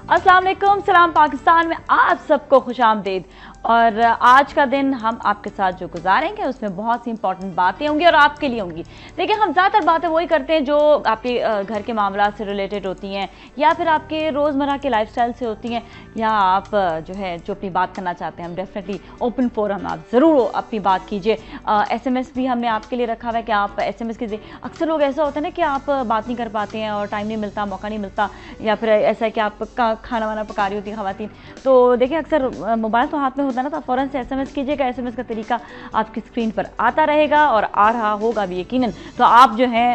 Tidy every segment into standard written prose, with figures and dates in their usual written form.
अस्सलाम वालेकुम, सलाम पाकिस्तान में आप सबको खुशामदीद। और आज का दिन हम आपके साथ जो गुजारेंगे उसमें बहुत सी इंपॉर्टेंट बातें होंगी और आपके लिए होंगी। देखिए, हम ज़्यादातर बातें वही करते हैं जो आपके घर के मामला से रिलेटेड होती हैं या फिर आपके रोज़मर्रा के लाइफस्टाइल से होती हैं, या आप जो अपनी बात करना चाहते हैं। हम डेफिनेटली ओपन फोरम, आप ज़रूर अपनी बात कीजिए। SMS भी हमने आपके लिए रखा हुआ है कि आप SMS कीजिए। अक्सर लोग ऐसा होता है ना कि आप बात नहीं कर पाते हैं और टाइम नहीं मिलता, मौका नहीं मिलता, या फिर ऐसा है कि आप खाना वाना पका रही होती है खवातीन, तो देखिए अक्सर मोबाइल तो हाथ में होता है ना, तो फ़ौरन से SMS कीजिएगा। SMS का तरीका आपकी स्क्रीन पर आता रहेगा और आ रहा होगा भी यकीनन, तो आप जो है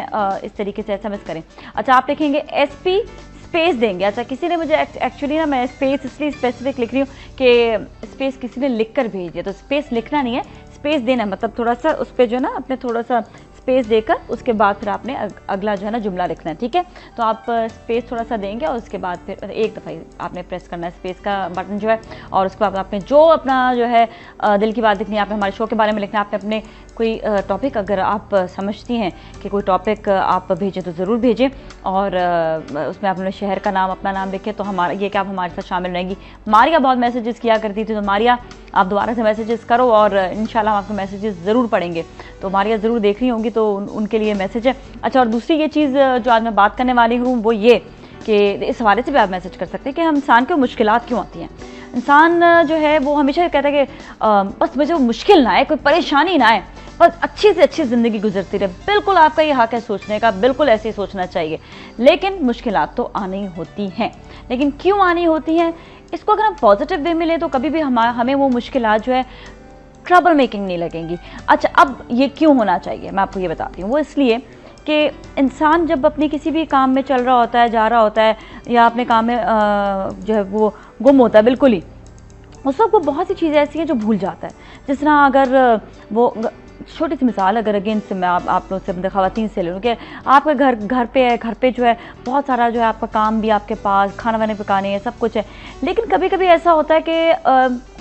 इस तरीके से SMS करें। अच्छा, आप देखेंगे SP स्पेस देंगे। अच्छा, किसी ने मुझे एक्चुअली ना, मैं स्पेस इसलिए स्पेसिफिक लिख रही हूँ कि स्पेस किसी ने लिख कर भेज दिया, तो स्पेस लिखना नहीं है, स्पेस देना, मतलब थोड़ा सा उस पर जो है ना अपने थोड़ा सा स्पेस देकर उसके बाद फिर आपने अगला जो है ना जुमला लिखना है। ठीक है, तो आप स्पेस थोड़ा सा देंगे और उसके बाद फिर एक दफ़ा आपने प्रेस करना है स्पेस का बटन जो है, और उसके बाद आपने जो अपना जो है दिल की बात लिखनी है, आपने हमारे शो के बारे में लिखना है, आपने अपने कोई टॉपिक अगर आप समझती हैं कि कोई टॉपिक आप भेजें तो ज़रूर भेजें, और उसमें आप अपने शहर का नाम, अपना नाम लिखें, तो हमारा ये कि आप हमारे साथ शामिल रहेंगी। मारिया बहुत मैसेजेस किया करती थी, तो मारिया आप दोबारा से मैसेजेस करो और इंशाल्लाह हम आपके मैसेजेस ज़रूर पढ़ेंगे। तो मारिया ज़रूर देख रही होंगी, तो उनके लिए मैसेज है। अच्छा, और दूसरी ये चीज़ जो आज मैं बात करने वाली हूँ वो ये कि इस हवाले से भी आप मैसेज कर सकते हैं कि हम इंसान को मुश्किलात क्यों आती हैं। इंसान जो है वो हमेशा कहता है कि बस मुझे वो मुश्किल ना आए, कोई परेशानी ना आए, बस अच्छी से अच्छी ज़िंदगी गुजरती रहे। बिल्कुल आपका ये हक है सोचने का, बिल्कुल ऐसे ही सोचना चाहिए, लेकिन मुश्किलात तो आनी होती हैं। लेकिन क्यों आनी होती हैं, इसको अगर हम पॉजिटिव वे में लें तो कभी भी हमें वो मुश्किलात जो है ट्रबल मेकिंग नहीं लगेंगी। अच्छा, अब ये क्यों होना चाहिए, मैं आपको ये बताती हूँ। वो इसलिए कि इंसान जब अपनी किसी भी काम में चल रहा होता है, जा रहा होता है, या अपने काम में जो है वो गुम होता है बिल्कुल ही, उस वक्त वो बहुत सी चीज़ें ऐसी हैं जो भूल जाता है। जिस तरह अगर वो छोटी सी मिसाल अगर अगेन से मैं आप लोग से अपने ख़वातीन से ले लूँ कि आपका घर पे है, घर पे जो है बहुत सारा जो है आपका काम भी आपके पास, खाना वाने पकाने है, सब कुछ है, लेकिन कभी कभी ऐसा होता है कि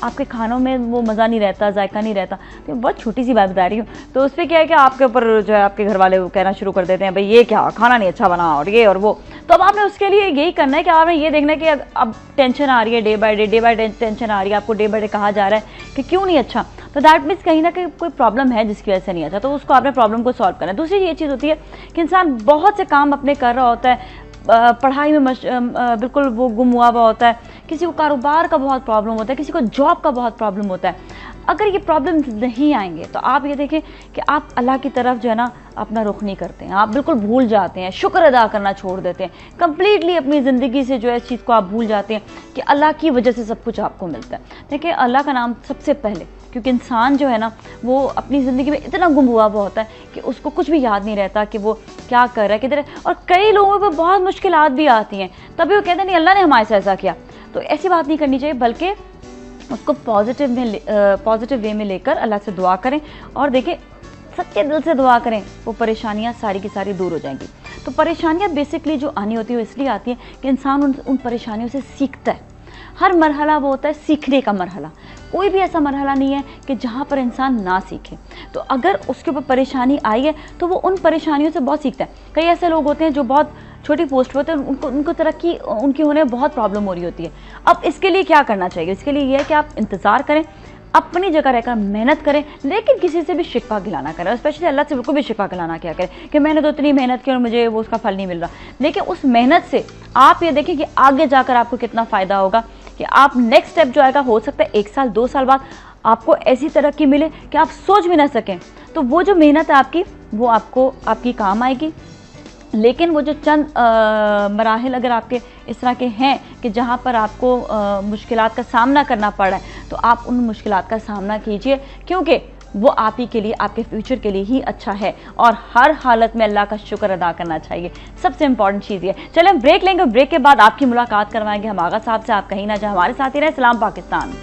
आपके खानों में वो मज़ा नहीं रहता, जायका नहीं रहता। तो बहुत छोटी सी बात बता रही हूँ, तो उस पर क्या है कि आपके ऊपर जो है आपके घर वाले कहना शुरू कर देते हैं, भाई ये क्या खाना नहीं अच्छा बना और ये और वो। तो अब आपने उसके लिए यही करना है कि आपने ये देखना है कि अब टेंशन आ रही है, डे बाय डे टेंशन आ रही है, आपको डे बाय डे कहा जा रहा है कि क्यों नहीं अच्छा, तो दैट मीन्स कहीं ना कहीं कोई प्रॉब्लम है जिसकी वजह से नहीं अच्छा, तो उसको आपने प्रॉब्लम को सॉल्व करना है। दूसरी ये चीज़ होती है कि इंसान बहुत से काम अपने कर रहा होता है, पढ़ाई में बिल्कुल वो गुम हुआ होता है, किसी को कारोबार का बहुत प्रॉब्लम होता है, किसी को जॉब का बहुत प्रॉब्लम होता है। अगर ये प्रॉब्लम नहीं आएंगे तो आप ये देखें कि आप अल्लाह की तरफ जो है ना अपना रुख नहीं करते हैं, आप बिल्कुल भूल जाते हैं, शुक्र अदा करना छोड़ देते हैं, कंप्लीटली अपनी ज़िंदगी से जो है इस चीज़ को आप भूल जाते हैं कि अल्लाह की वजह से सब कुछ आपको मिलता है। देखिए, अल्लाह का नाम सबसे पहले, क्योंकि इंसान जो है ना वो अपनी ज़िंदगी में इतना गुम हुआ होता है कि उसको कुछ भी याद नहीं रहता कि वो क्या कर रहा है, किधर है। और कई लोगों को बहुत मुश्किलात भी आती हैं, तभी वो कहते हैं नहीं अल्लाह ने हमारे साथ ऐसा किया। तो ऐसी बात नहीं करनी चाहिए, बल्कि उसको पॉजिटिव वे में लेकर अल्लाह से दुआ करें, और देखिए सच्चे दिल से दुआ करें, वो परेशानियां सारी की सारी दूर हो जाएंगी। तो परेशानियां बेसिकली जो आनी होती है वो इसलिए आती है कि इंसान उन परेशानियों से सीखता है। हर मरहला वो होता है सीखने का मरहला, कोई भी ऐसा मरहला नहीं है कि जहाँ पर इंसान ना सीखे। तो अगर उसके ऊपर परेशानी आई है तो वो उन परेशानियों से बहुत सीखता है। कई ऐसे लोग होते हैं जो बहुत छोटी पोस्ट पे होते हैं, उनको तरक्की उनकी होने में बहुत प्रॉब्लम हो रही होती है। अब इसके लिए क्या करना चाहिए, इसके लिए यह है कि आप इंतज़ार करें, अपनी जगह रहकर मेहनत करें, लेकिन किसी से भी शिकवा गिलाना करें, स्पेशली अल्लाह से बिल्कुल भी शिकवा गिलाना क्या करें कि मैंने तो इतनी मेहनत की और मुझे वो उसका फल नहीं मिल रहा। लेकिन उस मेहनत से आप ये देखें कि आगे जाकर आपको कितना फ़ायदा होगा, कि आप नेक्स्ट स्टेप जो आएगा हो सकता है 1 साल 2 साल बाद आपको ऐसी तरक्की मिले कि आप सोच भी ना सकें। तो वो जो मेहनत है आपकी, वो आपकी काम आएगी। लेकिन वो जो चंद मराहिल अगर आपके इस तरह के हैं कि जहाँ पर आपको मुश्किलात का सामना करना पड़ रहा है, तो आप उन मुश्किलात का सामना कीजिए, क्योंकि वो आप ही के लिए, आपके फ्यूचर के लिए ही अच्छा है। और हर हालत में अल्लाह का शुक्र अदा करना चाहिए, सबसे इंपॉर्टेंट चीज़ ये। चलें हम ब्रेक लेंगे, ब्रेक के बाद आपकी मुलाकात करवाएंगे हम आगा साहब से। आप कहीं ना जाए, हमारे साथ ही रहे। सलाम पाकिस्तान।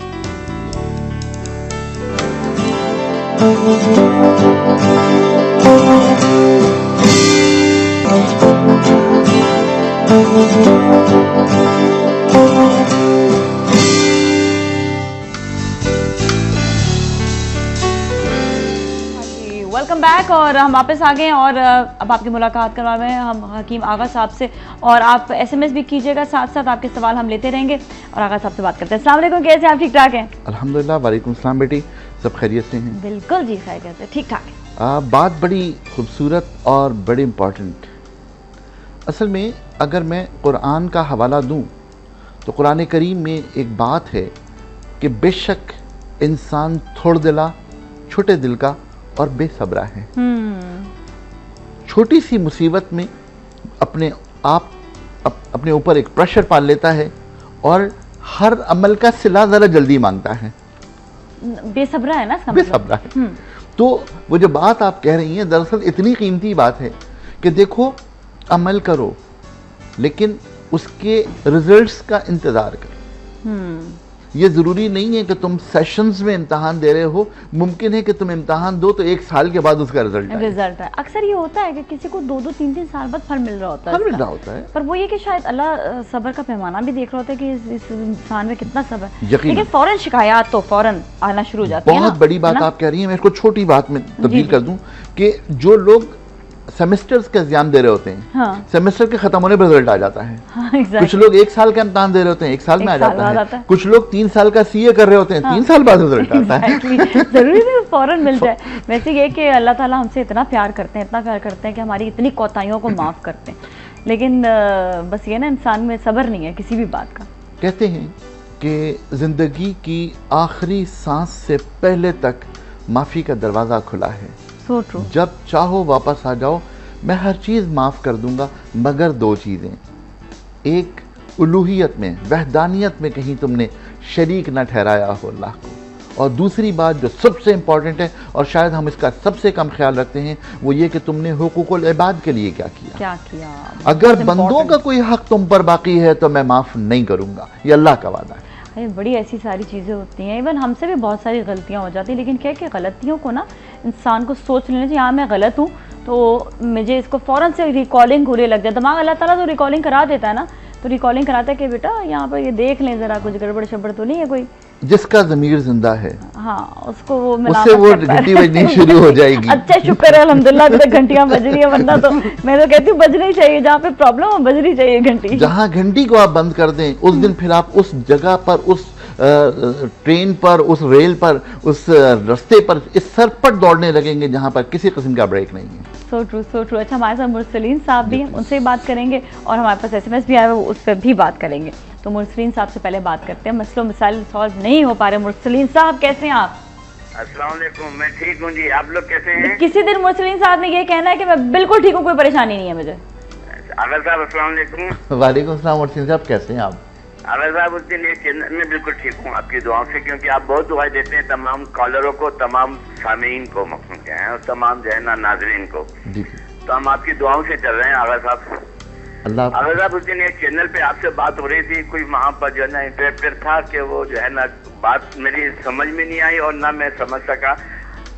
Welcome welcome back. और हम वापस आ गए और अब आपकी मुलाकात करवा रहे हैं हम हकीम आगा साहब से। और आप SMS भी कीजिएगा, साथ साथ आपके सवाल हम लेते रहेंगे और आगा साहब से बात करते हैं। अस्सलाम वालेकुम, कैसे आप? ठीक ठाक हैं? अल्हम्दुलिल्लाह। वालेकुम सलाम बेटी, सब खैरियत से हैं? बिल्कुल जी, खैरियत से, ठीक ठाक है। बात बड़ी खूबसूरत और बड़ी इम्पॉर्टेंट। असल में अगर मैं कुरान का हवाला दूं तो कुरान करीम में एक बात है कि बेशक इंसान थोड़ दिला, छोटे दिल का और बेसब्रा है। छोटी सी मुसीबत में अपने आप अपने ऊपर एक प्रेशर पाल लेता है और हर अमल का सिला ज़रा जल्दी मांगता है। बेसब्रा है ना, बेसब्रा है। तो वो जो बात आप कह रही हैं दरअसल इतनी कीमती बात है कि देखो, अमल करो लेकिन उसके रिजल्ट्स का इंतजार करो। ये ज़रूरी नहीं है कि तुम सेशंस में इम्तहान दे रहे हो, मुमकिन है कि तुम इम्तहान दो तो 1 साल के बाद उसका रिजल्ट है। अक्सर ये होता है कि किसी को 2-2, 3-3 साल बाद फल मिल रहा होता है, पर वो ये कि शायद अल्लाह सब्र का पैमाना भी देख रहा होता है कि इस इंसान में कितना सब्र है। लेकिन फौरन शिकायत तो फौरन आना शुरू हो जाती है। बहुत बड़ी बात आप कह रही हैं। मैं इसको छोटी बात में तब्दील कर दूं कि जो लोग सेमेस्टर्स का एग्जाम दे रहे होते हैं, हाँ। सेमेस्टर के खत्म होने पर रिजल्ट आ जाता है। हाँ, कुछ लोग 1 साल का इम्तहान दे रहे होते हैं, 1 साल में आ जाता है। कुछ लोग 3 साल का CA कर रहे होते हैं, 3 साल बाद रिजल्ट आता है। जरूरी नहीं फौरन मिल जाए। वैसे ये कि अल्लाह ताला हमसे इतना प्यार करते हैं, इतना प्यार करते हैं कि हमारी इतनी कोताहियों को माफ करते हैं। लेकिन बस ये ना, इंसान में सब्र नहीं है किसी भी बात का। कहते हैं कि जिंदगी की आखिरी सांस से पहले तक माफी का दरवाजा खुला है। जब चाहो वापस आ जाओ, मैं हर चीज़ माफ़ कर दूंगा मगर 2 चीज़ें। एक, उलूहियत में, वहदानियत में कहीं तुमने शरीक न ठहराया हो अल्लाह को। और दूसरी बात जो सबसे इम्पॉर्टेंट है और शायद हम इसका सबसे कम ख्याल रखते हैं, वो ये कि तुमने हुकूकुल इबाद के लिए क्या किया। अगर बंदों का कोई हक तुम पर बाकी है तो मैं माफ़ नहीं करूँगा, ये अल्लाह का वादा है। बड़ी ऐसी सारी चीज़ें होती हैं, इवन हमसे भी बहुत सारी गलतियां हो जाती हैं। लेकिन क्या है कि गलतियों को ना इंसान को सोच लेना चाहिए, हाँ मैं गलत हूँ तो मुझे इसको फ़ौरन से रिकॉलिंग पूरे लग जाए। दिमाग अल्लाह ताला तो रिकॉलिंग करा देता है ना, तो रिकॉलिंग कराता है कि बेटा यहाँ पर ये देख लें ज़रा, कुछ गड़बड़ शबड़ तो नहीं है कोई। जिसका ज़मीर जिंदा है, हाँ, उसको वो घंटी बजनी शुरू हो जाएगी। अच्छा, शुक्र है अल्हम्दुलिल्लाह अभी तक घंटियां बज रही है, वरना तो मैं तो कहती हूँ बजनी चाहिए, जहाँ पे प्रॉब्लम हो बजनी चाहिए घंटी। जहाँ घंटी को आप बंद कर दें उस दिन फिर आप उस जगह पर, उस ट्रेन पर, उस रेल पर, उस रास्ते पर इस सर पर दौड़ने लगेंगे जहाँ पर किसी किस्म का ब्रेक नहीं है। So true. अच्छा, हमारे साथ मुरसलीन साहब भी हैं, उनसे बात करेंगे और हमारे पास SMS भी आया है, उस पर भी बात करेंगे। तो मुरसलीन साहब से पहले बात करते हैं। मसलों मसाइल सॉल्व नहीं हो पा रहे। मुरसलीन साहब कैसे हैं आप? अस्सलाम वालेकुम, मैं ठीक हूँ जी, आप लोग कैसे हैं? किसी दिन मुरसलीन साहब ने ये कहना है कि मैं बिल्कुल ठीक हूँ, कोई परेशानी नहीं है मुझे। आगा साहब अस्सलाम वालेकुम। वालेकुम सलाम। मुरसलीन साहब कैसे हैं आप? आगा साहब उस दिन मैं बिल्कुल ठीक हूँ आपकी दुआओं से, क्योंकि आप बहुत दुआएं देते हैं तमाम कॉलरों को, तमाम सामीन को और तमाम जो है ना नाजरीन को। तो हम आपकी दुआओं से चल रहे हैं आगा साहब। आगा साहब उस दिन एक चैनल पे आपसे बात हो रही थी, कोई वहाँ पर जो है ना इंटरप्रेटर था कि वो जो है ना बात मेरी समझ में नहीं आई और ना मैं समझ सका।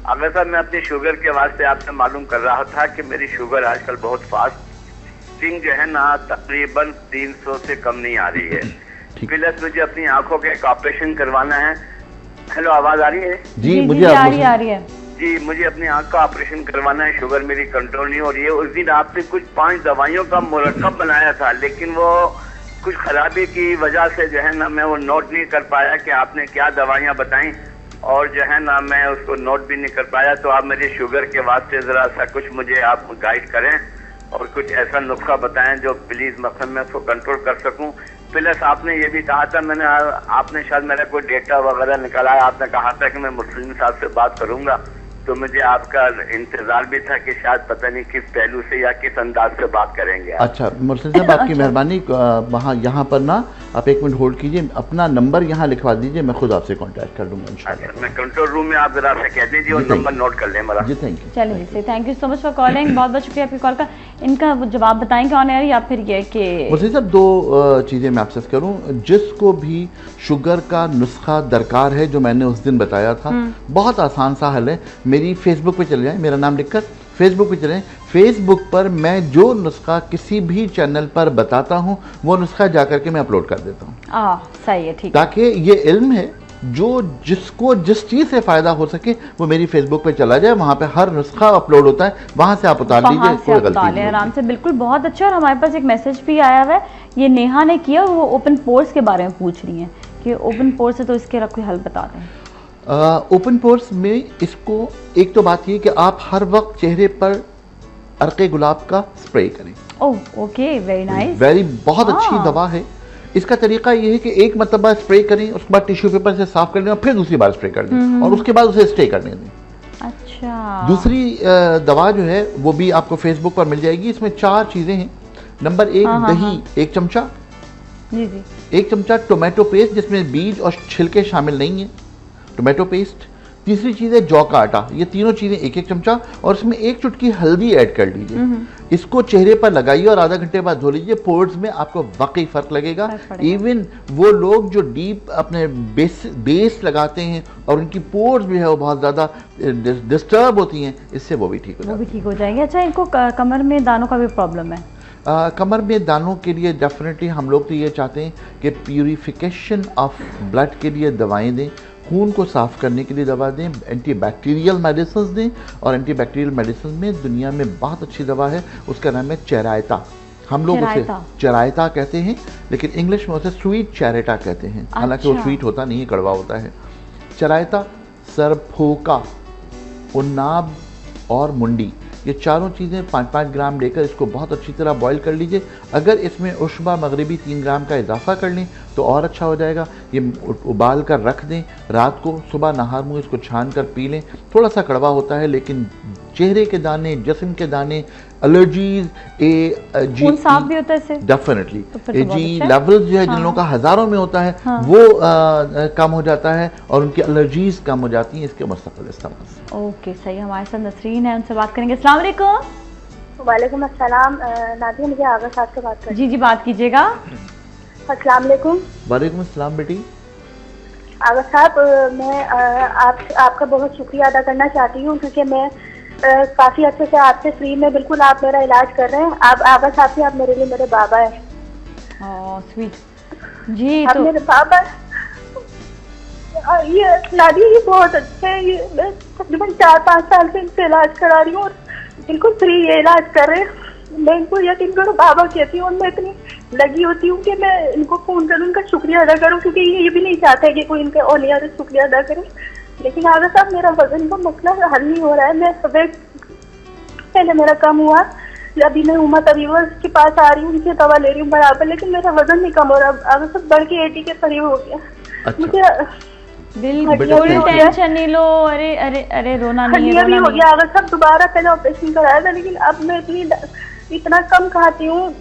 आगा साहब, मैं अपनी शुगर के वास्ते आपसे मालूम कर रहा था कि मेरी शुगर आजकल बहुत फास्टिंग जो है ना तकरीबन 300 से कम नहीं आ रही है। प्लस मुझे अपनी आंखों का एक ऑपरेशन करवाना है। हेलो, आवाज आ रही है? जी, मुझे आ रही है जी। मुझे अपनी आंख का ऑपरेशन करवाना है, शुगर मेरी कंट्रोल नहीं हो रही है। उस दिन आपने कुछ 5 दवाइयों का मुरक्कब बनाया था, लेकिन वो कुछ खराबी की वजह से जो है ना मैं वो नोट नहीं कर पाया कि आपने क्या दवाइयाँ बताई, और जो है ना मैं उसको नोट भी नहीं कर पाया। तो आप मेरी शुगर के वास्ते ज़रा सा कुछ मुझे आप गाइड करें और कुछ ऐसा नुस्खा बताएं जो प्लीज़ मतलब मैं उसको कंट्रोल कर सकूं। प्लस आपने ये भी कहा था, आपने शायद मेरा कोई डेटा वगैरह निकाला है, आपने कहा था कि मैं मुस्लिम साहब से बात करूंगा, तो मुझे आपका इंतजार भी था कि शायद पता नहीं किस पहलू से या किस अंदाज से बात करेंगे। अच्छा मुर्शिद साहब, आपकी मेहरबानी, वहाँ यहाँ पर ना आप 1 मिनट होल्ड कीजिए, अपना नंबर यहाँ लिखवा दीजिए, मैं खुद आपसे कांटेक्ट कर लूँगा इंशाल्लाह। अच्छा, मैं कंट्रोल रूम में आप जरा से कह दीजिए और नंबर नोट कर लें मेरा। जी थैंक यू। चलिए जी, thank you so much for calling. बहुत बहुत शुक्रिया आपकी कॉल का। इनका जवाब बताएंगे ऑन एयर या फिर ये कि मुर्शिद साहब 2 चीज़ें मैं आपसे करूँ। जिसको भी शुगर का नुस्खा दरकार है जो मैंने उस दिन बताया था, बहुत आसान सा हल है। मेरी फेसबुक पे चले जाएं, मेरा नाम लिखकर फेसबुक पे चलें। फेसबुक पर मैं जो नुस्खा किसी भी चैनल पर बताता हूँ वो नुस्खा जाकर के मैं अपलोड कर देता हूँ। सही है, ठीक, ताकि ये इल्म है जो जिसको जिस चीज़ से फ़ायदा हो सके वो मेरी फेसबुक पे चला जाए, वहाँ पे हर नुस्खा अपलोड होता है, वहाँ से आप उतार लीजिए, कोई गलती नहीं आराम से। बिल्कुल, बहुत अच्छा। और हमारे पास एक मैसेज भी आया हुआ है, ये नेहा ने किया, वो ओपन पोर्स के बारे में पूछ रही हैं कि ओपन पोर्स है तो इसके कोई हल बता दें। ओपन पोर्स में इसको एक तो बात ये कि आप हर वक्त चेहरे पर अर्के गुलाब का स्प्रे करें। ओह ओके, वेरी नाइस, बहुत अच्छी दवा है। इसका तरीका ये है कि एक मरतबा स्प्रे करें, उसके बाद टिश्यू पेपर से साफ कर लें और फिर दूसरी बार स्प्रे कर लें और उसके बाद उसे स्टे करने दें। अच्छा। दूसरी दवा जो है वो भी आपको फेसबुक पर मिल जाएगी। इसमें 4 चीज़ें हैं। नंबर 1 दही 1 चमचा, जी जी, 1 चमचा टोमेटो पेस्ट जिसमें बीज और छिलके शामिल नहीं है, टोमेटो पेस्ट। तीसरी चीज़ है जौ का आटा। ये तीनों चीज़ें 1-1 चमचा और इसमें 1 चुटकी हल्दी ऐड कर लीजिए। इसको चेहरे पर लगाइए और आधा घंटे बाद धो लीजिए। पोर्स में आपको वाकई फ़र्क लगेगा। इवन वो लोग जो डीप अपने बेस लगाते हैं और उनकी पोर्स भी है वो बहुत ज़्यादा डिस्टर्ब होती हैं, इससे वो भी ठीक हो जाएंगे। अच्छा, इनको कमर में दानों का भी प्रॉब्लम है? कमर में दानों के लिए डेफिनेटली हम लोग तो ये चाहते हैं कि प्यूरिफिकेशन ऑफ ब्लड के लिए दवाएं दें, खून को साफ़ करने के लिए दवा दें, एंटीबैक्टीरियल मेडिसिन दें। और एंटीबैक्टीरियल मेडिसिन में दुनिया में बहुत अच्छी दवा है, उसका नाम है चेरायता। हम लोग उसे चेरायता कहते हैं, लेकिन इंग्लिश में उसे स्वीट चैरेटा कहते हैं। हालांकि वो स्वीट होता नहीं है, कड़वा होता है। चेरायता, सरफोका, उन्नाब और मुंडी, ये चारों चीज़ें 5-5 ग्राम लेकर इसको बहुत अच्छी तरह बॉईल कर लीजिए। अगर इसमें उशबा मगरिबी 3 ग्राम का इजाफा कर लें तो और अच्छा हो जाएगा। ये उबाल कर रख दें, रात को सुबह नहार मुँह इसको छान कर पी लें। थोड़ा सा कड़वा होता है लेकिन चेहरे के दाने, जिस्म के दाने, एलर्जीज, खून साफ भी होता है इससे डेफिनेटली। AG लेवल जो है जिन लोगों का हज़ारों में होता है वो कम हो जाता है और उनकी एलर्जीज कम हो जाती हैं इसके मुस्तकिल इस्तेमाल से। ओके, सही। हमारे साथ नसरीन है, उनसे बात करेंगे। अस्सलाम वालेकुम। वालेकुम अस्सलाम। नादिया, मुझे आगा साहब से बात करनी। जी जी, बात कीजिएगा। अस्सलाम वालेकुम। वालेकुम अस्सलाम बेटी। आगा साहब, मैं आपका बहुत शुक्रिया अदा करना चाहती हूँ क्योंकि मैं काफ़ी अच्छे से आपसे फ्री में बिल्कुल आप मेरा इलाज कर रहे हैं। आप आगा साहब ही आप मेरे लिए मेरे बाबा है। स्वीट जी। आप मेरे बाबा। ये नादिया, ये बहुत अच्छे है। ये मैं तकरीबन 4-5 साल से इनसे इलाज करा रही हूँ और बिल्कुल फ्री ये इलाज कर रहे हैं। मैं इनको यकीन करो बाबा कहती हूँ और मैं इतनी लगी होती हूँ कि मैं इनको फ़ोन करूँ, उनका शुक्रिया अदा करूँ क्योंकि ये भी नहीं चाहते कि कोई इनके औलिया से शुक्रिया अदा करे। लेकिन आगे साहब, मेरा वजन का मसला हल नहीं हो रहा है। मैं वेट पहले मेरा कम हुआ, अभी मैं उमा तबीबा के पास आ रही हूँ, उनसे दवा ले रही हूँ बराबर, लेकिन मेरा वजन नहीं कम हो रहा। आगे साहब बढ़ के 80 के करीब हो गया। मुझे बिल्कुल टेंशन नहीं लो। अरे अरे अरे, रोना नहीं है। भी हो गया आगे साहब, दोबारा पहले ऑपरेशन कराया था लेकिन अब मैं इतना कम खाती हूँ,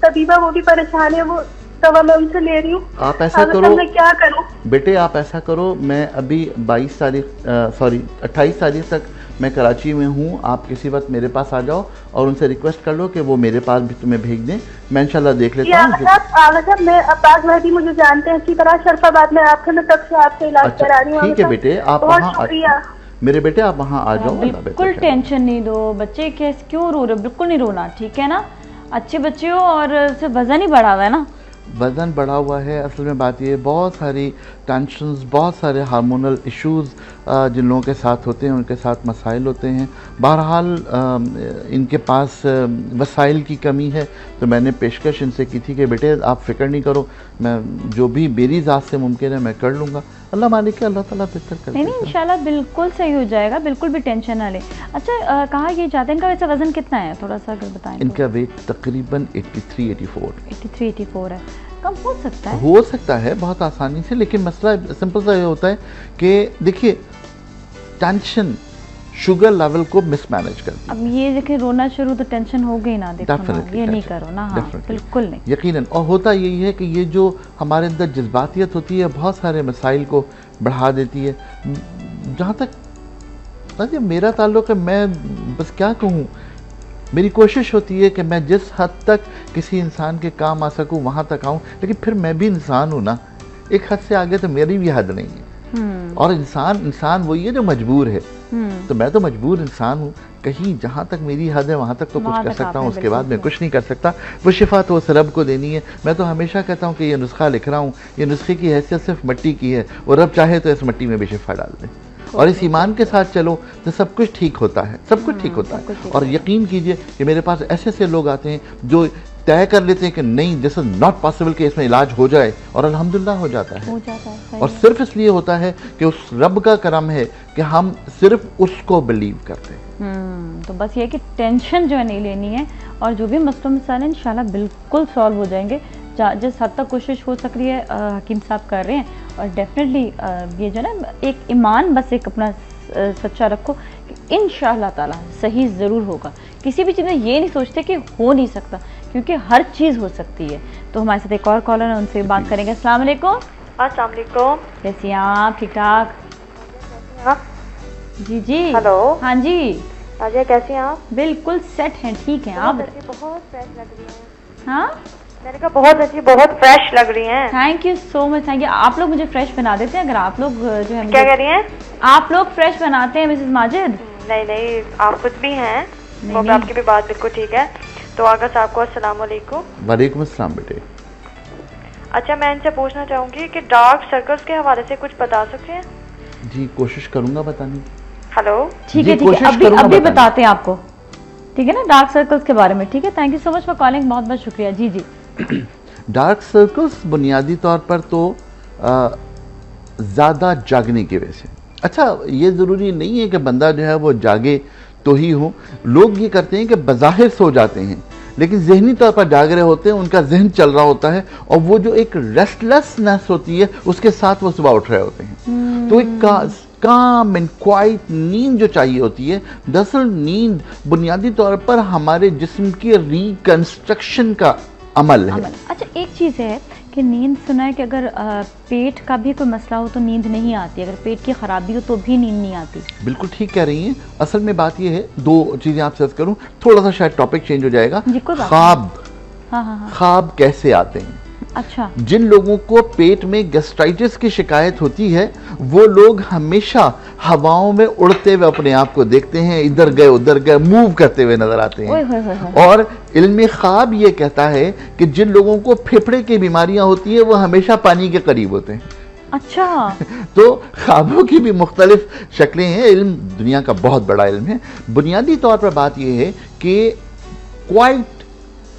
तबीबा वो भी परेशान है, वो दवा मैं उनसे ले रही हूँ। आप ऐसा करो, मैं क्या करूँ बेटे, आप ऐसा करो, मैं अभी 28 तारीख तक मैं कराची में हूँ। आप किसी वक्त मेरे पास आ जाओ और उनसे रिक्वेस्ट कर लो कि वो मेरे पास भी तुम्हें भेज दें, मैं इंशाल्लाह देख लेता हूँ। मैं अब्बास भाई भी मुझे जानते हैं अच्छी तरह, शरफाबाद में आपके मैं तब से आपसे इलाज करा रही हूँ। ठीक है बेटे, आप वहाँ मेरे बेटे आप वहाँ आ जाओ। बिल्कुल टेंशन नहीं दो। बच्चे कैसे क्यों रो रहे हो? बिल्कुल नहीं रोना, ठीक है ना? अच्छे बच्चे हो और वजन ही बढ़ा हुआ है ना? वज़न बढ़ा हुआ है। असल में बात ये, बहुत सारी टेंशन्स, बहुत सारे हार्मोनल इश्यूज़ जिन लोगों के साथ होते हैं उनके साथ मसाइल होते हैं। बहरहाल इनके पास वसाइल की कमी है, तो मैंने पेशकश इनसे की थी कि बेटे आप फ़िक्र नहीं करो, मैं जो भी मेरी ज़ात से मुमकिन है मैं कर लूँगा। अल्लाह मालिक है, अल्लाह ताला बेहतर कर देगा। नहीं, इंशाल्लाह बिल्कुल सही हो जाएगा, बिल्कुल भी टेंशन ना लें। अच्छा, कहा ये जाते हैं, इनका वैसे वज़न कितना है, थोड़ा सा अगर बताएं। इनका वेट तकरीबन 83-84 है। कम हो सकता है? हो सकता है बहुत आसानी से, लेकिन मसला सिंपल सा ये होता है कि देखिए, टेंशन शुगर लेवल को मिसमैनेज करती है। अब ये देखिए, रोना शुरू तो टेंशन हो गई ना, देखो ना, ये नहीं करो ना। हाँ, बिल्कुल नहीं, यकीनन। और होता यही है कि ये जो हमारे अंदर जज्बातियत होती है बहुत सारे मसाइल को बढ़ा देती है। जहाँ तक मेरा ताल्लुक है, मैं बस क्या कहूँ, मेरी कोशिश होती है कि मैं जिस हद तक किसी इंसान के काम आ सकूँ वहाँ तक आऊँ, लेकिन फिर मैं भी इंसान हूँ ना, एक हद से आगे तो मेरी भी हद नहीं है। और इंसान वही है जो मजबूर है। तो मैं तो मजबूर इंसान हूँ, कहीं जहाँ तक मेरी हद है वहाँ तक तो कुछ कर सकता हूँ, उसके बाद मैं कुछ नहीं कर सकता। वो शिफा तो उस रब को देनी है। मैं तो हमेशा कहता हूँ कि ये नुस्खा लिख रहा हूँ, ये नुस्खे की हैसियत सिर्फ मिट्टी की है, वो रब चाहे तो इस मिट्टी में भी शिफा डाल दे और इस ईमान के साथ चलो तो सब कुछ ठीक होता है, सब कुछ ठीक होता है। और यकीन कीजिए कि मेरे पास ऐसे ऐसे लोग आते हैं जो तय कर लेते हैं कि नहीं, दिस इज नॉट पॉसिबल कि इसमें इलाज हो जाए, और अल्हम्दुलिल्लाह हो जाता है। और सिर्फ इसलिए होता है कि उस रब का करम है कि हम सिर्फ उसको बिलीव करते हैं। तो बस ये कि टेंशन जो है नहीं लेनी है, और जो भी मसलों मसाइल इंशाल्लाह बिल्कुल सॉल्व हो जाएंगे। जिस हद तक कोशिश हो सक रही है हकीम साहब कर रहे हैं, और डेफिनेटली ये जो है ना एक ईमान बस एक अपना सच्चा रखो कि इंशाअल्लाह ताला सही ज़रूर होगा। किसी भी चीज़ में ये नहीं सोचते कि हो नहीं सकता, क्योंकि हर चीज़ हो सकती है। तो हमारे साथ एक और कॉलर है, उनसे बात करेंगे। अस्सलाम वालेकुम। अस्सलाम वालेकुम। कैसी हैं आप? ठीक ठाक? जी जी। हेलो। हाँ जी अजय, कैसी हैं आप? बिल्कुल सेट हैं, ठीक हैं आप? बहुत फ्रेश लग रही हैं। हाँ, मैंने कहा बहुत अच्छी, बहुत फ्रेश लग रही हैं। Thank you so much, thank you. आप लोग मुझे फ्रेश बना देते हैं, अगर आप लोग जो है क्या कह रही हैं? आप लोग फ्रेश बनाते हैं मिसेस माजिद? नहीं नहीं, आप खुद भी हैं, नहीं। आपकी भी बात बिल्कुल ठीक है। तो आगा साहब को अस्सलाम वालेकुम। वालेकुम अस्सलाम बेटे। अच्छा, मैं इनसे पूछना चाहूँगी कि डार्क सर्कल्स के हवाले से कुछ बता सकते हैं? जी कोशिश करूंगा बताने की। हेलो। ठीक है, ठीक है, अभी बताते हैं आपको, ठीक है ना, डार्क सर्कल्स के बारे में। ठीक है, thank you so much for calling, बहुत बहुत शुक्रिया। जी जी। डार्क सर्कल्स बुनियादी तौर पर तो ज़्यादा जागने की वजह से। अच्छा, ये ज़रूरी नहीं है कि बंदा जो है वो जागे तो ही हो। लोग ये करते हैं कि बज़ाहिर सो जाते हैं, लेकिन जहनी तौर पर जाग रहे होते हैं, उनका जहन चल रहा होता है, और वो जो एक रेस्टलेसनेस होती है उसके साथ वो सुबह उठ रहे होते हैं। तो एक काम एंड क्वाइट नींद जो चाहिए होती है, दरअसल नींद बुनियादी तौर पर हमारे जिस्म की रिकंस्ट्रक्शन का अमल है। अच्छा, एक चीज़ है कि नींद सुना है कि अगर पेट का भी कोई मसला हो तो नींद नहीं आती, अगर पेट की खराबी हो तो भी नींद नहीं आती। बिल्कुल ठीक कह रही हैं। असल में बात यह है, दो चीज़ें आपसे अर्ज करूं, थोड़ा सा शायद टॉपिक चेंज हो जाएगा। ख्वाब, ख्वाब कैसे आते हैं? अच्छा, जिन लोगों को पेट में गैस्ट्राइटिस की शिकायत होती है, वो लोग हमेशा हवाओं में उड़ते हुए अपने आप को देखते हैं, इधर गए उधर गए, मूव करते हुए नजर आते हैं। और इल्म ख्वाब ये कहता है कि जिन लोगों को फेफड़े की बीमारियां होती है वो हमेशा पानी के करीब होते हैं। अच्छा। तो ख्वाबों की भी मुख्तलिफ शक्लें हैं। इल्म दुनिया का बहुत बड़ा इल्म है। बुनियादी तौर पर बात यह है कि क्वाइट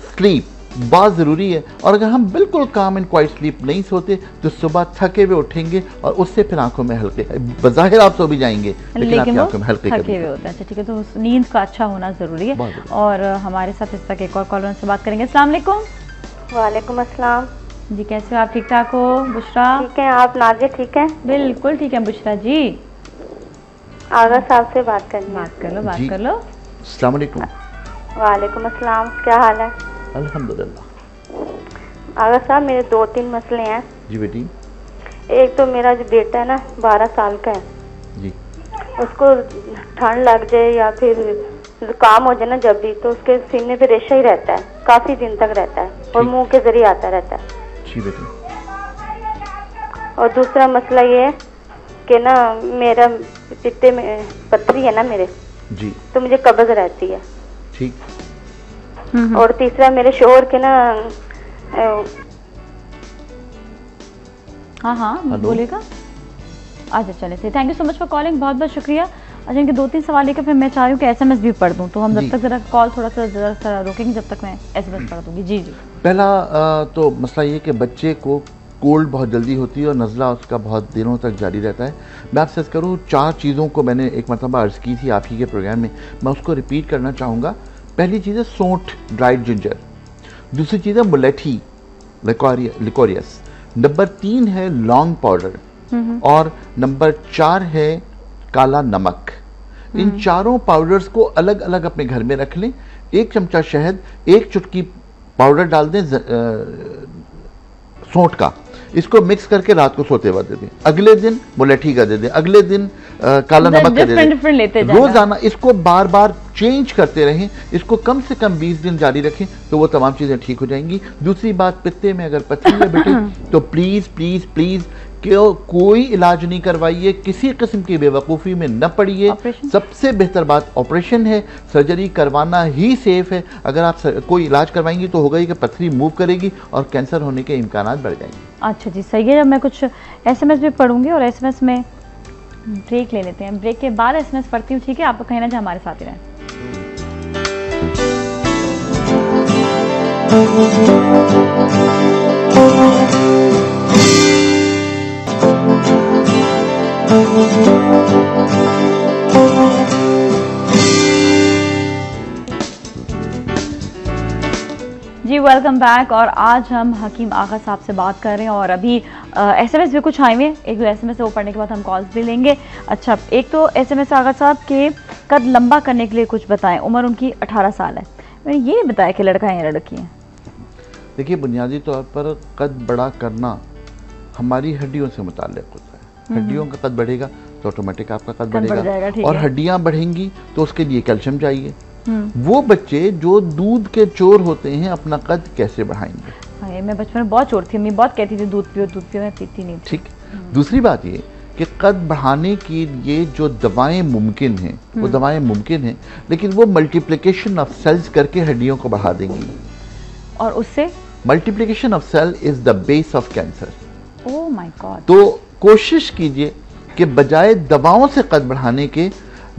स्लीप बहुत ज़रूरी है, और अगर हम बिल्कुल काम एंड क्वाइट स्लीप नहीं सोते तो सुबह थके हुए उठेंगे, और उससे फिर आंखों में हल्के, बज़ाहिर आप सो भी जाएंगे लेकिन आपकी आंखों में हल्के हुए होते हैं। अच्छा ठीक है, तो नींद का अच्छा होना ज़रूरी है। और हमारे साथ इस तक एक और कॉलर से बात करेंगे। अस्सलाम वालेकुम। वालेकुम अस्सलाम। जी, कैसे हो आप? ठीक ठाक हो? बुशरा ठीक है, आप? नाजिया ठीक है? बिल्कुल ठीक है बुशरा जी। आगा साहब से बात करनी। बात कर लो, बात कर लो। अस्सलाम वालेकुम। वालेकुम अस्सलाम, क्या हाल है? अल्हम्दुलिल्लाह। आगा साहब, मेरे 2-3 मसले हैं। जी बेटी। एक तो मेरा जो बेटा है ना, 12 साल का है जी, उसको ठंड लग जाए या फिर जुकाम हो जाए ना जब भी, तो उसके सीने पे रेशा ही रहता है, काफी दिन तक रहता है, और मुंह के जरिए आता रहता है। जी बेटी। और दूसरा मसला ये है कि ना मेरा पित्ते में पथरी है ना मेरे जी, तो मुझे कब्ज रहती है। ठीक। और तीसरा मेरे शोहर के ना हाँ बोलेगा। अच्छा चले, thank you so much for calling, बहुत बहुत शुक्रिया। अच्छा, इनके 2-3 सवाल लेकर फिर मैं चाह रही हूँ कि SMS भी पढ़ दूँ, तो हम जब तक जरा कॉल थोड़ा सा रोकेंगे, जब तक मैं SMS पढ़ दूँगी। जी जी। पहला तो मसला ये कि बच्चे को कोल्ड बहुत जल्दी होती है और नज़ला उसका बहुत दिनों तक जारी रहता है। मैं आपसे करूँ 4 चीज़ों को मैंने एक मरतबा अर्ज़ की थी आप ही के प्रोग्राम में, मैं उसको रिपीट करना चाहूँगा। पहली चीज़ है सौंठ, ड्राइड जिंजर। दूसरी चीज़ है मुलेठी, लिकोरियस। नंबर 3 है लौंग पाउडर, और नंबर 4 है काला नमक। इन चारों पाउडर्स को अलग अलग अपने घर में रख लें। 1 चमचा शहद, 1 चुटकी पाउडर डाल दें सौंठ का, इसको मिक्स करके रात को सोते वक्त दे दें। अगले दिन मुलेठी का दे दें, अगले दिन काला नमक का दे दें। रोजाना इसको बार बार चेंज करते रहें। इसको कम से कम 20 दिन जारी रखें तो वो तमाम चीज़ें ठीक हो जाएंगी। दूसरी बात, पित्ते में अगर पथरी है बेटे तो प्लीज़ प्लीज़ प्लीज़ कि कोई इलाज नहीं करवाइए, किसी किस्म की बेवकूफ़ी में न पड़िए। सबसे बेहतर बात ऑपरेशन है, सर्जरी करवाना ही सेफ है। अगर आप कोई इलाज करवाएंगी तो होगा ही कि पथरी मूव करेगी और कैंसर होने के इम्कानात बढ़ जाएंगे। अच्छा जी, सही है। जब मैं कुछ SMS भी पढ़ूंगी और SMS में ब्रेक ले लेते हैं, ब्रेक के बाद SMS पढ़ती हूँ, ठीक है? आपको कहीं ना हमारे साथ ही रहें। जी वेलकम बैक। और आज हम हकीम आगा साहब से बात कर रहे हैं और अभी SMS भी कुछ आए हुए, एक दो SMS वो पढ़ने के बाद हम कॉल्स भी लेंगे। अच्छा, एक तो SMS आगा साहब के कद लंबा करने के लिए कुछ बताएं। उम्र उनकी 18 साल है। मैंने ये नहीं बताया कि लड़का है या लड़की है। देखिए, बुनियादी तौर पर कद बड़ा करना हमारी हड्डियों से मुताल्लिक होता है। हड्डियों का कद बढ़ेगा तो ऑटोमेटिक आपका कद बढ़ेगा, और हड्डियां बढ़ेंगी तो उसके लिए कैल्शियम चाहिए। वो बच्चे जो दूध के चोर होते हैं अपना कद कैसे बढ़ाएंगे? मैं बचपन में बहुत चोर थी, अम्मी बहुत कहती थी दूध पियो, मैं पीती नहीं। ठीक। दूसरी बात ये कि कद बढ़ाने के लिए जो दवाएं मुमकिन हैं वो दवाएं मुमकिन हैं, लेकिन वो मल्टीप्लिकेशन ऑफ सेल्स करके हड्डियों को बढ़ा देंगी, और उससे multiplication of cell is the base of cancer. Oh my god. तो कोशिश कीजिए कि बजाय दवाओं से कद बढ़ाने के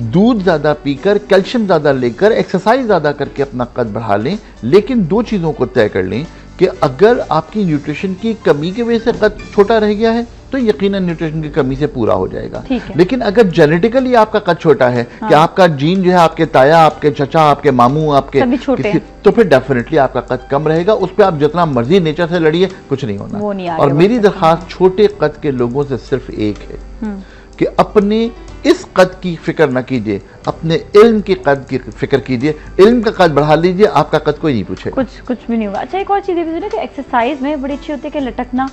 दूध ज़्यादा पीकर, कैल्शियम ज़्यादा लेकर, एक्सरसाइज ज़्यादा करके अपना कद बढ़ा लें। लेकिन दो चीज़ों को तय कर लें कि अगर आपकी न्यूट्रिशन की कमी की वजह से कद छोटा रह गया है तो यकीनन न्यूट्रिशन की कमी से पूरा हो जाएगा। लेकिन अगर जेनेटिकली आपका कद छोटा है, हाँ, कि आपका जीन जो है आपके ताया, आपके चचा, आपके मामू, आपके तो फिर डेफिनेटली आपका कद कम रहेगा। उस पर आप जितना मर्जी नेचर से लड़िए, कुछ नहीं होना। और मेरी दरखास्त छोटे कद के लोगों से सिर्फ एक है कि अपने इस कद की फिक्र न कीजिए, अपने इल्म के कद की फिक्र कीजिए। इल्म का कद बढ़ा लीजिए, आपका कद कोई नहीं पूछेगा, कुछ भी नहीं होगा। अच्छा, एक और चीज़ भी सुनिए कि एक्सरसाइज में बड़ी अच्छी होती है कि लटकना,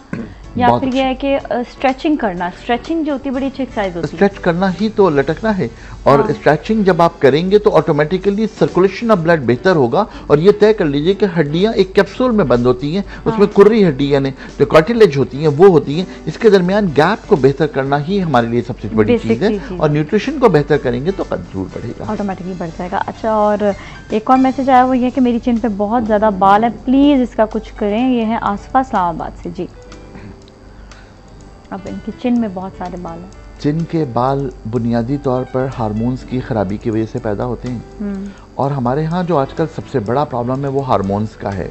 या फिर यह है कि स्ट्रेचिंग करना। स्ट्रेचिंग जो होती है बड़ी अच्छी एक्सरसाइज होती है। स्ट्रेच करना ही तो लटकना है, और स्ट्रेचिंग जब आप करेंगे तो ऑटोमेटिकली सर्कुलेशन ऑफ ब्लड बेहतर होगा। और ये तय कर लीजिए कि हड्डियां एक कैप्सूल में बंद होती हैं, उसमें कुर्री हड्डी यानी जो कार्टिलेज होती हैं वो होती हैं। इसके दरमियान गैप को बेहतर करना ही हमारे लिए सबसे बड़ी चीज़ है, और न्यूट्रिशन को बेहतर करेंगे तो कद जरूर बढ़ेगा, ऑटोमेटिकली बढ़ जाएगा। अच्छा, और एक और मैसेज आया वो ये कि मेरी चिन पे बहुत ज़्यादा बाल है, प्लीज़ इसका कुछ करें। ये है आसफा इस्लामाबाद से। जी, अब इनकी चिन में बहुत सारे बाल हैं। चिन के बाल बुनियादी तौर पर हार्मोन्स की खराबी की वजह से पैदा होते हैं, और हमारे यहाँ जो आजकल सबसे बड़ा प्रॉब्लम है वो हार्मोन्स का है।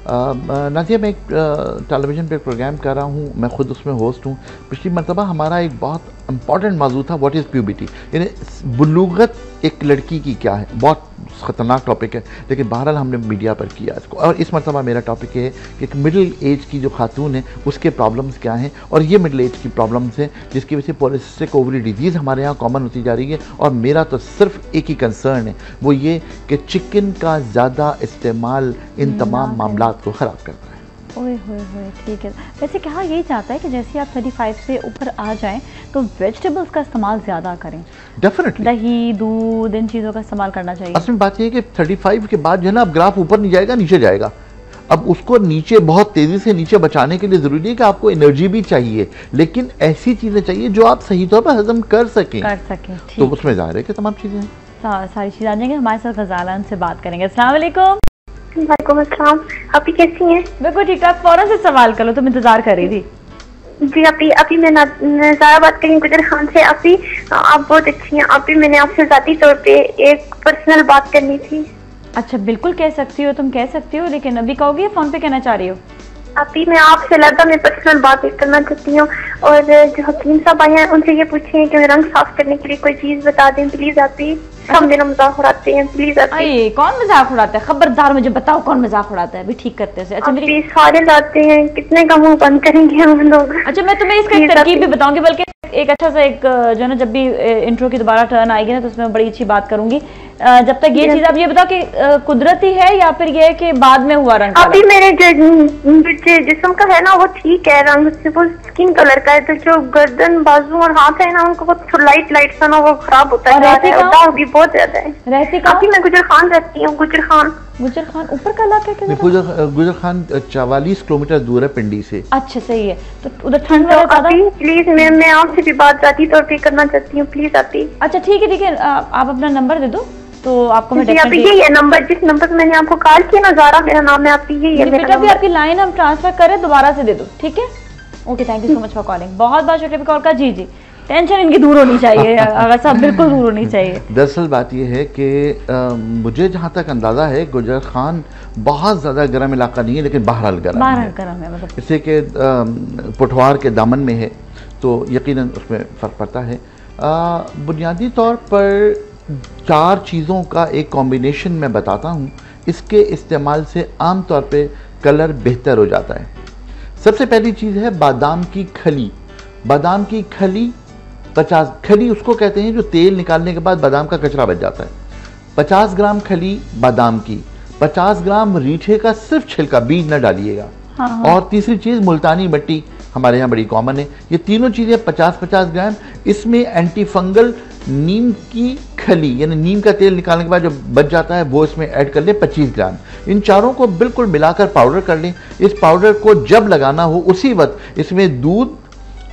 नाज़िया, मैं एक टेलीविज़न पे प्रोग्राम कर रहा हूँ, मैं खुद उसमें होस्ट हूँ। पिछली मरतबा हमारा एक बहुत इम्पॉर्टेंट मौजू था, व्हाट इज़ प्यूबिटी, यानी बुलूगत एक लड़की की क्या है। बहुत ख़तरनाक टॉपिक है, लेकिन बहरहाल हमने मीडिया पर किया इसको। और इस मरतबा मेरा टॉपिक है कि एक मिडिल एज की जो खातून है उसके प्रॉब्लम्स क्या हैं, और ये मिडिल एज की प्रॉब्लम्स हैं जिसकी वजह से पॉलिसिस्टिक ओवरी डिजीज़ हमारे यहाँ कॉमन होती जा रही है। और मेरा तो सिर्फ एक ही कंसर्न है, वो ये कि चिकन का ज़्यादा इस्तेमाल इन तमाम मामलात को ख़राब करता है। ओए होए होए, ठीक है। वैसे कहा यही चाहता है कि जैसे आप 35 से ऊपर आ जाएं तो वेजिटेबल्स का इस्तेमाल ज़्यादा करें। डेफिनेटली दही, दूध, इन चीज़ों का इस्तेमाल करना चाहिए। असल में बात यह है कि 35 के बाद जो है ना, अब ग्राफ ऊपर नहीं जाएगा, नीचे जाएगा। अब उसको नीचे, बहुत तेज़ी से नीचे बचाने के लिए ज़रूरी है कि आपको एनर्जी भी चाहिए, लेकिन ऐसी चीज़ें चाहिए जो आप सही तौर पर हजम कर सकें। तो उसमें ज़ाहिर है कि तमाम चीज़ें, सारी चीज़ें आ जाएंगी। हमारे साथ गजाला से बात करेंगे। अस्सलाम वालेकुम। वालेकुम अस्सलाम। आप कैसी हैं? बिल्कुल ठीक ठाक। फौरन से सवाल कर लो, तुम इंतजार कर रही थी। जी अभी मैं ज़ारा बात करेंगी गुजर खान से। आप बहुत अच्छी हैं। मैंने आपसे ज़ाती तौर पे एक पर्सनल बात करनी थी। अच्छा, बिल्कुल कह सकती हो, तुम कह सकती हो, लेकिन अभी कहोगे फोन पे कहना चाह रही हो? मैं आपसे लगा मैं पर्सनल बात करना चाहती हूँ, और जो हकीम साहब आए हैं उनसे ये पूछे कि रंग साफ करने के लिए कोई चीज बता दें प्लीज। सब मेरा मजाक उड़ाते हैं, प्लीज। कौन मजाक उड़ाता है? खबरदार मुझे बताओ कौन मजाक उड़ाता है, अभी ठीक करते हैं। अच्छा, मेरी सारे लाते हैं, कितने का मुंह बंद करेंगे हम लोग। अच्छा, मैं तुम्हें इसका तरकीब भी बताऊंगी, बल्कि एक अच्छा सा एक जो है ना, जब भी इंट्रो की दोबारा टर्न आएगी ना तो उसमें बड़ी अच्छी बात करूंगी। जब तक ये चीज आप ये बताओ कि कुदरती है या फिर ये कि बाद में हुआ रंग? अभी मेरे जिस्म का है ना वो ठीक है रंग, वो स्किन कलर का है, तो जो गर्दन, बाजू और हाथ है ना उनको वो लाइट सा ना वो खराब होता है, दाग भी बहुत ज्यादा है। रहती कहाँ? मैं गुजर खान रहती हूँ। गुजर खान गुजर खान ऊपर का इलाका है? गुजर खान 44 किलोमीटर दूर है पिंडी से। अच्छा सही है, तो उधर ठंड ज्यादा। प्लीज मैं आपसे भी बात जाती तौर पे करना चाहती हूँ, प्लीज आती। अच्छा ठीक है, आप अपना नंबर दे दो तो आपको मैं यही है नंबर, जिस नंबर से मैंने आपको कॉल किया ना, ज़ारा मेरा नाम है, आपकी यही है बेटा। भी आपकी लाइन हम ट्रांसफर करें, दोबारा से दे दो, ठीक है? Okay, thank you so much for calling. बहुत बहुत शुक्रिया कॉल का। जी जी, टेंशन इनकी दूर होनी चाहिए, अगर सब बिल्कुल दूर होनी चाहिए। दरअसल बात यह है कि मुझे जहाँ तक अंदाज़ा है गुजर खान बहुत ज़्यादा गर्म इलाका नहीं है, लेकिन बहरहाल गर्म है, मतलब इससे कि पुठवार के दामन में है, तो यकीनन उसमें फ़र्क पड़ता है। बुनियादी तौर पर 4 चीज़ों का एक कॉम्बिनेशन मैं बताता हूँ, इसके इस्तेमाल से आम तौर पे कलर बेहतर हो जाता है। सबसे पहली चीज़ है बादाम की खली। बादाम की खली 50, खली उसको कहते हैं जो तेल निकालने के बाद बादाम का कचरा बच जाता है। 50 ग्राम खली बादाम की, 50 ग्राम रीठे का सिर्फ छिलका, बीज न डालिएगा। हाँ। और तीसरी चीज़ मुल्तानी मिट्टी, हमारे यहाँ बड़ी कॉमन है। ये तीनों चीज़ें 50-50 ग्राम। इसमें एंटी फंगल नीम की खली यानी नीम का तेल निकालने के बाद जो बच जाता है वो इसमें ऐड कर लें 25 ग्राम। इन चारों को बिल्कुल मिलाकर पाउडर कर लें। इस पाउडर को जब लगाना हो उसी वक्त इसमें दूध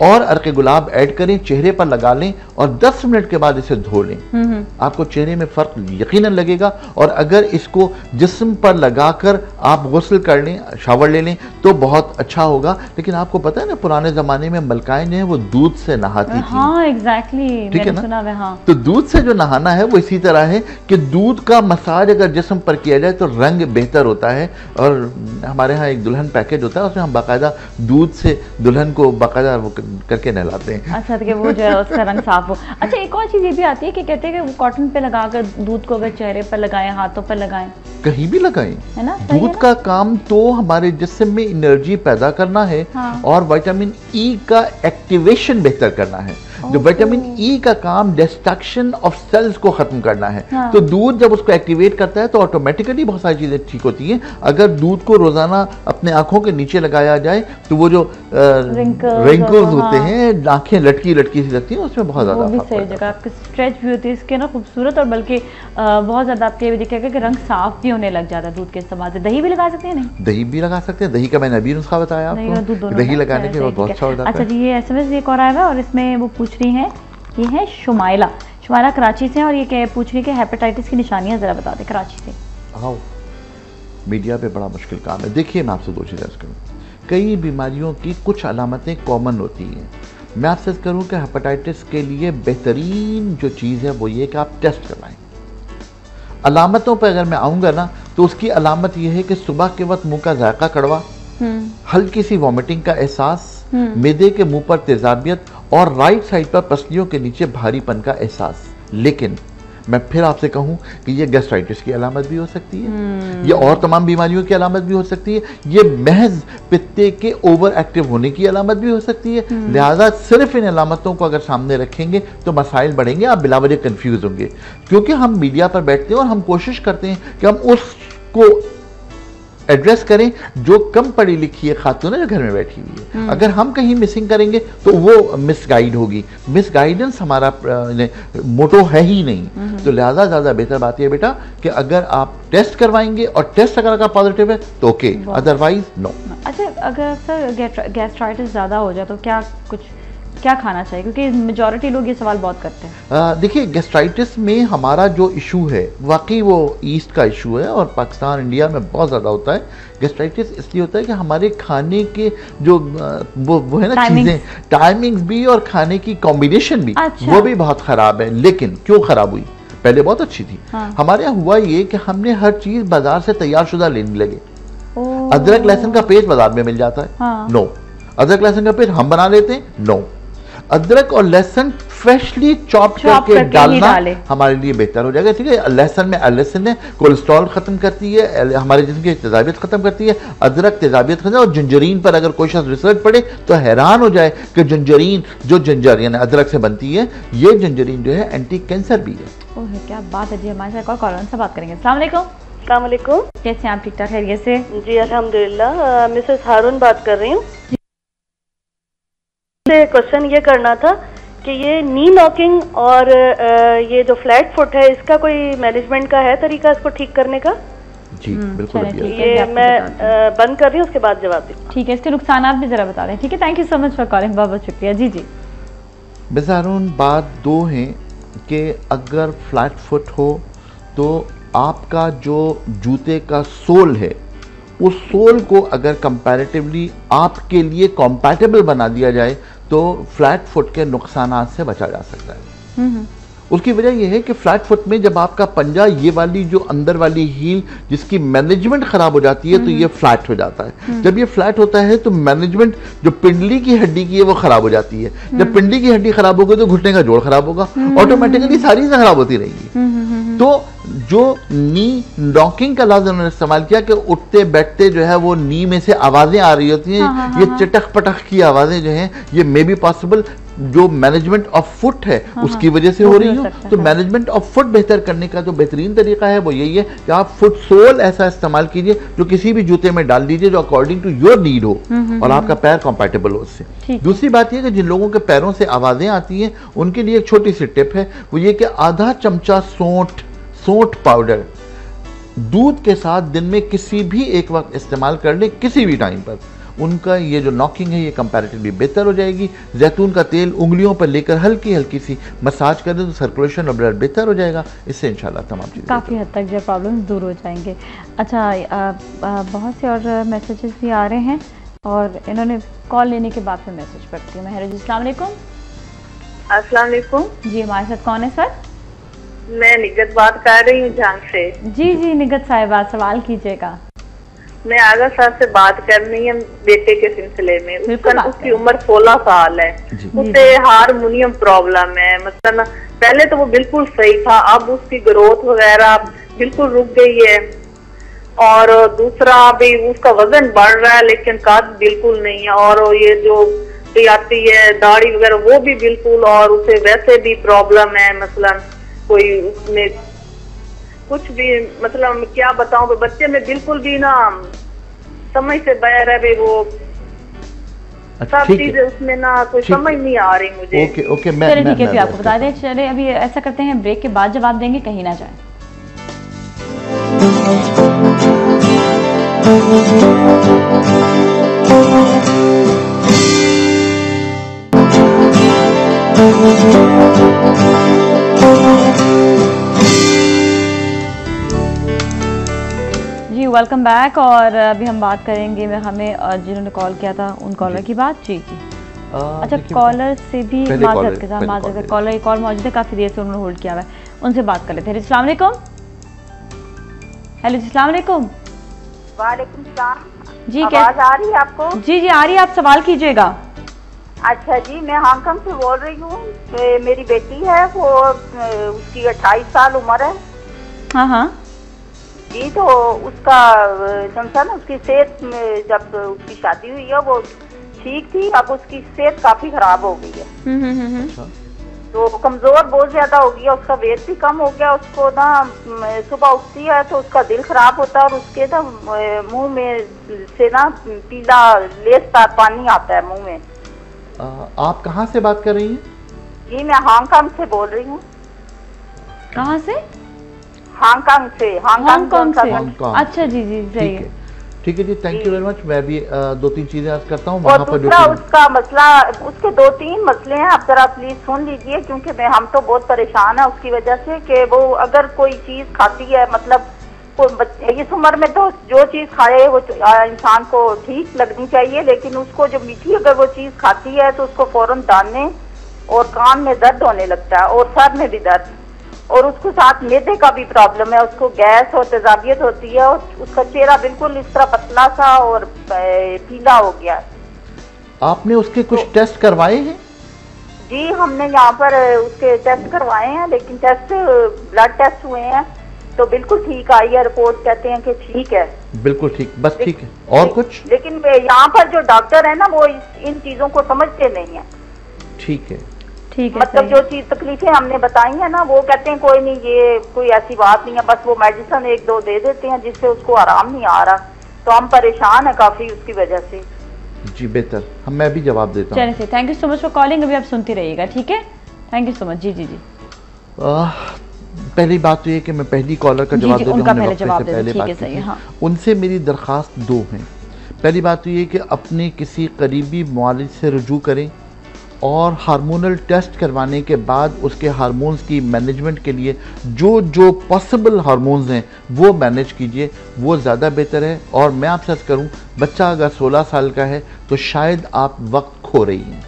और अर्के गुलाब ऐड करें, चेहरे पर लगा लें और 10 मिनट के बाद इसे धो लें। आपको चेहरे में फ़र्क यकीनन लगेगा। और अगर इसको जिस्म पर लगाकर आप गुस्ल कर लें, शावर ले लें तो बहुत अच्छा होगा। लेकिन आपको पता है ना, पुराने ज़माने में मलकाएं जो है वो दूध से नहाती थी। हाँ एग्जैक्टली, ठीक है ना? सुना है, हाँ। तो दूध से जो नहाना है वो इसी तरह है कि दूध का मसाज अगर जिस्म पर किया जाए तो रंग बेहतर होता है। और हमारे यहाँ एक दुल्हन पैकेज होता है, उसमें हम बाकायदा दूध से दुल्हन को बाकायदा करके नहलाते हैं। अच्छा, तो वो जो है उसका रंग साफ हो। अच्छा, एक और चीज ये भी आती है कि कहते हैं कि कॉटन पे लगाकर दूध को अगर चेहरे पर लगाएं, हाथों पर लगाएं, कहीं भी लगाएं, है ना? दूध का काम तो हमारे जिस्म में एनर्जी पैदा करना है। हाँ। और विटामिन ई का एक्टिवेशन बेहतर करना है। जो विटामिन ई का काम डिस्ट्रक्शन ऑफ सेल्स को खत्म करना है। हाँ। तो दूध जब उसको एक्टिवेट करता है तो ऑटोमेटिकली बहुत सारी चीजें ठीक होती हैं। अगर दूध को रोजाना अपने आंखों के नीचे लगाया जाए तो वो जो रिंकल्स होते हैं, आंखें लटकी लटकी सी लगती हैं, उसमें बहुत ज्यादा वो भी सही जगह आपकी स्ट्रेच भी होती है इसके ना, खूबसूरत। और बल्कि बहुत ज्यादा आपके दिखेगा कि रंग साफ भी होने लग जाता है दूध के इस्तेमाल से। दही भी लगा सकते हैं? नहीं, दही भी लगा सकते हैं। दही का मैंने अभी नुस्खा बताया आपको, दही लगाने के बहुत अच्छा हो जाता है। अच्छा जी, ये SMS एक और आया है और इसमें वो पूछ रही है, ये है शुमाइला कराची से, और ये क्या पूछ रही है कि हेपेटाइटिस की निशानियां जरा बता दें कराची से। आओ, मीडिया पे बड़ा मुश्किल काम है। देखिए, मैं आपसे 2 चीज़ें अर्ज करूँ। कई बीमारियों की कुछ अलामतें कॉमन होती हैं। मैं आपसे अर्ज करूँ कि हेपेटाइटिस के लिए बेहतरीन जो चीज़ है वो ये कि आप टेस्ट करवाएं। अलामतों पर अगर मैं आऊँगा ना तो उसकी अलामत यह है कि सुबह के वक्त मुँह का जायका कड़वा, हल्की सी वॉमिटिंग का एहसास, मैदे के मुंह पर तेजाबियत और राइट साइड पर पसलियों के नीचे भारीपन का एहसास। लेकिन मैं फिर आपसे कहूं कि ये गैस्ट्राइटिस की अलामत भी हो सकती है, ये और तमाम बीमारियों की अलामत भी हो सकती है, ये महज पित्ते के ओवर एक्टिव होने की अलामत भी हो सकती है। लिहाजा सिर्फ इन अलामतों को अगर सामने रखेंगे तो मसाइल बढ़ेंगे, आप बिलावजह कंफ्यूज होंगे। क्योंकि हम मीडिया पर बैठते हैं और हम कोशिश करते हैं कि हम उसको एड्रेस करें जो कम पढ़ी लिखी है खातून है जो घर में बैठी हुई है। अगर हम कहीं मिसिंग करेंगे तो वो मिसगाइड होगी। मिसगाइडेंस हमारा मोटो है ही नहीं। तो लिहाजा ज़्यादा बेहतर बात यह बेटा कि अगर आप टेस्ट करवाएंगे और टेस्ट अगर पॉजिटिव है तो ओके, अदरवाइज नो। अच्छा, अगर सर गैस्ट्राइटिस ज़्यादा हो जाए तो क्या खाना चाहिए? क्योंकि मेजॉरिटी लोग ये सवाल बहुत करते हैं। देखिए, गैस्ट्राइटिस में हमारा जो इशू है वाकई वो ईस्ट का इशू है और पाकिस्तान इंडिया में बहुत ज़्यादा होता है। गैस्ट्राइटिस इसलिए होता है कि हमारे खाने के जो वो है ना चीज़ें, टाइमिंग्स भी और खाने की कॉम्बिनेशन भी, अच्छा। वो भी बहुत ख़राब है। लेकिन क्यों ख़राब हुई? पहले बहुत अच्छी थी। हाँ। हमारे यहाँ हुआ ये कि हमने हर चीज़ बाजार से तैयार शुदा लेने लगे। अदरक लहसुन का पेस्ट बाजार में मिल जाता है। हाँ। नो, अदरक लहसुन का पेस्ट हम बना लेते हैं। नो, अदरक और लहसुन फ्रेशली चॉप करके डालना हमारे लिए बेहतर हो जाएगा। ठीक है, लहसुन में लहसुन है कोलेस्ट्रॉल खत्म करती है, हमारे जिस्म की तेजाबियत खत्म करती है। अदरक तेजाबियत खत्म। और जंजरीन पर अगर कोई शख्स रिसर्च पढ़े तो हैरान हो जाए कि जंजरीन जो जंजर यानी अदरक से बनती है, ये जंजरीन जो है एंटी कैंसर भी है। ओह, क्या बात है जी। हमारे साथ कॉल से बात करेंगे। अस्सलाम वालेकुम। अस्सलाम वालेकुम। कैसे हैं आप? ठीक ठाक खैरियत से? जी अल्हम्दुलिल्लाह। मिसेस हारून बात कर रही हूँ। क्वेश्चन ये करना था कि ये नी नॉकिंग और ये जो फ्लैट फुट है, इसका कोई मैनेजमेंट का है तरीका इसको ठीक करने का? जी बिल्कुल। ये मैं बंद कर रही हूँ, उसके बाद जवाब दूँ। ठीक है, इसके नुकसान भी जरा बता दें। ठीक है, thank you so much for calling, बहुत बहुत शुक्रिया। जी जी बेसारून, बात दो है कि अगर फ्लैट फुट हो तो आपका जो जूते का सोल है उस सोल को अगर कंपैरेटिवली आपके लिए कॉम्पैटिबल बना दिया जाए तो फ्लैट फुट के नुकसानात से बचा जा सकता है। उसकी वजह यह है कि फ्लैट फुट में जब आपका पंजा, ये वाली जो अंदर वाली हील जिसकी मैनेजमेंट खराब हो जाती है तो ये फ्लैट हो जाता है। जब ये फ्लैट होता है तो मैनेजमेंट जो पिंडली की हड्डी की है वो खराब हो जाती है। जब पिंडली की हड्डी खराब होगी तो घुटने का जोड़ खराब होगा, ऑटोमेटिकली सारी चीजें खराब होती रहेंगी। तो जो नी नॉकिंग का लफ्ज उन्होंने इस्तेमाल किया कि उठते बैठते जो है वो नी में से आवाजें आ रही होती हैं, ये चटक पटक की आवाजें जो हैं ये मे बी पॉसिबल जो मैनेजमेंट ऑफ फुट है उसकी वजह से हो रही हो। तो मैनेजमेंट ऑफ फुट बेहतर करने का जो बेहतरीन तरीका है वो यही है कि आप फुट सोल ऐसा इस्तेमाल कीजिए जो किसी भी जूते में डाल दीजिए जो अकॉर्डिंग टू योर नीड हो और आपका पैर कंपैटिबल हो उससे। दूसरी बात यह कि जिन लोगों के पैरों से आवाजें आती हैं उनके लिए एक छोटी सी टिप है, वो ये कि आधा चमचा सोंठ पाउडर दूध के साथ दिन में किसी भी एक वक्त इस्तेमाल कर ले, किसी भी टाइम पर, उनका ये जो नॉकिंग है ये कंपैरेटिवली बेहतर हो जाएगी। जैतून का तेल उंगलियों पर लेकर हल्की हल्की सी मसाज कर दे तो सर्कुलेशन और ब्लड बेहतर हो जाएगा। इससे इंशाल्लाह तमाम चीज़ें काफ़ी हद तक जो प्रॉब्लम दूर हो जाएंगे। अच्छा, बहुत से और मैसेजेस भी आ रहे हैं और इन्होंने कॉल लेने के बाद फिर मैसेज पढ़ती हूँ मैं। हेलो जी, अस्सलाम वालेकुम। अस्सलाम वालेकुम जी, हमारे साथ कौन है सर? मैं निगत बात कर रही हूँ झांग से। जी जी निगत साहिबा, सवाल कीजिएगा। मैं आगा साहब से बात करनी है बेटे के सिलसिले में। उसकी उम्र 16 साल है, उसे हारमोनियम प्रॉब्लम है। मतलब पहले तो वो बिल्कुल सही था, अब उसकी ग्रोथ वगैरह बिल्कुल रुक गई है। और दूसरा अभी उसका वजन बढ़ रहा है लेकिन कद बिल्कुल नहीं है। और ये जो आती है दाढ़ी वगैरह वो भी बिल्कुल, और उसे वैसे भी प्रॉब्लम है। मतलब कोई उसमें कुछ भी, मतलब क्या बताऊं, बच्चे में बिल्कुल भी ना समझ से बाहर है वो। सब चीजें उसमें ना कोई समझ नहीं आ रही मुझे। ओके ओके, मैं ठीक है, आपको बता दें। चले अभी ऐसा करते हैं, ब्रेक के बाद जवाब देंगे, कहीं ना जाए। जी वेलकम बैक। और अभी हम बात करेंगे हमें जिन्होंने कॉल किया था उन कॉलर की बात। जी जी अच्छा, कॉलर से भी माजरत के साथ कॉलर एक और मौजूद है, काफ़ी देर से उन्होंने होल्ड किया हुआ है, उनसे बात कर लेते हैं। अस्सलाम वालेकुम। हेलो जी, अस्सलाम वालेकुम। वालेकुम सलाम। जी, आवाज आ रही है आपको? जी जी आ रही है, आप सवाल कीजिएगा। अच्छा जी, मैं हांगकांग से बोल रही हूँ। मेरी बेटी है, वो उसकी 28 साल उम्र है। हाँ हाँ जी, तो उसका समझा ना, उसकी सेहत में जब उसकी शादी हुई है वो ठीक थी, अब उसकी सेहत काफी खराब हो गई है। तो कमजोर बहुत ज्यादा हो गया, उसका वेट भी कम हो गया। उसको ना सुबह उठती है तो उसका दिल खराब होता है और उसके ना मुंह में से ना पीला लेसदार पानी आता है मुंह में। आप कहाँ से बात कर रही हैं? जी, मैं हांगकांग से बोल रही हूँ। कहाँ से? हांगकांग से। हांगकांग से। अच्छा जी जी, सही है। ठीक है जी, थैंक यू वेरी मच। मैं भी 2-3 चीजें अर्ज करता हूँ। और दूसरा उसका मसला, उसके 2-3 मसले हैं, आप जरा प्लीज सुन लीजिए, क्योंकि हम तो बहुत परेशान है उसकी वजह से कि वो अगर कोई चीज खाती है, मतलब इस उम्र में तो जो चीज खाए वो इंसान को ठीक लगनी चाहिए, लेकिन उसको जो मीठी अगर वो चीज खाती है तो उसको फौरन दाने और कान में दर्द होने लगता है और सर में भी दर्द, और उसको साथ मैदे का भी प्रॉब्लम है, उसको गैस और तेजाबियत होती है और उसका चेहरा बिल्कुल इस तरह पतला सा और पीला हो गया। आपने उसके कुछ टेस्ट करवाए हैं? जी, हमने यहाँ पर उसके टेस्ट करवाए हैं, लेकिन टेस्ट ब्लड टेस्ट हुए हैं तो बिल्कुल ठीक आई है रिपोर्ट, कहते हैं कि ठीक है, बिल्कुल ठीक, बस ठीक है। और कुछ? लेकिन यहाँ पर जो डॉक्टर है ना वो इन चीजों को समझते नहीं है। ठीक है, मतलब जो चीज तकलीफें हमने बताई है ना, वो कहते हैं कोई नहीं, ये कोई ऐसी बात नहीं है, बस वो मेडिसिन 1-2 दे देते हैं जिससे उसको आराम नहीं आ रहा। तो हम परेशान है काफी उसकी वजह से। जी बेहतर, मैं भी जवाब देता हूँ। चलिए, thank you so much for calling. अभी आप सुनती रहिएगा, ठीक है? Thank you so much. जी जी जी। पहली बात तो ये कि मैं पहली कॉलर का जवाब दे दूं, उनका पहले जवाब दे दो, ठीक है, सही है, हाँ। उनसे मेरी दरख्वास्त दो हैं। पहली बात तो ये कि अपने किसी करीबी मुआलिज से रुजू करें और हार्मोनल टेस्ट करवाने के बाद उसके हार्मोन्स की मैनेजमेंट के लिए जो जो पॉसिबल हार्मोन्स हैं वो मैनेज कीजिए, वो ज़्यादा बेहतर है। और मैं आपसे अर्ज़ करूं, बच्चा अगर 16 साल का है तो शायद आप वक्त खो रही हैं,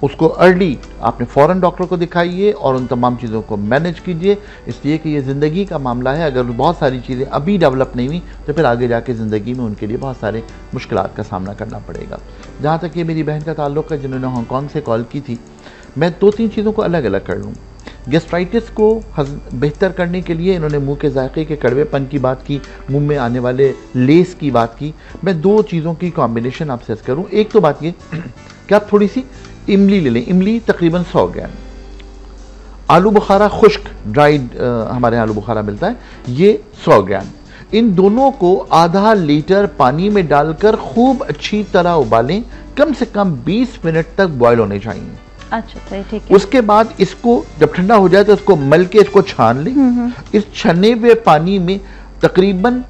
उसको अर्ली आपने फ़ौरन डॉक्टर को दिखाइए और उन तमाम चीज़ों को मैनेज कीजिए, इसलिए कि ये ज़िंदगी का मामला है। अगर बहुत सारी चीज़ें अभी डेवलप नहीं हुई तो फिर आगे जाके ज़िंदगी में उनके लिए बहुत सारे मुश्किलात का सामना करना पड़ेगा। जहाँ तक ये मेरी बहन का ताल्लुक़ है जिन्होंने हांगकॉन्ग से कॉल की थी, मैं 2-3 चीज़ों को अलग अलग कर लूँ। गैस्ट्राइटिस को बेहतर करने के लिए इन्होंने मुंह के जायके के कड़वेपन की बात की, मुंह में आने वाले लेस की बात की। मैं 2 चीज़ों की कॉम्बिनेशन आपसे अर्ज़ करूँ। एक तो बात ये कि आप थोड़ी सी इमली ले लें, इमली तकरीबन 100 ग्राम, आलू बुखारा खुश्क ड्राइड हमारे यहाँ आलू बुखारा मिलता है, ये 100 ग्राम। इन दोनों को आधा लीटर पानी में डालकर खूब अच्छी तरह उबालें, कम से कम 20 मिनट तक बॉयल होने चाहिए। अच्छा, सही, ठीक है। उसके बाद इसको जब ठंडा हो जाए तो इसको मल के इसको छान लें। इस छने हुए पानी में तकरीबन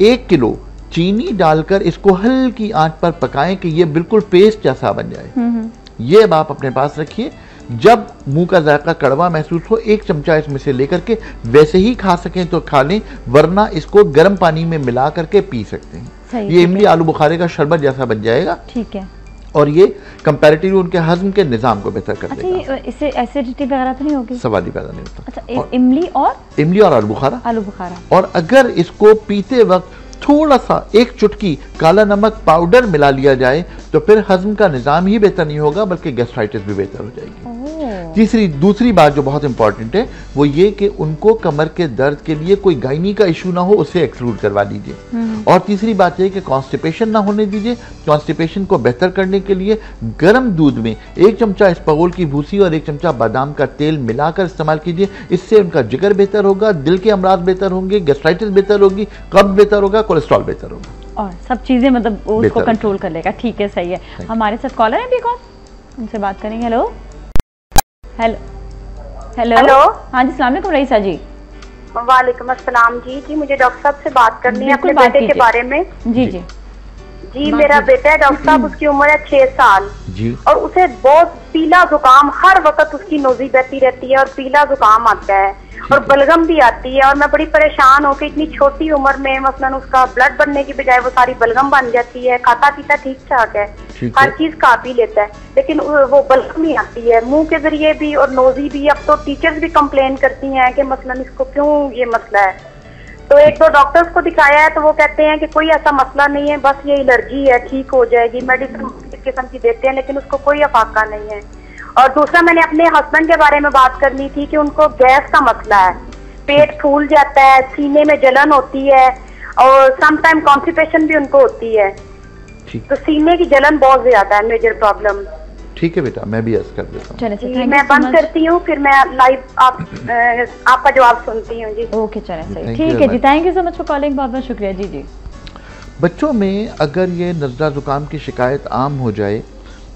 1 किलो चीनी डालकर इसको हल्की आंच पर पकाएं कि ये बिल्कुल पेस्ट जैसा बन जाए। ये अब आप अपने पास रखिए, जब मुंह का जायका कड़वा महसूस हो 1 चमचा इसमें से लेकर के वैसे ही खा सकें तो खा लें, वरना इसको गर्म पानी में मिला करके पी सकते हैं। ये इमली आलू बुखारे का शरबत जैसा बन जाएगा, ठीक है। और ये कंपैरेटिवली उनके हजम के निजाम को बेहतर कर देगा। इससे एसिडिटी वगैरह तो नहीं होगी? सवाल ही पैदा नहीं होता। अच्छा, इमली और आलू बुखारा। और अगर इसको पीते वक्त थोड़ा सा 1 चुटकी काला नमक पाउडर मिला लिया जाए तो फिर हजम का निजाम ही बेहतर नहीं होगा बल्कि गैस्ट्राइटिस भी बेहतर हो जाएगी। दूसरी बात जो बहुत इंपॉर्टेंट है वो ये कि उनको कमर के दर्द के लिए कोई गायनी का इशू ना हो, उसे एक्सक्लूड करवा लीजिए। और तीसरी बात यह कि कॉन्स्टिपेशन ना होने दीजिए। कॉन्स्टिपेशन को बेहतर करने के लिए गर्म दूध में 1 चमचा इसबगोल की भूसी और 1 चमचा बादाम का तेल मिलाकर इस्तेमाल कीजिए। इससे उनका जिगर बेहतर होगा, दिल के अमराज बेहतर होंगे, गैस्ट्राइटिस बेहतर होगी, कब्ज बेहतर होगा, कोलेस्ट्रॉल बेहतर होगा और सब चीजें मतलब उसको कंट्रोल कर लेगा। ठीक है, सही है। हमारे साथ कॉलर है भी, कौन, उनसे बात करेंगे। हेलो हेलो हेलो हेलो, हाँ जी, अस्सलाम वालेकुम रईसा जी। वालेकुम अस्सलाम जी। जी मुझे डॉक्टर साहब से बात करनी है अपने बेटे के बारे में। जी जी जी, मेरा बेटा है डॉक्टर साहब, उसकी उम्र है 6 साल जी, और उसे बहुत पीला जुकाम, हर वक्त उसकी नोजी बहती रहती है और पीला जुकाम आता है और बलगम भी आती है। और मैं बड़ी परेशान होकर, इतनी छोटी उम्र में मसलन उसका ब्लड बनने की बजाय वो सारी बलगम बन जाती है। खाता पीता ठीक ठाक है, हर चीज खा पी लेता है, लेकिन वो बलगम नहीं आती है मुंह के जरिए भी और नोजी भी। अब तो टीचर्स भी कंप्लेन करती हैं कि मसलन इसको क्यों ये मसला है। तो 1-2 डॉक्टर्स को दिखाया है तो वो कहते हैं कि कोई ऐसा मसला नहीं है, बस ये एलर्जी है, ठीक हो जाएगी, मेडिसिन इस किस्म की देते हैं, लेकिन उसको कोई अफाका नहीं है। और दूसरा, मैंने अपने हस्बैंड के बारे में बात करनी थी कि उनको गैस का मसला है, पेट फूल जाता है, सीने में जलन होती है और समटाइम कॉन्स्टिपेशन भी उनको होती है। तो सीने की जलन बहुत ज्यादा है मेजर प्रॉब्लम। ठीक है बेटा, मैं भी अर्ज कर देता हूँ। चलिए, मैं बंद करती हूँ, फिर मैं लाइव आपका जवाब सुनती हूँ जी। ओके, चलें, सही, ठीक है जी। Thank you so much for calling, बहुत बहुत शुक्रिया जी। जी, बच्चों में अगर ये नज़ला ज़ुकाम की शिकायत आम हो जाए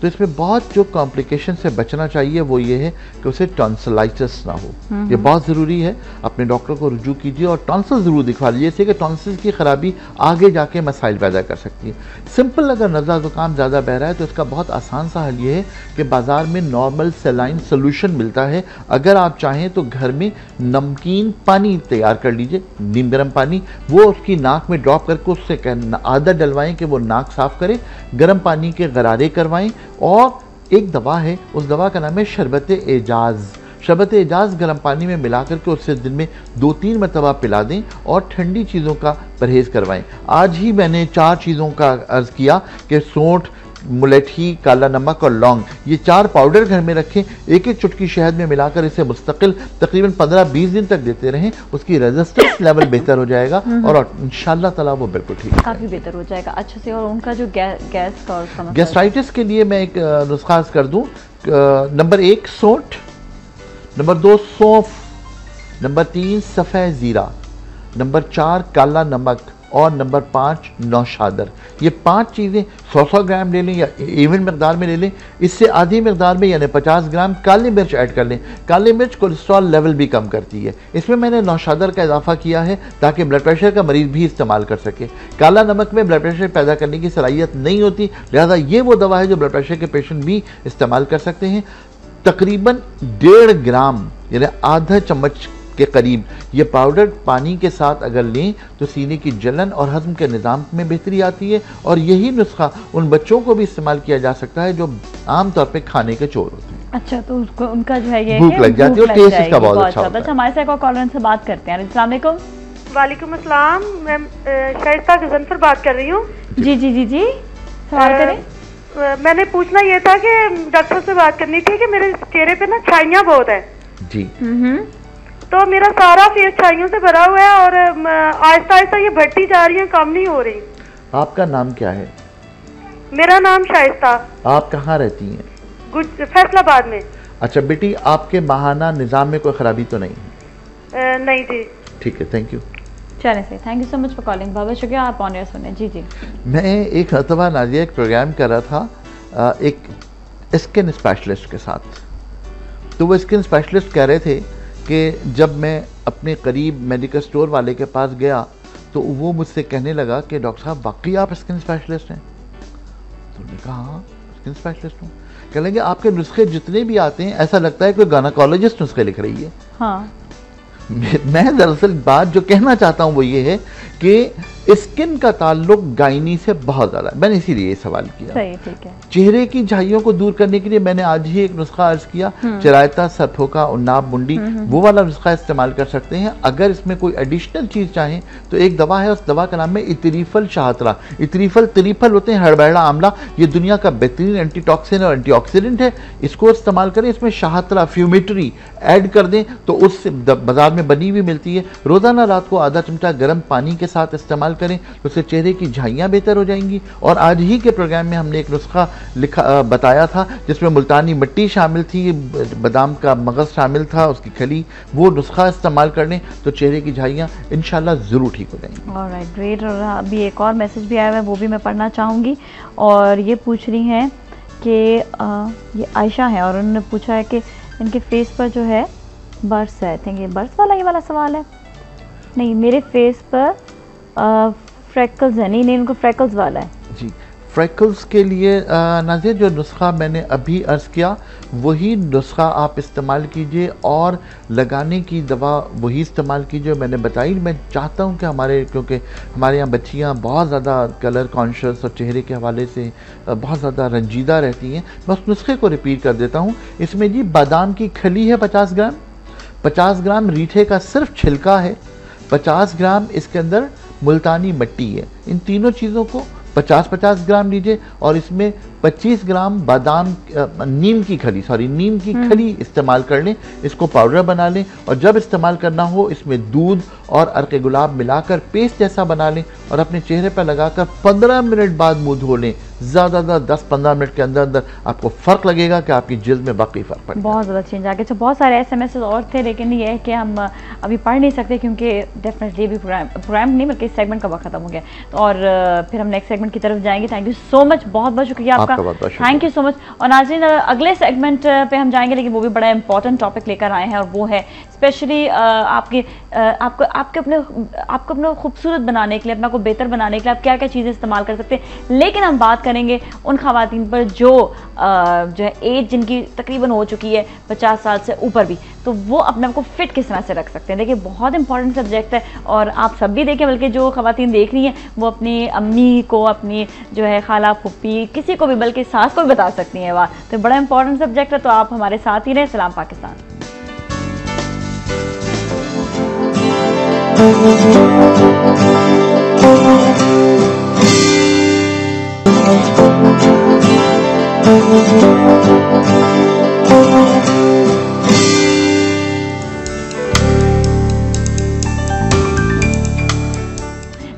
तो इसमें बहुत जो कॉम्प्लिकेशन से बचना चाहिए वो ये है कि उसे टॉन्सिलाइटिस ना हो। ये बहुत ज़रूरी है, अपने डॉक्टर को रुजू कीजिए और टॉन्सिल ज़रूर दिखवा लीजिए, इससे कि टॉन्सिल की ख़राबी आगे जाके मसाइल पैदा कर सकती है। सिंपल अगर नज़ला ज़ुकाम ज़्यादा बह रहा है तो इसका बहुत आसान सा हल ये है कि बाज़ार में नॉर्मल सेलाइन सोल्यूशन मिलता है। अगर आप चाहें तो घर में नमकीन पानी तैयार कर लीजिए, नीम गर्म पानी, वो उसकी नाक में ड्रॉप करके उससे आदत डलवाएं कि वो नाक साफ़ करे, गर्म पानी के गरारे करवाएं। और एक दवा है, उस दवा का नाम है शरबत एजाज। शरबत एजाज गर्म पानी में मिला करके उससे दिन में 2-3 मरतबा पिला दें और ठंडी चीज़ों का परहेज़ करवाएं। आज ही मैंने 4 चीज़ों का अर्ज़ किया कि सौंठ, मुलेठी, काला नमक और लौंग, ये 4 पाउडर घर में रखें, 1-1 चुटकी शहद में मिलाकर इसे मुस्तकिल तकरीबन 15-20 दिन तक देते रहें, उसकी रेजिस्टेंस लेवल बेहतर हो जाएगा और इंशाअल्लाह ताला वो बिल्कुल ठीक है, काफ़ी बेहतर हो जाएगा अच्छे से। और उनका जो गैस का और गैस्ट्राइटिस के लिए मैं एक नुस्खा कर दूं। नंबर 1 सौंठ, नंबर 2 सौंफ, नंबर 3 सफ़ेद ज़ीरा, नंबर 4 काला नमक और नंबर 5 नौशादर। ये 5 चीज़ें 100-100 ग्राम ले लें या इवन मकदार में ले लें। इससे आधी मकदार में यानी 50 ग्राम काली मिर्च ऐड कर लें। काली मिर्च कोलेस्ट्रॉल लेवल भी कम करती है। इसमें मैंने नौशादर का इजाफा किया है ताकि ब्लड प्रेशर का मरीज़ भी इस्तेमाल कर सके। काला नमक में ब्लड प्रेशर पैदा करने की सलाहियत नहीं होती, लिहाजा ये वो दवा है जो ब्लड प्रेशर के पेशेंट भी इस्तेमाल कर सकते हैं। तकरीबन 1.5 ग्राम यानी आधा चम्मच के करीब ये पाउडर पानी के साथ अगर लें तो सीने की जलन और हजम के निज़ाम में बेहतरी आती है। और यही नुस्खा उन बच्चों को भी इस्तेमाल किया जा सकता है जो आमतौर पे खाने के चोर होते हैं। अच्छा, तो उसको उनका जो है ये भूख लग जाती है और टेस्ट इसका बहुत अच्छा होता है। हमारे साथ कॉलर से बात करते हैं। अस्सलाम वालेकुम। वालेकुम अस्सलाम, मैं शाइस्ता गजनफर बात कर रही हूँ। जी जी जी जी, सवाल करें। मैंने पूछना ये था कि डॉक्टर से बात करनी थी कि मेरे चेहरे पे ना छाइयाँ बहुत है जी। तो मेरा सारा फेस छाइयों से भरा हुआ है और आहिस्ता आहिस्ता ये बढ़ती जा रही है, कम नहीं हो रही। आपका नाम क्या है? मेरा नाम शाइस्ता। आप कहाँ रहती हैं? फैसलाबाद में। अच्छा बेटी, आपके माहाना निज़ाम में कोई खराबी तो नहीं है? नहीं जी। ठीक है, थैंक यू। चलें सही, thank you so much for calling. बहुत शुक्रिया, आप ऑन एयर सुने। जी जी। मैं एक मरतबा नाजिया एक प्रोग्राम कर रहा था एक स्किन स्पेशलिस्ट के साथ। तो वो स्किन स्पेशलिस्ट कह रहे थे कि जब मैं अपने करीब मेडिकल स्टोर वाले के पास गया तो वो मुझसे कहने लगा कि डॉक्टर साहब वाकई आप स्किन स्पेशलिस्ट हैं? तो मैंने कहा हाँ स्किन स्पेशलिस्ट हूँ। कह लेंगे आपके नुस्खे जितने भी आते हैं ऐसा लगता है कोई गायनेकोलॉजिस्ट नुस्खे लिख रही है। हाँ। मैं दरअसल बात जो कहना चाहता हूँ वो ये है कि स्किन का ताल्लुक गायनी से बहुत ज़्यादा है। मैंने इसीलिए ये सवाल किया। सही, ठीक है। चेहरे की झाइयों को दूर करने के लिए मैंने आज ही एक नुस्खा अर्ज किया, चिरायता, सरफोका, उन्नाब, मुंडी, वो वाला नुस्खा इस्तेमाल कर सकते हैं। अगर इसमें कोई एडिशनल चीज़ चाहें तो एक दवा है, उस दवा का नाम है इतरीफल शाहतरा। इतरीफल त्रिफल होते हैं हड़बैड़ा आंवला, ये दुनिया का बेहतरीन एंटीटॉक्सिन और एंटीऑक्सीडेंट है। इसको इस्तेमाल करें, इसमें शाहतरा फ्यूमेटरी ऐड कर दें तो उससे बाजार में बनी हुई मिलती है। रोज़ाना रात को आधा चमचा गर्म पानी के साथ इस्तेमाल करें तो उससे चेहरे की झाइयाँ बेहतर हो जाएंगी। और आज ही के प्रोग्राम में हमने एक नुस्खा बताया था जिसमें मुल्तानी मिट्टी शामिल थी, बादाम का मगज़ शामिल था, उसकी खली। वो नुस्खा इस्तेमाल कर लें तो चेहरे की झाइयाँ इंशाल्लाह ज़रूर ठीक हो जाएंगी। Alright, great. और अभी एक और मैसेज भी आया हुआ है, वो भी मैं पढ़ना चाहूँगी। और ये पूछ रही हैं कि ये आयशा है और उन्होंने पूछा है कि इनके फेस पर जो है बर्स है। आई थिंक ये बर्स वाला ये वाला सवाल है। नहीं, मेरे फेस पर फ्रैकल्स है। नहीं, उनको फ्रैकल्स वाला है जी। फ्रैकल्स के लिए नाज़िर जो नुस्खा मैंने अभी अर्ज़ किया वही नुस्खा आप इस्तेमाल कीजिए और लगाने की दवा वही इस्तेमाल कीजिए मैंने बताई। मैं चाहता हूं कि क्योंकि हमारे यहाँ बच्चियाँ बहुत ज़्यादा कलर कॉन्शियस और चेहरे के हवाले से बहुत ज़्यादा रंजीदा रहती हैं। मैं उस नुस्खे को रिपीट कर देता हूँ। इसमें जी बादाम की खली है 50 ग्राम, 50 ग्राम रीठे का सिर्फ छिलका है, 50 ग्राम इसके अंदर मुल्तानी मिट्टी है। इन तीनों चीज़ों को 50-50 ग्राम लीजिए और इसमें 25 ग्राम नीम की खली इस्तेमाल कर लें। इसको पाउडर बना लें और जब इस्तेमाल करना हो इसमें दूध और अर्क गुलाब मिलाकर पेस्ट जैसा बना लें और अपने चेहरे पर लगाकर 15 मिनट बाद मुंह धो लें। ज़्यादा 10-15 मिनट के अंदर अंदर आपको फ़र्क लगेगा कि आपकी जिल्द में वाकई फ़र्क पड़ेगा। बहुत ज़्यादा चेंज आ गया। अच्छा, बहुत सारे SMS और थे लेकिन ये है कि हम अभी पढ़ नहीं सकते क्योंकि डेफिनेटली भी प्रोग्राम नहीं बल्कि इस सेगमेंट का वक्त खत्म हो गया। तो और फिर हम नेक्स्ट सेगमेंट की तरफ जाएंगे। थैंक यू सो मच, बहुत बहुत शुक्रिया आपका। Thank you so much. और नाज़रीन, अगले सेगमेंट पे हम जाएंगे लेकिन वो भी बड़ा इंपॉर्टेंट टॉपिक लेकर आए हैं और वो है स्पेशली आपको अपना खूबसूरत बनाने के लिए, अपना को बेहतर बनाने के लिए आप क्या क्या चीज़ें इस्तेमाल कर सकते हैं। लेकिन हम बात करेंगे उन खवातीन पर जो है एज जिनकी तकरीबन हो चुकी है 50 साल से ऊपर भी, तो वो अपने आप को फिट किस तरह से रख सकते हैं। देखिए, बहुत इंपॉर्टेंट सब्जेक्ट है और आप सब भी देखें, बल्कि जो खवातीन देख रही हैं वो अपनी अम्मी को, अपनी जो है खाला फुप्पी, किसी को भी, बल्कि सास को भी बता सकती हैं बात। तो बड़ा इंपॉर्टेंट सब्जेक्ट है, तो आप हमारे साथ ही रहें। सलाम पाकिस्तान।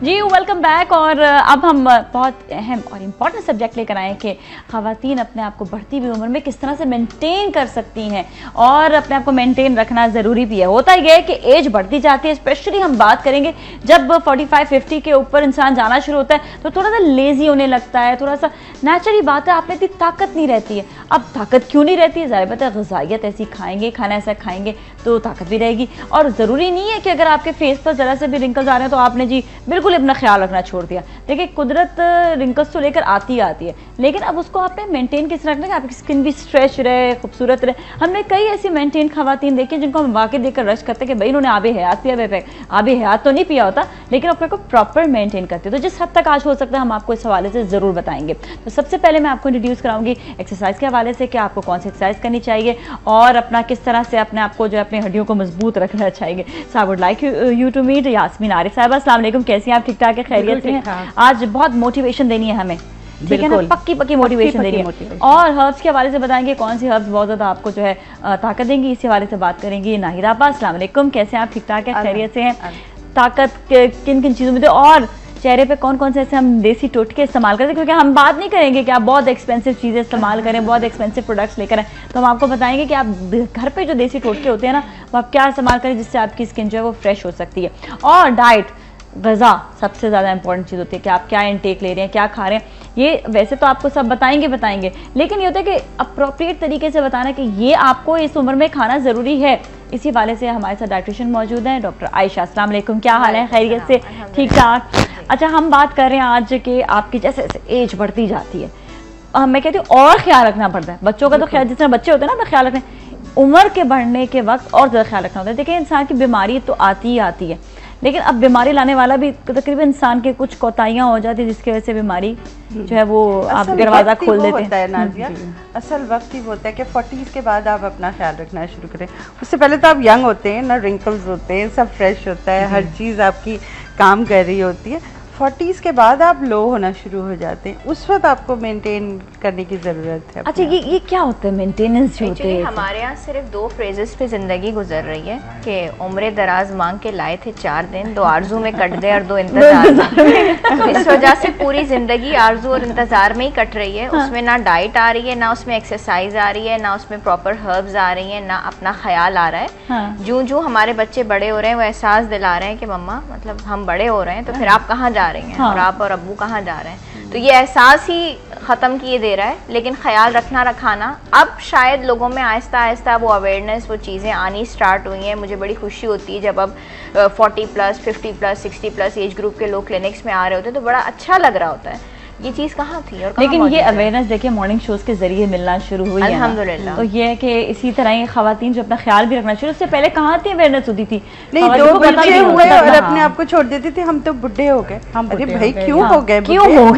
जी, वेलकम बैक। और और अब हम बहुत अहम और इम्पॉर्टेंट सब्जेक्ट लेकर आए कि ख़वातीन अपने आप को बढ़ती हुई उम्र में किस तरह से मेंटेन कर सकती हैं और अपने आप को मेंटेन रखना ज़रूरी भी है। होता यह है कि एज बढ़ती जाती है, स्पेशली हम बात करेंगे जब 45-50 के ऊपर इंसान जाना शुरू होता है तो थोड़ा सा लेज़ी होने लगता है, थोड़ा सा नेचुरली बात है, आप में इतनी ताकत नहीं रहती है। अब ताकत क्यों नहीं रहती है? ज़ाहिर बात है ग़िज़ाइयत ऐसी खाएंगे, खाना ऐसा खाएंगे तो ताकत भी रहेगी। और ज़रूरी नहीं है कि अगर आपके फेस पर ज़रा से भी रिंकल्स आ रहे हैं तो आपने जी बिल्कुल अपना ख्याल रखना छोड़ दिया। देखिए कुदरत रिंकल्स तो लेकर आती है, लेकिन अब उसको आपने मेंटेन किस तरह रखना है आपकी स्किन भी स्ट्रेच रहे, खूबसूरत रहे। हमने कई ऐसी मेंटेन ख़वातीन देखी जिनको हम वाकई देखकर रश करते कि भाई इन्होंने आबे हयात पिया, आबे हयात तो नहीं पिया होता लेकिन अपने को प्रॉपर मेंटेन करते। तो जिस हद तक आज हो सकता है हम आपको इस हवाले से ज़रूर बताएंगे। तो सबसे पहले मैं आपको इंट्रोड्यूस कराऊंगी एक्सरसाइज के हवाले से कि आपको कौन सी एक्सरसाइज करनी चाहिए और अपना किस तरह से अपने आप को जो अपनी हड्डियों को मजबूत रखना चाहिए। So I would like you to meet Yasmeen Arif साहिबा। अस्सलाम वालेकुम, कैसी हैं आप? ठीक ठाक है, खैरियत से हैं? आज बहुत मोटिवेशन देनी है हमें, ठीक है ना, पक्की मोटिवेशन देनी है। और हर्ब्स के हवाले से बताएंगे कौन सी हर्ब्स बहुत ज़्यादा आपको जो है ताकत देंगी, इसी हवाले से बात करेंगी। नाहिदा आपा अस्सलाम वालेकुम, कैसे हैं आप? ठीक ठाक है, खैरियत से हैं? ताकत किन किन चीज़ों में दे और चेहरे पे कौन कौन से ऐसे हम देसी टोटके इस्तेमाल करते हैं, क्योंकि हम बात नहीं करेंगे कि आप बहुत एक्सपेंसिव चीज़ें इस्तेमाल करें, बहुत एक्सपेंसिव प्रोडक्ट्स लेकर आएँ, तो हम आपको बताएंगे कि आप घर पे जो देसी टोटके होते हैं ना वो आप क्या इस्तेमाल करें जिससे आपकी स्किन जो है वो फ्रेश हो सकती है। और डाइट, ग़िज़ा सबसे ज़्यादा इंपॉर्टेंट चीज़ होती है कि आप क्या इनटेक ले रहे हैं, क्या खा रहे हैं। ये वैसे तो आपको सब बताएंगे, लेकिन ये होता है कि अप्रोप्रिएट तरीके से बताना कि ये आपको इस उम्र में खाना ज़रूरी है। इसी वाले से हमारे साथ डाइटिशियन मौजूद हैं डॉक्टर आयशा। अस्सलाम वालेकुम, क्या हाल है? खैरियत से? ठीक ठाक। अच्छा, हम बात कर रहे हैं आज कि आपकी जैसे जैसे एज बढ़ती जाती है मैं कहती हूँ और ख्याल रखना पड़ता है। बच्चों का तो ख्याल, जिस तरह बच्चे होते हैं ना तो ख्याल रखना, उम्र के बढ़ने के वक्त और ज़्यादा ख्याल रखना होता है। देखिए इंसान की बीमारी तो आती ही आती है, लेकिन अब बीमारी लाने वाला भी तकरीबन इंसान के कुछ कोताहियाँ हो जाती है जिसकी वजह से बीमारी जो है वो आप दरवाज़ा खोल देते हैं। नाज़िया, असल वक्त ही होता है कि 40s के बाद आप अपना ख्याल रखना शुरू करें। उससे पहले तो आप यंग होते हैं ना, रिंकल्स होते हैं, सब फ्रेश होता है, हर चीज़ आपकी काम कर रही होती है। 40s के बाद आप लो होना शुरू हो जाते हैं, उस वक्त आपको मेंटेन करने की ज़रूरत है। अच्छा, ये क्या होता है मेंटेनेंस जो होते हैं? हमारे यहाँ सिर्फ 2 फ्रेजेस पे ज़िंदगी गुजर रही है कि उम्र दराज मांग के लाए थे 4 दिन, 2 आरजू में कट दे और 2 इंतजार में। इस वजह से पूरी ज़िंदगी आरजू और इंतज़ार में ही कट रही है। उसमें ना डाइट आ रही है, ना उसमें एक्सरसाइज आ रही है, ना उसमें प्रॉपर हर्ब्स आ रही हैं, ना अपना ख्याल आ रहा है। जो हमारे बच्चे बड़े हो रहे हैं वो एहसास दिला रहे हैं कि मम्मा मतलब हम बड़े हो रहे हैं तो फिर आप कहाँ जा रही हैं और आप और अब्बू कहाँ जा रहे हैं। तो ये एहसास ही ख़त्म किए दे रहा है। लेकिन ख्याल रखाना अब शायद लोगों में आहिस्ता आहिस्ता वो अवेयरनेस, वो चीज़ें आनी स्टार्ट हुई हैं। मुझे बड़ी खुशी होती है जब अब 40+, 50+, 60+ एज ग्रुप के लोग क्लिनिक्स में आ रहे होते हैं तो बड़ा अच्छा लग रहा होता है। ये चीज़ कहाँ थी और लेकिन ये अवेयरनेस देखिए मॉर्निंग शोज़ के जरिए मिलना शुरू हुई है अल्हम्दुलिल्लाह। तो ये है कि इसी तरह ये ख़वातीन जो अपना ख्याल भी रखना शुरू, उससे पहले कहाँ थी अवेयरनेस होती थी? नहीं, 2 बच्चे हुए और अपने आप को छोड़ देते थे, हम तो बुढ़े हो गए। अरे भाई क्यों हो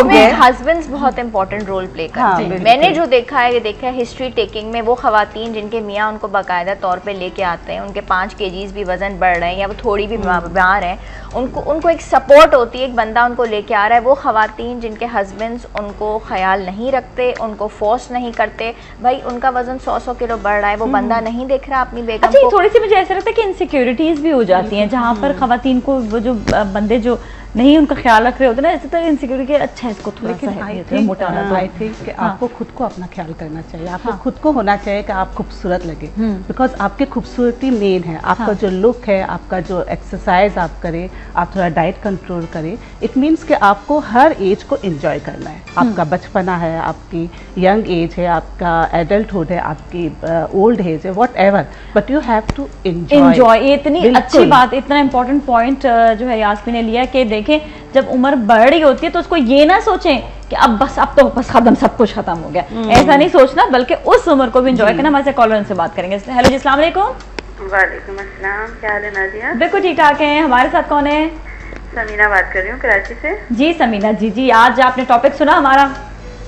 गए? हस्बैंड्स बहुत इंपॉर्टेंट रोल प्ले करते हैं। मैंने जो देखा है हिस्ट्री टेकिंग में वो ख़वातीन जिनके मियाँ उनको बाकायदा तौर पे लेके आते हैं, उनके 5 kgs भी वजन बढ़ रहे हैं या वो थोड़ी भी बीमार हैं, उनको एक सपोर्ट होती है, एक बंदा उनको लेके आ रहा है। वो ख़वातीन जिनके हस्बैंड्स उनको ख्याल नहीं रखते, उनको फोर्स नहीं करते, भाई उनका वजन 100 किलो बढ़ रहा है, वो बंदा नहीं देख रहा अपनी बेगम को। थोड़ी सी मुझे ऐसा लगता है कि इनसिक्योरिटीज भी हो जाती हैं जहाँ पर ख़वातीन को वो जो बंदे जो नहीं उनका ख्याल रख रहे होते ना, ऐसे तरह इनसिक्योरिटी अच्छा है इसको थोड़ा सा मोटा ना। आई थिंक कि आपको खुद को अपना ख्याल करना चाहिए, आपको खुद को होना चाहिए कि आप खूबसूरत लगे, बिकॉज आपकी खूबसूरती मेन है। आपका जो लुक है, आपका जो एक्सरसाइज आप करें, आप थोड़ा डाइट कंट्रोल करें, इट मीन्स कि आपको हर एज को एंजॉय करना है। आपका बचपना है, आपकी यंग एज है, आपका एडल्टहुड है, आपकी ओल्ड एज है, whatever, but you have to enjoy. इतनी अच्छी बात, इतना इंपॉर्टेंट पॉइंट जो है यास्मीन ने लिया कि देखें जब उम्र बढ़ रही होती है तो उसको ये ना सोचें कि अब तो बस खत्म, सब कुछ खत्म हो गया, ऐसा नहीं सोचना, बल्कि उस उम्र को भी एंजॉय करना। हमारे कॉलर से बात करेंगे। हेलो जी, अस्सलाम वालेकुम। वालेकुम अस्सलाम, क्या हाल है नाज़िया? बिल्कुल ठीक ठाक है। हमारे साथ कौन है? समीना बात कर रही हूँ कराची से। जी समीना जी, आज आपने टॉपिक सुना हमारा?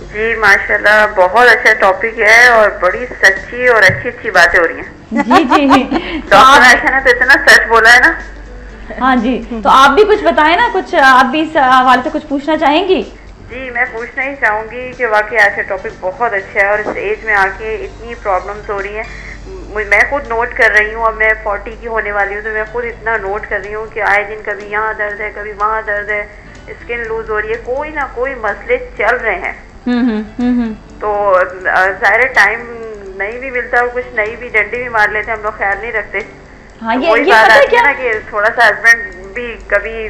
जी माशाल्लाह, बहुत अच्छा टॉपिक है और बड़ी सच्ची और अच्छी बातें हो रही हैं। जी डॉक्टर आयशा ने तो इतना सच बोला है ना। हाँ जी, तो आप भी कुछ बताएं ना, कुछ आप भी इस हवाले से कुछ पूछना चाहेंगी? जी मैं पूछना ही चाहूँगी कि वाकई आज का टॉपिक बहुत अच्छा है और इस एज में आके इतनी प्रॉब्लम्स हो रही हैं। मैं खुद नोट कर रही हूँ, अब मैं 40 की होने वाली हूँ तो मैं खुद इतना नोट कर रही हूँ कि आए दिन कभी यहाँ दर्द है, कभी वहाँ दर्द है, स्किन लूज हो रही है, कोई ना कोई मसले चल रहे हैं। तो ज़ाहिर टाइम नहीं भी मिलता और कुछ नहीं भी डंडी भी मार लेते, हम लोग ख्याल नहीं रखते। हाँ, तो ये पता है क्या ना कि थोड़ा सा हस्बैंड भी कभी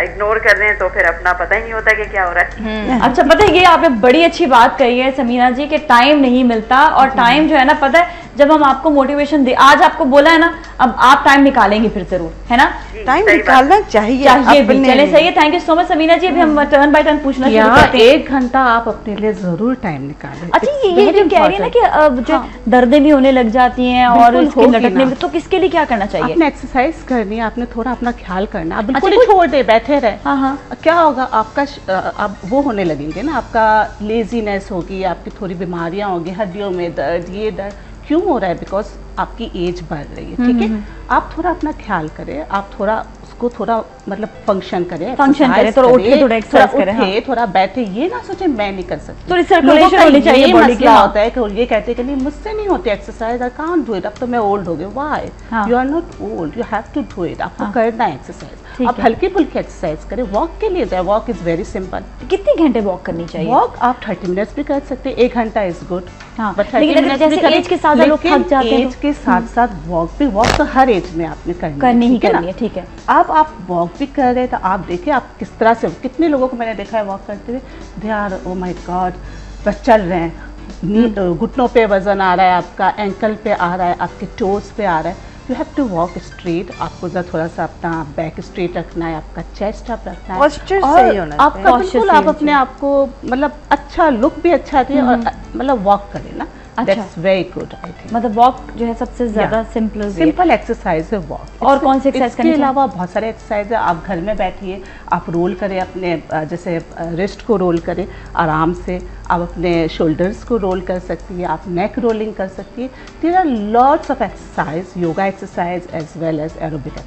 इग्नोर कर रहे हैं तो फिर अपना पता ही नहीं होता कि क्या हो रहा है। अच्छा, पता है ये आपने बड़ी अच्छी बात कही है समीना जी कि टाइम नहीं मिलता, और टाइम जो है ना, पता है जब हम आपको मोटिवेशन दे, आज आपको बोला है ना, अब आप टाइम निकालेंगे फिर जरूर, है ना? टाइम निकालना चाहिए भी। चले, सही है, thank you so much Sameena ji. अभी हम टर्न बाय टर्न पूछना शुरू करते हैं। 1 घंटा आप अपने लिए जरूर टाइम निकालें। अच्छा, ये जो कह रही है ना कि जो दर्दें भी होने लग जाती हैं और स्किन लटकने में, तो किसके लिए क्या करना चाहिए? आपने एक्सरसाइज करनी है, आपने थोड़ा अपना ख्याल करना है, बिल्कुल छोड़ दे बैठे रहे। हाँ, क्या होगा आपका, आप वो होने लगेंगे ना, आपका लेजीनेस होगी, आपकी थोड़ी बीमारियां होगी, हड्डियों में दर्द, ये दर्द क्यों हो रहा है? बिकॉज आपकी एज बढ़ रही है, ठीक है? आप थोड़ा अपना ख्याल करें, आप थोड़ा उसको थोड़ा मतलब फंक्शन करें, थोड़ा उठे, थोड़ा एक्सरसाइज करें, थोड़ा बैठे, ये ना सोचे मैं नहीं कर सकती। तो सर्कुलेशन होनी चाहिए बॉडी की। होता है कि ये कहते हैं कि नहीं मुझसे नहीं होती exercise, I can't do it, अब तो मैं ओल्ड हो गई। Why? You are not old, you have to do it. आपको करना है एक्सरसाइज, आप हल्की फुल्की एक्सरसाइज करें, वॉक के लिए जाए, वॉक इज वेरी सिंपल। कितने घंटे वॉक करनी चाहिए? वॉक आप 30 मिनट्स भी कर सकते हैं, 1 घंटा इज गुड। लेकिन जैसे एज के साथ लोग थक जाते हैं, एज के साथ साथ वॉक तो हर एज में आपने करनी है, ठीक है। अब आप वॉक भी कर रहे हैं तो आप देखिए आप किस तरह से, कितने लोगों को मैंने देखा है वॉक करते हुए, they R oh my God, बस चल रहे हैं, घुटनों पे वजन आ रहा है, आपका एंकल पे आ रहा है, आपके टोज पे आ रहा है। You have to walk straight, आपको थोड़ा सा अपना बैक स्ट्रेट रखना है, आपका चेस्ट अप रखना है, और आपका बिल्कुल आप अपने आप को मतलब अच्छा लुक भी अच्छा आती है, और मतलब वॉक करें ना। That's very good, I think. मतलब वॉक जो है सबसे ज्यादा सिंपल एक्सरसाइज है वॉक। और कौन सी एक्सरसाइज करनी? इसके अलावा बहुत सारे एक्सरसाइज है। आप घर में बैठिए, आप रोल करें अपने, जैसे रिस्ट को रोल करें आराम से, आप अपने शोल्डर्स को रोल कर सकती है, आप नेक रोलिंग कर सकती है। There are lots of exercise, yoga exercise as well as aerobic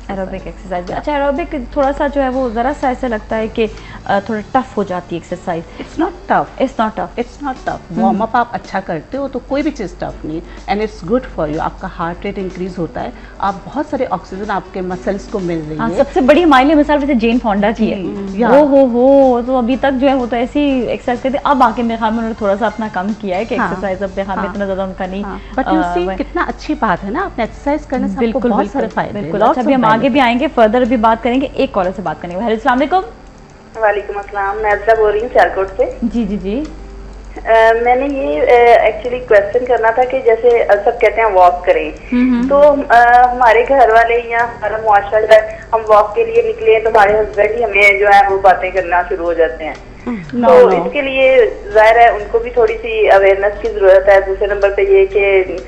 exercise. अच्छा, एरोबिक थोड़ा सा जो है वो जरा सा ऐसा लगता है कि थोड़ा टफ हो जाती है exercise. It's not tough, warm up आप अच्छा करते हो तो कोई भी चीज़ टफ नहीं, and it's good for you. आपका हार्ट रेट इंक्रीज होता है, आप बहुत सारे ऑक्सीजन आपके मसल्स को मिल रही है। सबसे बड़ी हमारे लिए मिसाल वैसे जेन फोंडा की है, हो तो अभी तक जो है वो तो ऐसी एक्सरसाइज करते, अब आके मेरे ख्याल में उन्होंने थोड़ा सा अपना कम किया है कि एक्सरसाइज अब में इतना ज्यादा उनका नहीं। बट यू सी कितना अच्छी बात है ना, आपने एक्सरसाइज करने से आपको बहुत सारे फायदे। बिल्कुल। अच्छा, अभी हम आगे भी आएंगे, फर्दर भी बात करेंगे, एक कॉलर से बात करेंगे। अस्सलाम वालेकुम। वालेकुम अस्सलाम, मैं अज़रा बोल रही हूँ सियालकोट से। जी। मैंने ये एक्चुअली क्वेश्चन करना था कि जैसे सब कहते हैं वॉक करें, तो हमारे घर वाले या हमारा मुआशरा जो है, हम वॉक के लिए निकले तो हमारे हस्बैंड ही हमें जो है वो बातें करना शुरू हो जाते हैं। तो इसके लिए जाहिर है उनको भी थोड़ी सी अवेयरनेस की जरूरत है। दूसरे नंबर पे ये कि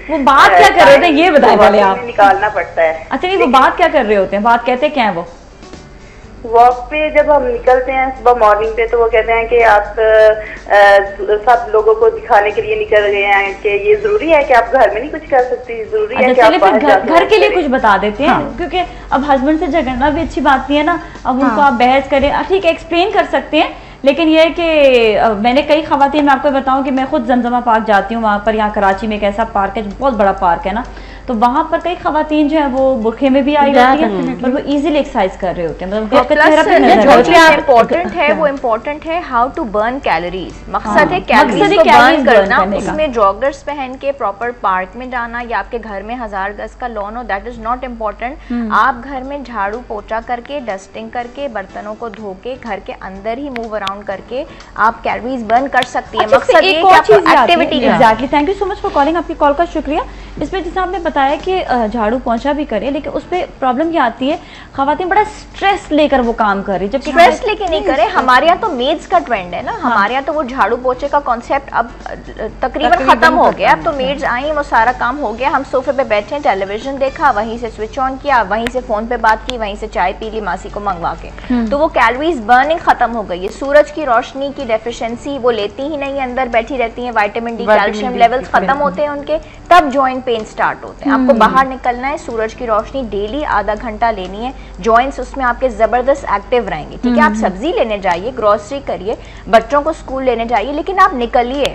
वो बात क्या कर रहे होते हैं ये बताए वाले आप, निकालना पड़ता है। अच्छा, नहीं वो बात क्या कर रहे होते हैं, बात कहते क्या है वो? वॉक पे जब हम निकलते हैं सुबह मॉर्निंग पे, तो वो कहते हैं कि आप सब लोगों को दिखाने के लिए निकल गए हैं कि ये जरूरी है कि आप घर में नहीं कुछ कर सकती, जरूरी है कि आप घर के लिए कुछ बता देते हैं। क्योंकि अब हस्बैंड से झगड़ना भी अच्छी बात नहीं है ना, अब उनको आप बहस करें, ठीक है एक्सप्लेन कर सकते हैं, लेकिन ये है कि मैंने कई खवातीन, मैं आपको बताऊं कि मैं खुद जमजमा पार्क जाती हूँ, वहाँ पर यहाँ कराची में एक ऐसा पार्क है, बहुत बड़ा पार्क है ना, तो वहाँ पर कई खवातीन जो है वो बुरखे में भी आई जाती हैं, पर वो इजीली एक्सरसाइज कर रहे होते हैं। मतलब इम्पोर्टेंट है, वो इम्पोर्टेंट है हाउ टू बर्न कैलोरीज। मकसद है कैलोरीज को बर्न करना, उसमें जॉगर्स पहन के प्रॉपर पार्क में जाना या आपके घर में 1000 गज का लॉन हो, दैट इज नॉट इम्पोर्टेंट। आप घर में झाड़ू पोछा करके, डस्टिंग करके, बर्तनों को धो के, घर के अंदर ही मूव अराउंड करके आप कैलोरीज बर्न कर सकती है। मकसद ये activity. Exactly, thank you so much for calling, आपकी कॉल का शुक्रिया। इसमें जैसे आपने बताया कि झाड़ू पोंछा भी करें, लेकिन उस पर प्रॉब्लम क्या आती है, खवातीन बड़ा स्ट्रेस लेकर वो काम कर रही है, जबकि स्ट्रेस लेके नहीं करे। हमारे यहाँ तो मेड्स का ट्रेंड है ना, हमारे यहाँ तो वो झाड़ू पोछे का कॉन्सेप्ट अब तकरीबन खत्म हो गया। अब तो मेड्स आई, वो सारा काम हो गया, हम सोफे पे बैठे, टेलीविजन देखा, वहीं से स्विच ऑन किया, वहीं से फोन पे बात की, वहीं से चाय पी ली मासी को मंगवा के, तो वो कैलोरीज बर्निंग खत्म हो गई है। सूरज की रोशनी की डेफिशिएंसी वो लेती ही नहीं, अंदर बैठी रहती है, विटामिन डी, कैल्शियम लेवल्स खत्म होते हैं उनके, तब जॉइंट पेन स्टार्ट होते हैं। आपको बाहर निकलना है, सूरज की रोशनी डेली आधा घंटा लेनी है, जॉइंट्स उसमें आपके जबरदस्त एक्टिव रहेंगे, ठीक है। आप सब्जी लेने जाइए, ग्रोसरी करिए, बच्चों को स्कूल लेने जाइए, लेकिन आप निकलिए।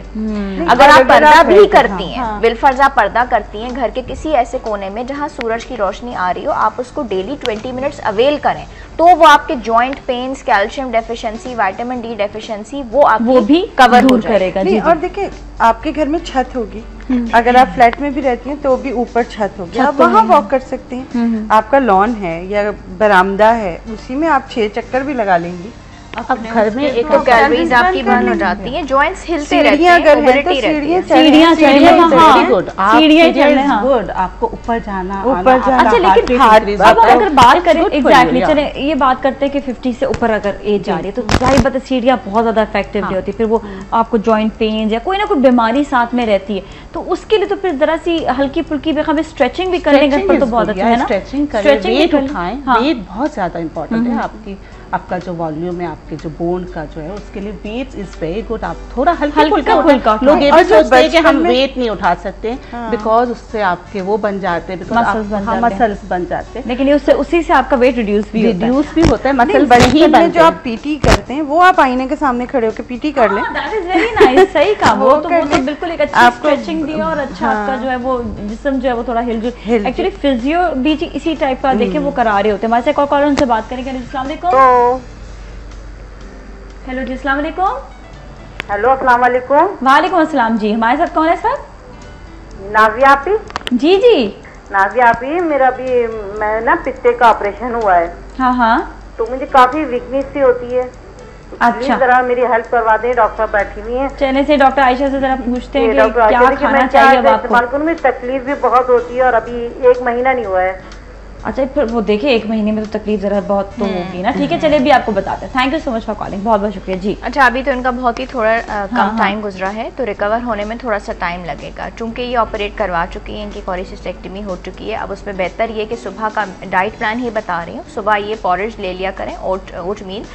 अगर आप पर्दा भी करती हैं, बिलफर्जा पर्दा करती हैं घर के किसी ऐसे कोने में जहां सूरज की रोशनी आ रही हो, आप उसको डेली 20 मिनट्स अवेल करें, तो वो आपके joint pains, calcium deficiency, vitamin D deficiency वो भी कवर हो करेगा। जी, और देखिए आपके घर में छत होगी, अगर आप फ्लैट में भी रहती हैं तो भी ऊपर छत होगी, आप वहाँ वॉक कर सकती हैं। आपका लॉन है या बरामदा है, उसी में आप 6 चक्कर भी लगा लेंगी। अब घर में एक तो कैलोरीज आपकी बर्न हो जाती हैं, जॉइंट्स हिलते रहते हैं, अगर है तो सीढ़ियां चढ़ने गुड, आपको ऊपर जाना। अच्छा, लेकिन अब अगर बात करें एग्जैक्टली, चले ये बात करते हैं कि 50 से ऊपर अगर एज जा रही है तो जाहिर बात है सीढ़ियां बहुत ज्यादा इफेक्टिव नहीं होती, फिर वो आपको जॉइंट पेन या कोई ना कोई बीमारी साथ में रहती है, तो उसके लिए तो फिर जरा सी हल्की फुल्की हमें स्ट्रेचिंग भी करने का तो बहुत अच्छा है ना। स्ट्रेचिंग करें, वेट उठाएं, वेट बहुत ज्यादा इंपॉर्टेंट है। आपका जो वॉल्यूम है, आपके जो बोन का जो है, उसके लिए वेट इज वेरी गुड। आप थोड़ा हल्का लोग ये भी सोचते हैं कि हम वेट नहीं उठा सकते बिकॉज उससे आपके वो बन जाते हैं, मसल्स बन जाते हैं, लेकिन उसी से आपका वेट रिड्यूस भी होता है, मसल बन ही बनते हैं। जो आप पीटी करते हैं वो आप आईने के सामने खड़े होकर पीटी कर लें, दैट इज वेरी नाइस। सही कहा, वो तो बिल्कुल एक अच्छी स्ट्रेचिंग दी और अच्छा आपका जो है वो जिस्म जो है वो थोड़ा हिलजुल। एक्चुअली फिजियो भी इसी टाइप का देखिए वो करा रहे होते हैं। हमारे से कॉल उनसे बात करेंगे। अस्सलाम वालेकुम। हेलो जी, अस्सलाम वालेकुम। हेलो, अस्सलाम वालेकुम। वालेकुम अस्सलाम जी, हमारे साथ कौन है सर? नाजिया आपी। जी जी नाजिया आपी, मेरा भी मैं ना पित्ते का ऑपरेशन हुआ है। हाँ हाँ, तो मुझे काफी वीकनेस सी होती है, तो अच्छा जरा मेरी हेल्प करवा दें। डॉक्टर बैठी हुई है, चलने से डॉक्टर आयशा से जरा पूछते हैं कि क्या खाना चाहिए अब आपको। मुझे तकलीफ भी बहुत होती है और अभी 1 महीना नहीं हुआ है। अच्छा, फिर वो देखिए 1 महीने में तो तकलीफ जरा बहुत तो होगी ना। ठीक है, चलिए भी आपको बताते हैं। Thank you so much for calling, बहुत बहुत शुक्रिया जी। अच्छा, अभी तो इनका बहुत ही थोड़ा कम टाइम गुजरा है, तो रिकवर होने में थोड़ा सा टाइम लगेगा। चूंकि ये ऑपरेट करवा चुकी है, इनकी कोलिसिस्टेक्टमी हो चुकी है। अब उसमें बेहतर ये कि सुबह का डाइट प्लान ही बता रही हूँ, सुबह ये पॉरेज ले लिया करें, ओट मील।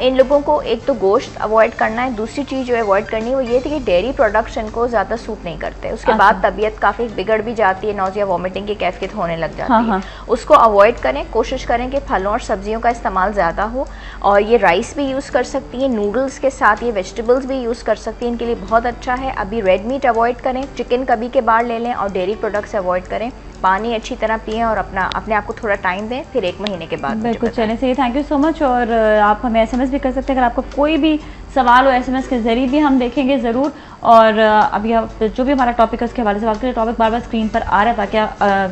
इन लोगों को एक तो गोश्त अवॉइड करना है, दूसरी चीज़ जो अवॉइड करनी है वो ये थी कि डेयरी प्रोडक्ट्स इनको ज़्यादा सूट नहीं करते। उसके बाद तबीयत काफ़ी बिगड़ भी जाती है, नौजिया वॉमिटिंग की कैफियत होने लग जाती है। उसको अवॉइड करें, कोशिश करें कि फलों और सब्जियों का इस्तेमाल ज़्यादा हो। और ये राइस भी यूज़ कर सकती हैं, नूडल्स के साथ ये वेजिटेबल्स भी यूज़ कर सकती हैं, इनके लिए बहुत अच्छा है। अभी रेड मीट अवॉइड करें, चिकन कभी के बार ले लें और डेयरी प्रोडक्ट्स अवॉइड करें। पानी अच्छी तरह पिएं और अपने आप को थोड़ा टाइम दें, फिर 1 महीने के बाद। बिल्कुल, चलें सही, थैंक यू सो मच। और आप हमें SMS भी कर सकते हैं, अगर आपको कोई भी सवाल हो SMS के जरिए भी हम देखेंगे ज़रूर। और अभी आप जो भी हमारा टॉपिक है उसके हवाले से बात करें, टॉपिक बार बार स्क्रीन पर आ रहा है ताकि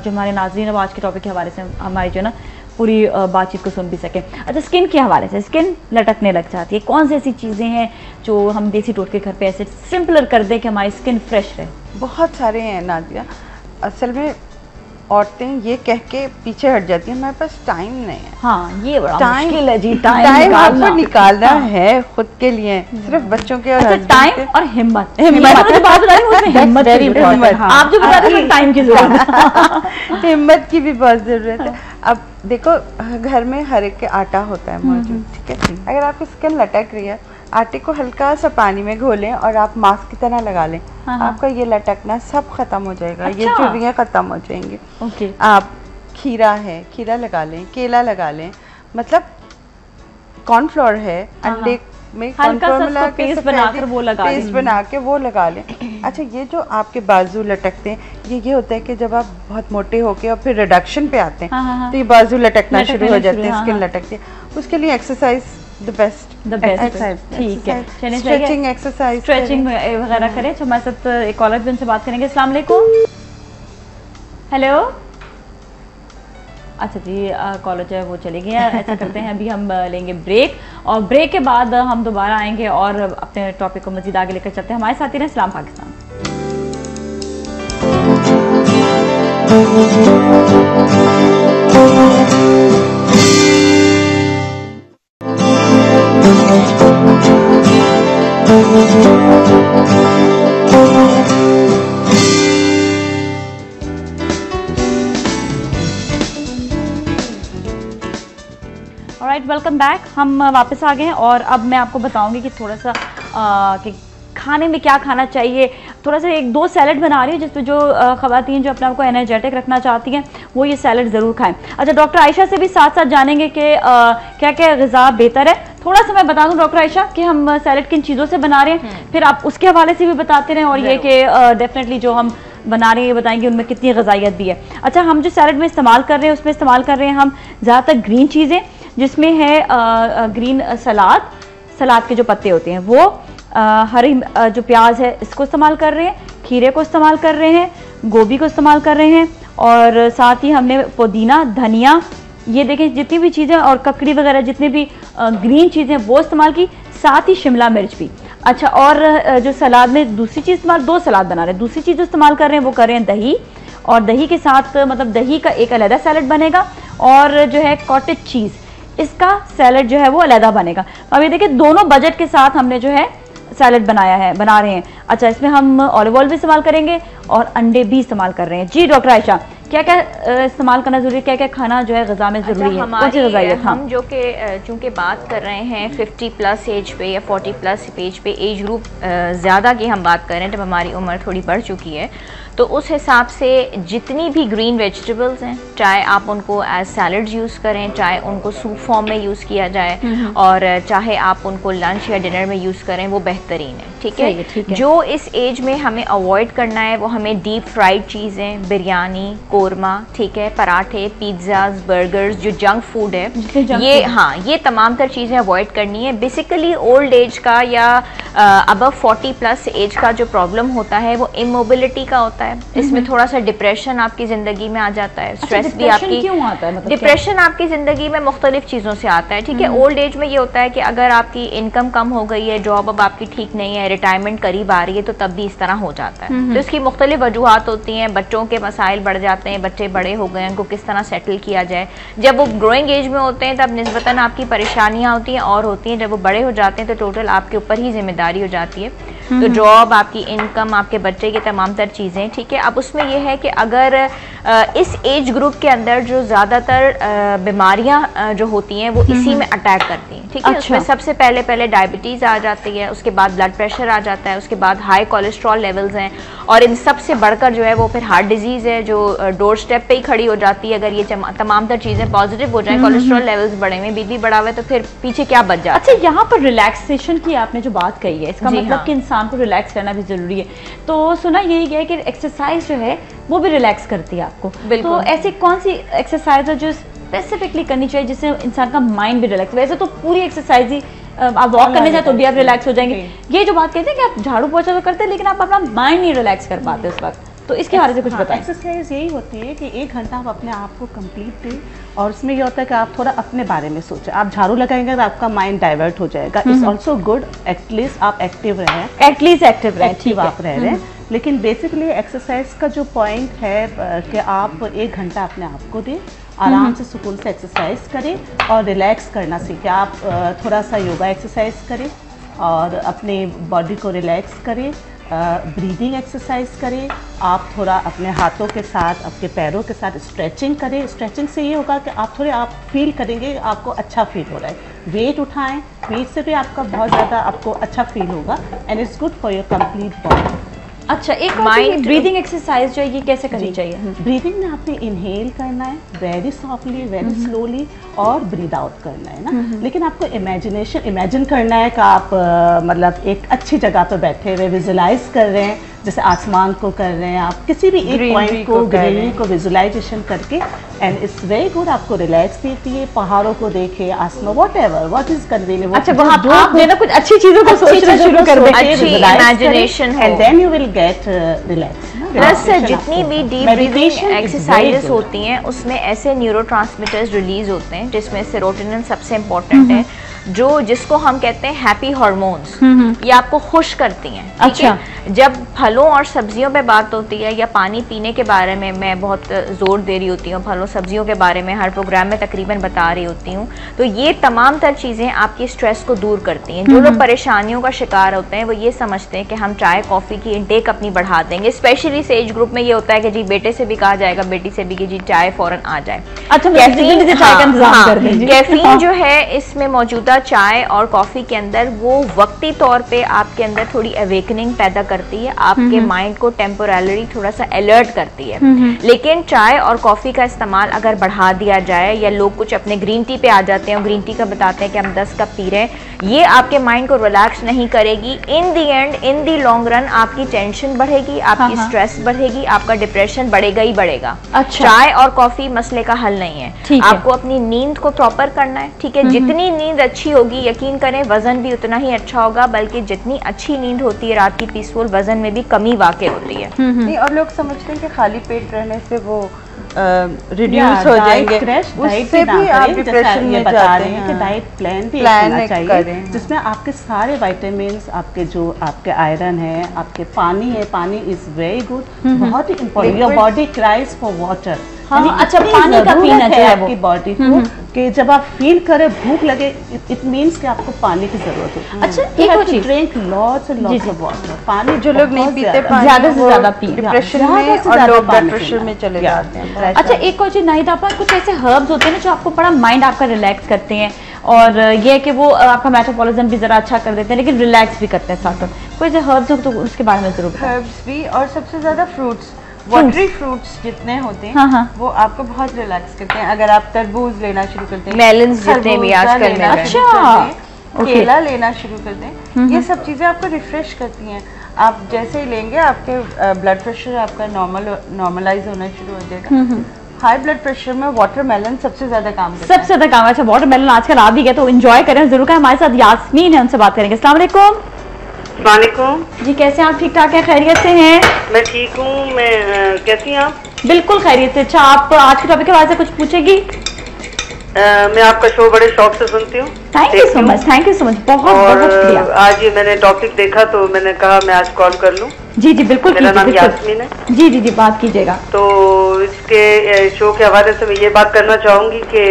जो हमारे नाज़रीन है वो आज के टॉपिक के हवाले से हमारी जो है ना पूरी बातचीत को सुन भी सकें। अच्छा, स्किन के हवाले से, स्किन लटकने लग जाती है, कौन सी ऐसी चीज़ें हैं जो हम देसी टोटके घर पे ऐसे सिंपलर कर दें कि हमारी स्किन फ्रेश रहे? बहुत सारे हैं नादिया। असल में औरतें ये कह के पीछे हट जाती हैं, हमारे पास टाइम नहीं है। हाँ, ये बड़ा मुश्किल है जी, टाइम आपको निकालना है खुद के लिए, सिर्फ बच्चों के और टाइम और हिम्मत। आप जो बता रहे हैं टाइम की जरूरत, हिम्मत की भी बहुत जरूरत है। अब देखो, घर में हर एक के आटा होता है मौजूद, ठीक है। अगर आपकी स्किन लटक रही है, आटे को हल्का सा पानी में घोलें और आप मास्क की तरह लगा लें, आपका ये लटकना सब खत्म हो जाएगा। अच्छा? ये झुर्रियाँ खत्म हो जाएंगी। ओके। आप खीरा है, खीरा लगा लें, केला लगा लें, मतलब कॉर्नफ्लोर है, अंडे में कॉर्नफ्लोर मिला के पेस्ट बना के वो लगा लें। अच्छा, ये जो आपके बाजू लटकते हैं, ये होता है कि जब आप बहुत मोटे होके और फिर रिडक्शन पे आते हैं तो ये बाजू लटकना शुरू हो जाते हैं, स्किन लटकती है। उसके लिए एक्सरसाइज द बेस्ट एक्सरसाइज, ठीक है। स्ट्रेचिंग एक्सरसाइज, स्ट्रेचिंग वगैरह करें। तो हमारे साथ एक कॉलर भी उनसे बात करेंगे। अस्सलाम वालेकुम। हेलो, अच्छा जी, कॉलर जो है वो चले गए। ऐसा करते हैं, अभी हम लेंगे ब्रेक और ब्रेक के बाद हम दोबारा आएंगे और अपने टॉपिक को मजीद आगे लेकर चलते हैं। हमारे साथ ही हैं सलाम पाकिस्तान। Alright, welcome back. हम वापस आ गए हैं और अब मैं आपको बताऊंगी कि थोड़ा सा कि खाने में क्या खाना चाहिए, थोड़ा सा 1-2 सैलड बना रही हूँ जिसमें जो ख़वातीन जो अपने आप को एनर्जेटिक रखना चाहती हैं वो ये सैलड ज़रूर खाएं। अच्छा, डॉक्टर आयशा से भी साथ साथ जानेंगे कि क्या क्या ग़िज़ा बेहतर है। थोड़ा सा मैं बता दूं डॉक्टर आयशा कि हम सैलड किन चीज़ों से बना रहे हैं, फिर आप उसके हवाले से भी बताते रहें, और ये कि डेफिनेटली जो हम बना रहे हैं ये बताएंगे उनमें कितनी ग़िज़ाइयत भी है। अच्छा, हम जो सैलड में इस्तेमाल कर रहे हैं उसमें इस्तेमाल कर रहे हैं हम ज़्यादातर ग्रीन चीज़ें, जिसमें है ग्रीन सलाद के जो पत्ते होते हैं वो, हरी जो प्याज है इसको इस्तेमाल कर रहे हैं, खीरे को इस्तेमाल कर रहे हैं, गोभी को इस्तेमाल कर रहे हैं, और साथ ही हमने पुदीना, धनिया, ये देखें जितनी भी चीज़ें, और ककड़ी वगैरह जितनी भी ग्रीन चीज़ें वो इस्तेमाल की, साथ ही शिमला मिर्च भी। अच्छा, और जो सलाद में दूसरी चीज़ इस्तेमाल, 2 सलाद बना रहे हैं, दूसरी चीज़ इस्तेमाल कर रहे हैं वो कर रहे हैं दही, और दही के साथ मतलब दही का एक अलग सैलड बनेगा, और जो है कॉटेज चीज़ इसका सैलड जो है वो अलग बनेगा। अब ये देखिए दोनों बजट के साथ हमने जो है सैलड बना रहे हैं। अच्छा, इसमें हम ऑलिव ऑयल भी इस्तेमाल करेंगे और अंडे भी इस्तेमाल कर रहे हैं। जी डॉक्टर आयशा, क्या क्या इस्तेमाल करना जरूरी है, क्या क्या खाना जो है ग़िज़ा में ज़रूरी है? हम जो कि चूँकि बात कर रहे हैं 50+ एज पे या 40+ एज पे, एज ग्रुप ज़्यादा की हम बात कर रहे हैं जब हमारी उम्र थोड़ी बढ़ चुकी है, तो उस हिसाब से जितनी भी ग्रीन वेजिटेबल्स हैं, चाहे आप उनको एज सैलड यूज़ करें, चाहे उनको सूप फॉर्म में यूज़ किया जाए, और चाहे आप उनको लंच या डिनर में यूज़ करें, वो बेहतरीन है। ठीक है, जो इस एज में हमें अवॉइड करना है वो हमें डीप फ्राइड चीज़ें, बिरयानी, कोरमा, ठीक है, पराठे, पिज़्ज़ाज, बर्गर्स, जो जंक फूड है ये तमाम तर चीज़ें अवॉइड करनी है। बेसिकली ओल्ड एज का या अबव 40+ एज का जो प्रॉब्लम होता है वो इमोबिलिटी का होता है। इसमें थोड़ा सा डिप्रेशन आपकी ज़िंदगी में आ जाता है, स्ट्रेस भी आपकी, क्यों आता है? मतलब डिप्रेशन आपकी ज़िंदगी में मुख्तलिफ चीज़ों से आता है। ठीक है, ओल्ड एज में ये होता है कि अगर आपकी इनकम कम हो गई है, जॉब अब आपकी ठीक नहीं है, रिटायरमेंट करीब आ रही है, तो तब भी इस तरह हो जाता है। तो इसकी मुख्तलिफ वजूहात होती हैं, बच्चों के मसाइल बढ़ जाते हैं, बच्चे बड़े हो गए हैं, उनको किस तरह सेटल किया जाए। जब वो ग्रोइंग एज में होते हैं तब निस्बतन आपकी परेशानियाँ होती हैं और होती हैं, जब वो बड़े हो जाते हैं तो टोटल आपके ऊपर ही जिम्मेदारी हो जाती है, तो जॉब, आपकी इनकम, आपके बच्चे की तमाम तर चीज़ें। ठीक है, अब उसमें यह है कि अगर इस एज ग्रुप के अंदर जो ज़्यादातर बीमारियां जो होती हैं वो इसी में अटैक करती हैं। ठीक है, उसमें सबसे पहले डायबिटीज़ आ जाती है, उसके बाद ब्लड प्रेशर आ जाता है, उसके बाद हाई कोलेस्ट्रॉल लेवल्स हैं, और इन सब से बढ़कर जो है वो फिर हार्ट डिजीज़ है जो डोर स्टेप पे ही खड़ी हो जाती है। अगर ये तमाम तर चीज़ें पॉजिटिव हो जाए, कोलेस्ट्रॉल लेवल्स बढ़े हुए, बीपी बढ़ा हुआ है, तो फिर पीछे क्या बच जाता है। अच्छा, यहाँ पर रिलैक्सेशन की आपने जो बात कही है, इसका मतलब कि इंसान को रिलैक्स करना भी जरूरी है। तो सुना यही गया कि एक्सरसाइज जो है वो भी रिलैक्स करती है आपको। तो ऐसी कौन सी एक्सरसाइज है जो स्पेसिफिकली करनी चाहिए जिससे इंसान का माइंड भी रिलैक्स? वैसे तो पूरी एक्सरसाइज ही, आप वॉक करने जाए तो भी आप रिलैक्स हो जाएंगे। ये जो बात कहते हैं कि आप झाड़ू पोछा तो करते हैं लेकिन आप अपना माइंड नहीं रिलैक्स कर पाते उस वक्त, तो इसके बारे में कुछ बताएं। एक्सरसाइज यही होती है कि 1 घंटा आप अपने आप को कंप्लीट दें, और उसमें ये होता है कि आप थोड़ा अपने बारे में सोचें। आप झाड़ू लगाएंगे तो आपका माइंड डाइवर्ट हो जाएगा। इट्स ऑल्सो गुड, एटलीस्ट आप एक्टिव रहें, एक्टिव आप रह रहे हैं। लेकिन बेसिकली एक्सरसाइज का जो पॉइंट है कि आप 1 घंटा अपने आप को दें, आराम से सुकून से एक्सरसाइज करें और रिलैक्स करना सीखें। आप थोड़ा सा योगा एक्सरसाइज करें और अपने बॉडी को रिलैक्स करें, ब्रीदिंग एक्सरसाइज करें। आप थोड़ा अपने हाथों के साथ, अपने पैरों के साथ स्ट्रेचिंग करें। स्ट्रेचिंग से ये होगा कि आप फील करेंगे, आपको अच्छा फील हो रहा है। वेट उठाएं, वेट से भी आपका बहुत ज़्यादा आपको अच्छा फील होगा, and it's good for your complete body. अच्छा, एक माइंड ब्रीदिंग एक्सरसाइज जो है ये कैसे करनी चाहिए? ब्रीदिंग में आपने इनहेल करना है वेरी सॉफ्टली, वेरी स्लोली, और ब्रीद आउट करना है ना। लेकिन आपको इमेजिन करना है कि आप मतलब एक अच्छी जगह पर बैठे हुए विजुलाइज कर रहे हैं, जैसे आसमान को कर रहे हैं आप, किसी भी एक पॉइंट को, ग्रीनरी को विजुलाइजेशन करके, एंड इट्स वेरी गुड, आपको रिलैक्स देती है। पहाड़ों को देखे, आसमान, व्हाट इज कन्वीनियंट। अच्छा, वहाँ आप जो ना कुछ अच्छी चीजों को सोचना शुरू कर दें, अच्छी इमेजिनेशन हो, and then you will get relax. Plus जितनी भी डीप ब्रीथिंग एक्सरसाइजेस होती हैं उसमें ऐसे न्यूरोट्रांसमीटर्स रिलीज होते हैं जिसमें सेरोटोनिन सबसे इम्पोर्टेंट है, जिसको हम कहते हैं हैप्पी हार्मोन्स। ये आपको खुश करती हैं। अच्छा, जब फलों और सब्जियों पे बात होती है या पानी पीने के बारे में मैं बहुत जोर दे रही होती हूँ, फलों सब्जियों के बारे में हर प्रोग्राम में तकरीबन बता रही होती हूँ, तो ये तमाम तर चीज़ें आपकी स्ट्रेस को दूर करती हैं। जो लोग परेशानियों का शिकार होते हैं वो ये समझते हैं कि हम चाय कॉफ़ी की इंटेक अपनी बढ़ा देंगे। स्पेशली इस एज ग्रुप में ये होता है कि जी बेटे से भी कहा जाएगा, बेटी से भी कि जी चाय फ़ौरन आ जाए। अच्छा, कैफीन जो है इसमें मौजूदा ज़्यादा चाय और कॉफ़ी के अंदर वो वक्ती तौर पे आपके अंदर थोड़ी अवेकनिंग पैदा करती है, आपके माइंड को टेम्पोरली थोड़ा सा अलर्ट करती है। लेकिन चाय और कॉफ़ी का इस्तेमाल अगर बढ़ा दिया जाए, या लोग कुछ अपने ग्रीन टी पे आ जाते हैं, ग्रीन टी का बताते हैं कि हम 10 कप पी रहे हैं, ये आपके माइंड को रिलैक्स नहीं करेगी। In the end, in the long run आपकी टेंशन बढ़ेगी, आपकी स्ट्रेस बढ़ेगी, आपका डिप्रेशन बढ़ेगा ही बढ़ेगा। अच्छा। चाय और कॉफ़ी मसले का हल नहीं है। आपको अपनी नींद को प्रॉपर करना है, ठीक है। जितनी नींद अच्छी होगी, यकीन करें वजन भी उतना ही अच्छा होगा, बल्कि जितनी अच्छी नींद होती है रात की पीसफुल, वजन में भी कमी वाकई होती है। नहीं, और लोग समझते हैं कि खाली पेट रहने से वो रिड्यूस हो जाएंगे, उससे भी आप डिप्रेशन में बता रहे हैं कि डाइट प्लान भी होना चाहिए जिसमें आपके सारे विटामिन्स, आपके जो आपके आयरन है, आपके पानी है, पानी इज वेरी गुड, बहुत ही important. Your body cries for water. हाँ, अच्छा, पानी का पीना चाहिए आपकी बॉडी को कि जब आप फील करें भूख लगे, इट मींस कि आपको पानी की जरूरत है। अच्छा, एक और चीज, drink lots and lots of water. पानी जो लोग नहीं पीते, ज्यादा से ज्यादा पी, डिप्रेशन में और लो ब्लड प्रेशर में चले जाते हैं। अच्छा, एक और चीज नाहिद आपा, कुछ ऐसे हर्ब्स होते हैं ना जो आपको बड़ा माइंड आपका रिलैक्स करते हैं, और ये है कि वो आपका मेटाबॉलिज्म भी जरा अच्छा कर देते हैं, लेकिन रिलैक्स भी करते हैं साथ साथ। कोई ऐसे हर्ब्स हो तो उसके बारे में जरूर बताएं। हर्ब्स भी, और सबसे ज्यादा फ्रूट्स, वाटरी फ्रूट्स जितने होते हैं वो आपको बहुत रिलैक्स करते हैं। अगर आप तरबूज लेना शुरू करते हैं, मेलन्स जितने भी आजकल में, अच्छा, केला लेना शुरू कर दें, ये सब चीज़ें आपको रिफ्रेश करती हैं। आप जैसे ही लेंगे आपके ब्लड प्रेशर आपका नॉर्मलाइज होना शुरू हो जाएगा। हाई ब्लड प्रेशर में वाटरमेलन सबसे ज्यादा काम करता है। सबसे ज्यादा काम। अच्छा, वाटरमेलन आजकल आ भी गया तो एंजॉय करें जरूर। हमारे साथ यास्मीन है, उनसे बात करेंगे। अस्सलाम वालेकुम। वालेकुम जी, कैसे हैं आप? ठीक ठाक हैं? खैरियत से हैं? मैं ठीक हूँ। मैं कैसी हैं आप? बिल्कुल खैरियत से। अच्छा, आप आज के टॉपिक के बारे में कुछ पूछेगी? मैं आपका शो बड़े शौक से सुनती हूँ। Thank you so much, thank you so much, बहुत बहुत शुक्रिया। आज ये मैंने टॉपिक देखा तो मैंने कहा मैं आज कॉल कर लूँ। जी जी बिल्कुल, मेरा नाम यास्मीन है। जी जी जी, बात कीजिएगा। तो इसके शो के हवाले से मैं ये बात करना चाहूँगी कि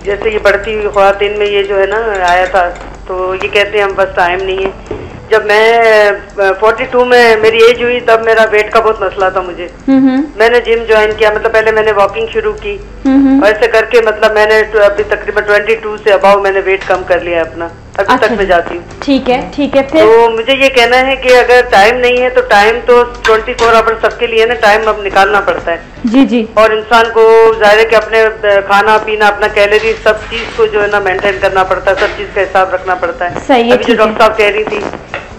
जैसे ये बढ़ती हुई ख़वातीन में ये जो है ना आया था, तो ये कहते हैं हम बस टाइम नहीं है। जब मैं 42 में मेरी एज हुई तब मेरा वेट का बहुत मसला था मुझे। मैंने जिम ज्वाइन किया, मतलब पहले मैंने वॉकिंग शुरू की, और ऐसे करके मतलब मैंने अभी तकरीबन 22 से अबाव मैंने वेट कम कर लिया अपना, अभी तक मैं जाती हूँ। ठीक है, ठीक है। फिर तो मुझे ये कहना है कि अगर टाइम नहीं है तो टाइम तो 24 आवर सबके लिए ना टाइम अब निकालना पड़ता है। जी जी। और इंसान को जाहिर है कि अपने खाना पीना, अपना कैलोरी, सब चीज को जो है ना मेंटेन करना पड़ता है, सब चीज का हिसाब रखना पड़ता है। सही है। अभी जो डॉक्टर साहब कह रही थी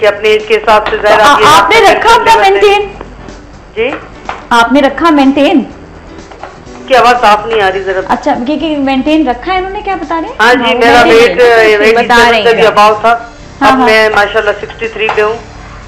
कि अपने एज के हिसाब से जाहिर आपने रखा अपना मेंटेन? जी, आपने रखा मेंटेन? की आवाज साफ नहीं आ रही जरा। अच्छा, ये मेंटेन रखा है इन्होंने, क्या बता रहे हैं? हाँ जी, मेरा वेट भी अबाव था। अब मैं माशाल्लाह 63 पे हूँ।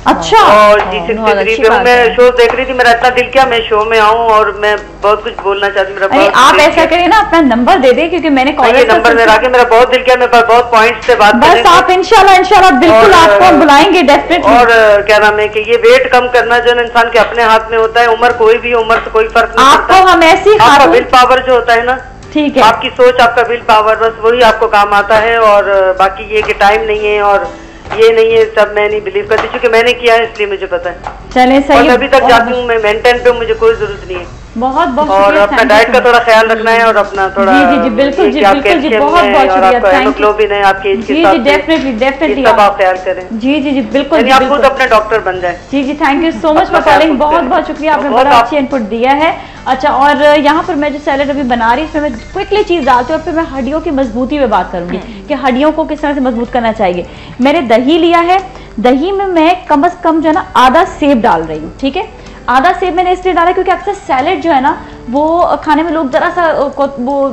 अच्छा, और जी 63 पे हूँ। मैं शो देख रही थी, मेरा इतना दिल किया मैं शो में आऊँ और मैं बहुत कुछ बोलना चाहती हूँ। अरे आप ऐसा करिए ना, अपना नंबर दे दे, क्योंकि मैंने कॉल नंबर मेरा आगे, मेरा बहुत दिल किया, मैं बहुत पॉइंट से बात बस आप इंशाल्लाह बिल्कुल आपको हम बुलाएंगे डेफिनेटली। और क्या नाम है कि ये वेट कम करना जो है इंसान के अपने हाथ में होता है। उम्र कोई भी, उम्र से कोई फर्क नहीं पड़ता। आपको हम ऐसी आपका विल पावर जो होता है ना, ठीक है, आपकी सोच, आपका विल पावर, बस वही आपको काम आता है। और बाकी ये कि टाइम नहीं है और ये नहीं है, सब मैं नहीं बिलीव करती, क्योंकि मैंने किया है इसलिए मुझे पता है। चले सही है। और अभी तक जाती हूँ मैं मेंटेन पे, मुझे कोई जरूरत नहीं है। बहुत बहुत और अपना डाइट का थोड़ा ख्याल रखना है और अपना थोड़ा जी जी बिल्कुल जी बिल्कुल जी, बहुत बहुत शुक्रिया। हेमोग्लोबिन है आपके एज के हिसाब से, डेफिनेटली डेफिनेटली सब आप ख्याल करें। जी जी जी बिल्कुल, आप खुद अपने डॉक्टर बन जाए। जी जी, thank you so much for calling, बहुत बहुत शुक्रिया, आपने बड़ा अच्छी इनपुट दिया है। अच्छा, और यहाँ पर मैं जो सैलेड अभी बना रही हूँ इसमें मैं क्विकली चीज डालती हूँ और फिर मैं हड्डियों की मजबूती पे बात करूंगी कि हड्डियों को किस तरह से मजबूत करना चाहिए। मैंने दही लिया है, दही में मैं कम से कम जो है ना आधा सेब डाल रही हूँ। ठीक है, आधा सेब मैंने इसलिए डाला क्योंकि अक्सर सैलेड जो है ना वो खाने में लोग जरा सा वो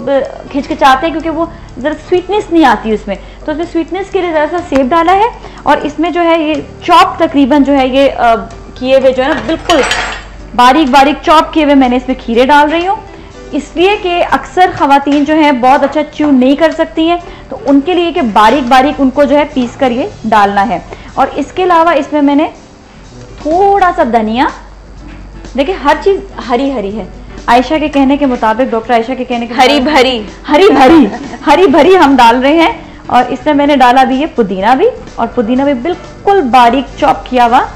खिचकिचाते हैं, क्योंकि वो जरा स्वीटनेस नहीं आती उसमें, तो उसमें स्वीटनेस के लिए जरा सा सेब डाला है। और इसमें जो है ये चॉप तकरीबन जो है ये किए हुए जो है ना बिल्कुल बारीक बारीक चॉप किए हुए मैंने इसमें खीरे डाल रही हूँ, इसलिए कि अक्सर खवातीन जो है बहुत अच्छा च्यू नहीं कर सकती हैं, तो उनके लिए कि बारीक बारीक उनको जो है पीस कर ये डालना है। और इसके अलावा इसमें मैंने थोड़ा सा धनिया, देखिए हर चीज हरी हरी है, आयशा के कहने के मुताबिक, डॉक्टर आयशा के कहने के हरी भरी हरी भरी हम डाल रहे हैं। और इसमें मैंने डाला भी ये पुदीना भी, और पुदीना भी बिल्कुल बारीक चॉप किया हुआ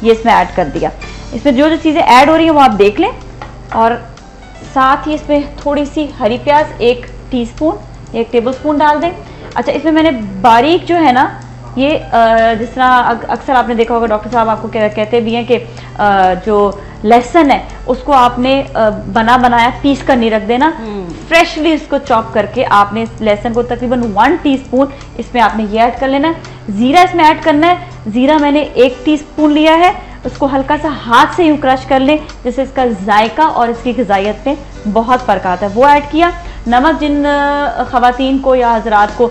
ये इसमें ऐड कर दिया। इसमें जो जो चीज़ें ऐड हो रही हैं वो आप देख लें। और साथ ही इसमें थोड़ी सी हरी प्याज 1 टीस्पून 1 टेबल स्पून डाल दें। अच्छा, इसमें मैंने बारीक जो है ना ये जिस तरह अक्सर आपने देखा होगा डॉक्टर साहब आपको कहते भी हैं कि जो लहसुन है उसको आपने बना बनाया पीस कर नहीं रख देना, फ्रेशली इसको चॉप करके आपने लहसुन को तकरीबन 1 टीस्पून इसमें आपने ये ऐड कर लेना है। ज़ीरा इसमें ऐड करना है, ज़ीरा मैंने 1 टीस्पून लिया है, उसको हल्का सा हाथ से यूँ क्रश कर लें जिससे इसका जायका और इसकी ग़िज़ाइयत में बहुत फ़र्क आता है, वो ऐड किया। नमक जिन ख़वातीन को या हजरात को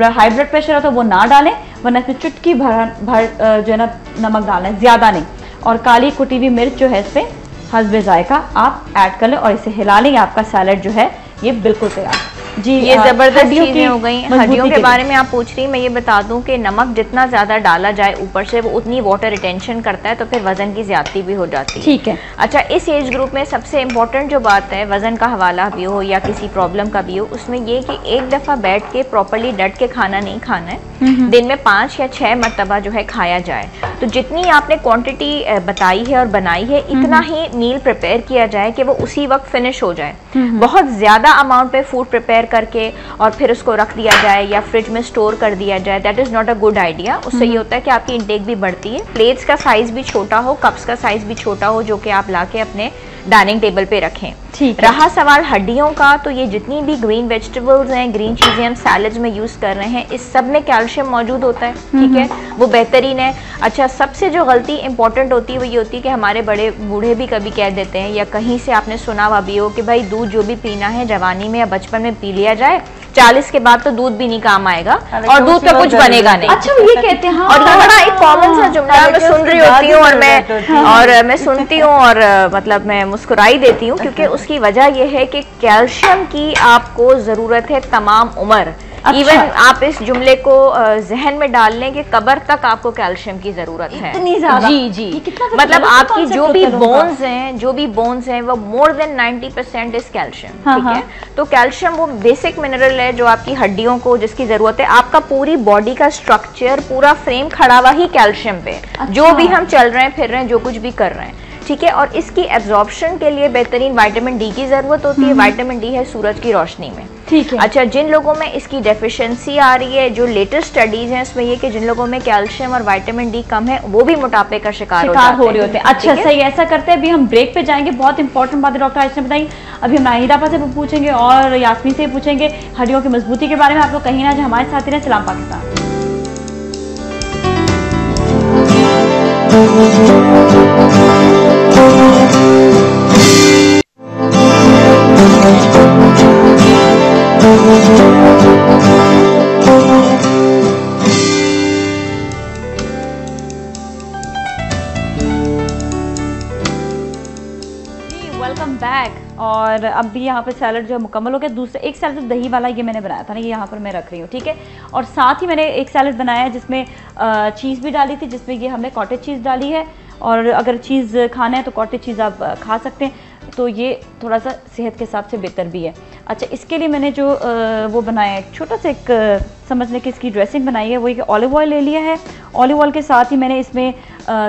हाई ब्लड प्रेशर हो तो वो ना डालें, वरना इसमें चुटकी भर जो है ना नमक डालना है, ज़्यादा नहीं। और काली कुटी हुई मिर्च जो है इस पर हस्बे जायका आप ऐड कर लें और इसे हिला लें, आपका सैलड जो है ये बिल्कुल तैयार। जी, ये जबरदस्त चीजें हो गई। हड्डियों के बारे में आप पूछ रही, मैं ये बता दूं कि नमक जितना ज्यादा डाला जाए ऊपर से वो उतनी वाटर रिटेंशन करता है, तो फिर वजन की ज्यादती भी हो जाती है। ठीक है। अच्छा, इस एज ग्रुप में सबसे इम्पोर्टेंट जो बात है वजन का हवाला भी हो या किसी प्रॉब्लम का भी हो, उसमें ये कि एक दफा बैठ के प्रॉपरली डट के खाना नहीं खाना है, दिन में 5 या 6 मरतबा जो है खाया जाए। तो जितनी आपने क्वांटिटी बताई है और बनाई है इतना ही मील प्रिपेयर किया जाए कि वो उसी वक्त फिनिश हो जाए। बहुत ज्यादा अमाउंट पे फूड प्रिपेयर करके और फिर उसको रख दिया जाए या फ्रिज में स्टोर कर दिया जाए, that is not a good idea. उससे ये होता है कि आपकी इंटेक भी बढ़ती है, प्लेट्स का साइज भी छोटा हो, कप्स का साइज भी छोटा हो, जो कि आप लाके अपने डाइनिंग टेबल पे रखें। रहा सवाल हड्डियों का, तो ये जितनी भी ग्रीन वेजिटेबल्स हैं, ग्रीन चीजें हम सैलेड्स में यूज कर रहे हैं, इस सब में कैल्शियम मौजूद होता है, ठीक है, वो बेहतरीन है। अच्छा, सबसे जो गलती इंपॉर्टेंट होती है वो ये होती है कि हमारे बड़े बूढ़े भी कभी कह देते हैं या कहीं से आपने सुना हुआ भी हो कि भाई दूध जो भी पीना है जवानी में या बचपन में पी लिया जाए, 40 के बाद तो दूध भी नहीं काम आएगा और दूध का कुछ बनेगा नहीं। अच्छा, ये कहते हैं। और ये बड़ा एक कॉमन सा जुमला मैं सुन रही होती हूँ और मैं सुनती हूँ और मतलब मैं मुस्कुराई देती हूँ, क्योंकि उसकी वजह यह है कि कैल्शियम की आपको जरूरत है तमाम उम्र। अच्छा। इवन आप इस जुमले को जहन में डाल लें कि कब्र तक आपको कैल्शियम की जरूरत है। इतनी ज्यादा? जी जी, मतलब आपकी जो भी बोन्स हैं वो मोर देन 90% इस कैल्शियम, ठीक है। तो कैल्शियम वो बेसिक मिनरल है जो आपकी हड्डियों को जिसकी जरूरत है। आपका पूरी बॉडी का स्ट्रक्चर, पूरा फ्रेम खड़ा हुआ ही कैल्शियम पे। अच्छा। जो भी हम चल रहे हैं, फिर रहे हैं, जो कुछ भी कर रहे हैं, ठीक है। और इसकी एब्जॉर्प्शन के लिए बेहतरीन विटामिन डी की जरूरत होती है। विटामिन डी है सूरज की रोशनी में, ठीक है। अच्छा, जिन लोगों में इसकी डेफिशिएंसी आ रही है, जो लेटेस्ट स्टडीज हैं उसमें ये कि जिन लोगों में कैल्शियम और विटामिन डी कम है वो भी मोटापे का शिकार हो रहे होते हैं। अच्छा, सही, ऐसा करते हैं। अभी हम ब्रेक पे जाएंगे। बहुत इंपॉर्टेंट बात है डॉक्टर आयशा ने बताई। अभी हम नाहिदा से पूछेंगे और यास्मीन से पूछेंगे हड्डियों की मजबूती के बारे में। आप लोग कहीं ना जाए, हमारे साथ ही रहें। सलाम पाकिस्तान। Welcome back. और अब भी यहाँ पे सैलड जो है मुकम्मल हो गया। दूसरा एक सैलड जो दही वाला ये मैंने बनाया था ना, ये यहाँ पर मैं रख रही हूँ, ठीक है। और साथ ही मैंने एक सैलड बनाया है जिसमें चीज़ भी डाली थी, जिसमें ये हमने कॉटेज चीज़ डाली है। और अगर चीज़ खाना है तो कॉटेज चीज़ आप खा सकते हैं, तो ये थोड़ा सा सेहत के हिसाब से बेहतर भी है। अच्छा, इसके लिए मैंने जो वो बनाया है, छोटा सा एक समझने की इसकी ड्रेसिंग बनाई है, वो एक ऑलिव ऑयल ले लिया है। ऑलिव ऑयल के साथ ही मैंने इसमें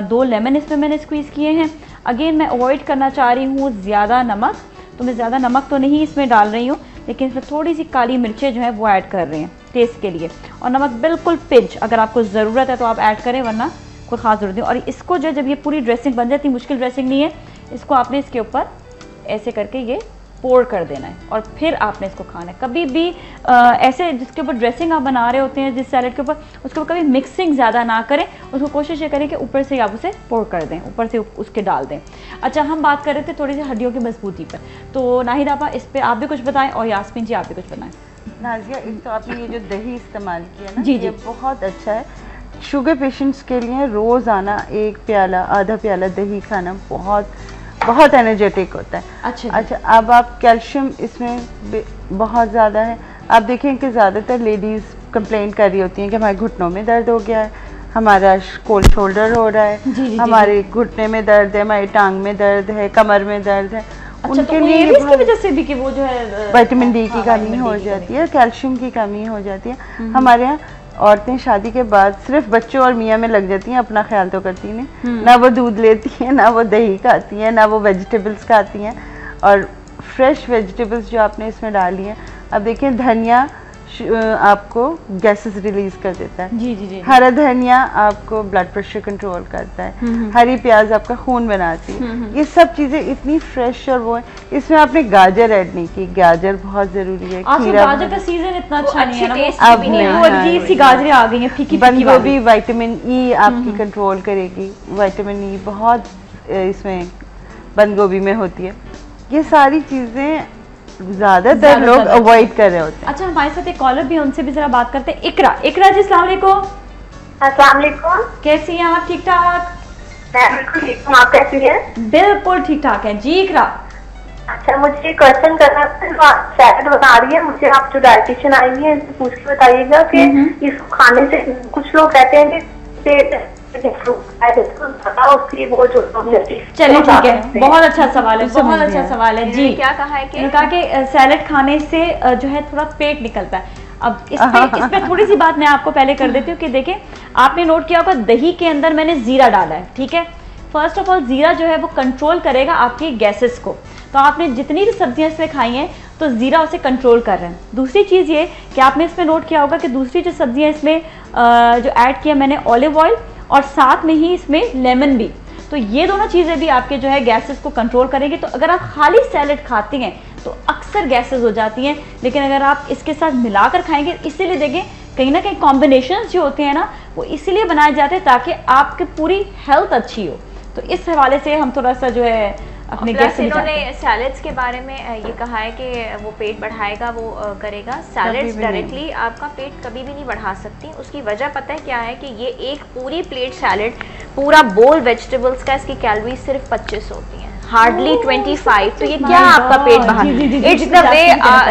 2 लेमन इसमें मैंने स्क्वीज़ किए हैं। अगेन मैं अवॉइड करना चाह रही हूँ ज़्यादा नमक, तो मैं ज़्यादा नमक तो नहीं इसमें डाल रही हूँ, लेकिन इसमें थोड़ी सी काली मिर्चें जो है वो ऐड कर रहे हैं टेस्ट के लिए। और नमक बिल्कुल पिंच, अगर आपको ज़रूरत है तो आप ऐड करें, वरना कोई ख़ास ज़रूरत नहीं। और इसको जो जब ये पूरी ड्रेसिंग बन जाती है, मुश्किल ड्रेसिंग नहीं है, इसको आपने इसके ऊपर ऐसे करके ये पोर कर देना है और फिर आपने इसको खाना है। कभी भी ऐसे जिसके ऊपर ड्रेसिंग आप बना रहे होते हैं जिस सैलेड के ऊपर, उसके ऊपर कभी मिक्सिंग ज़्यादा ना करें। उसको कोशिश ये करें कि ऊपर से आप उसे पोर कर दें, ऊपर से उसके डाल दें। अच्छा, हम बात कर रहे थे थोड़ी सी हड्डियों की मजबूती पर, तो नाहिदा आपा इस पर आप भी कुछ बताएं और यास्मीन जी आप भी कुछ बताएं। नाजिया, एक तो आपने ये जो दही इस्तेमाल किया ना, जी ये बहुत अच्छा है। शुगर पेशेंट्स के लिए रोज़ाना 1 प्याला, आधा प्याला दही खाना बहुत एनर्जेटिक होता है। अच्छा, अब आप कैल्शियम इसमें बहुत ज़्यादा है। आप देखें कि ज़्यादातर लेडीज़ कंप्लेंट कर रही होती हैं कि हमारे घुटनों में दर्द हो गया है, हमारा कोल्ड शोल्डर हो रहा है, हमारे घुटने में दर्द है, हमारी टांग में दर्द है, कमर में दर्द है। अच्छा, उनके लिए इसकी वजह से भी कि वो जो है विटामिन डी की कमी हो जाती है, कैल्शियम की कमी हो जाती है। हमारे यहाँ औरतें शादी के बाद सिर्फ बच्चों और मियाँ में लग जाती हैं, अपना ख्याल तो करती नहीं। ना वो दूध लेती हैं, ना वो दही खाती हैं, ना वो वेजिटेबल्स खाती हैं। और फ्रेश वेजिटेबल्स जो आपने इसमें डाली हैं, अब देखिए धनिया आपको गैसेस रिलीज कर देता है। जी जी जी। हरा धनिया आपको ब्लड प्रेशर कंट्रोल करता है। हरी प्याज आपका खून बनाती है। ये सब चीजें इतनी फ्रेश और वो है। इसमें आपने गाजर ऐड नहीं की, गाजर बहुत जरूरी है। गाजर का सीजन इतना अच्छा नहीं है ना, अब अजीब सी गाजरें आ गई हैं फीकी। बंद गोभी विटामिन ई आपकी कंट्रोल करेगी। विटामिन ई बहुत इसमें बंद गोभी में होती है। ये सारी चीजें ज्यादातर लोग अवॉइड कर रहे होते हैं। अच्छा, हमारे साथ एक कॉलर भी है, उनसे भी जरा बात करते हैं। इकरा जी, अस्सलाम वालेकुम। अस्सलाम वालेकुम। कैसी हैं आप? ठीक ठाक? मैं बिल्कुल ठीक हूँ, आप कैसी हैं? बिल्कुल ठीक ठाक है जी। इकरा, अच्छा मुझे क्वेश्चन करना था। सैलेड बता रही है मुझे, आप जो डाइटिशियन आई है इनसे पूछ के बताइएगा कि इसको खाने से कुछ लोग कहते हैं कि चलिए ठीक है, बहुत अच्छा सवाल है, बहुत अच्छा सवाल है जी। क्या कहा है कि कहा कि सैलेड खाने से जो है थोड़ा पेट निकलता है। अब इस पे थोड़ी सी बात मैं आपको पहले कर देती हूँ कि देखिए, आपने नोट किया होगा दही के अंदर मैंने जीरा डाला है, ठीक है। फर्स्ट ऑफ ऑल जीरा जो है वो कंट्रोल करेगा आपकी गैसेस को, तो आपने जितनी भी सब्जियां इसमें खाई हैं तो जीरा उसे कंट्रोल कर रहे हैं। दूसरी चीज़ ये कि आपने इसमें नोट किया होगा कि दूसरी जो सब्जियां इसमें जो ऐड किया मैंने ऑलिव ऑयल और साथ में ही इसमें लेमन भी, तो ये दोनों चीज़ें भी आपके जो है गैसेस को कंट्रोल करेंगे। तो अगर आप खाली सैलेड खाती हैं तो अक्सर गैसेस हो जाती हैं, लेकिन अगर आप इसके साथ मिलाकर खाएंगे, इसीलिए देखें कहीं ना कहीं कॉम्बिनेशंस जो होते हैं ना वो इसीलिए बनाए जाते हैं ताकि आपकी पूरी हेल्थ अच्छी हो। तो इस हवाले से हम थोड़ा सा जो है अपने गैस इन्होंने सैलेड्स के बारे में ये कहा है कि वो पेट बढ़ाएगा, वो करेगा। सैलेड्स डायरेक्टली आपका पेट कभी भी नहीं बढ़ा सकती। उसकी वजह पता है क्या है कि ये एक पूरी प्लेट सैलेड, पूरा बोल वेजिटेबल्स का, इसकी कैलोरीज सिर्फ 25 होती हैं, हार्डली 25। तो ये क्या आपका पेट बाहर, it's the way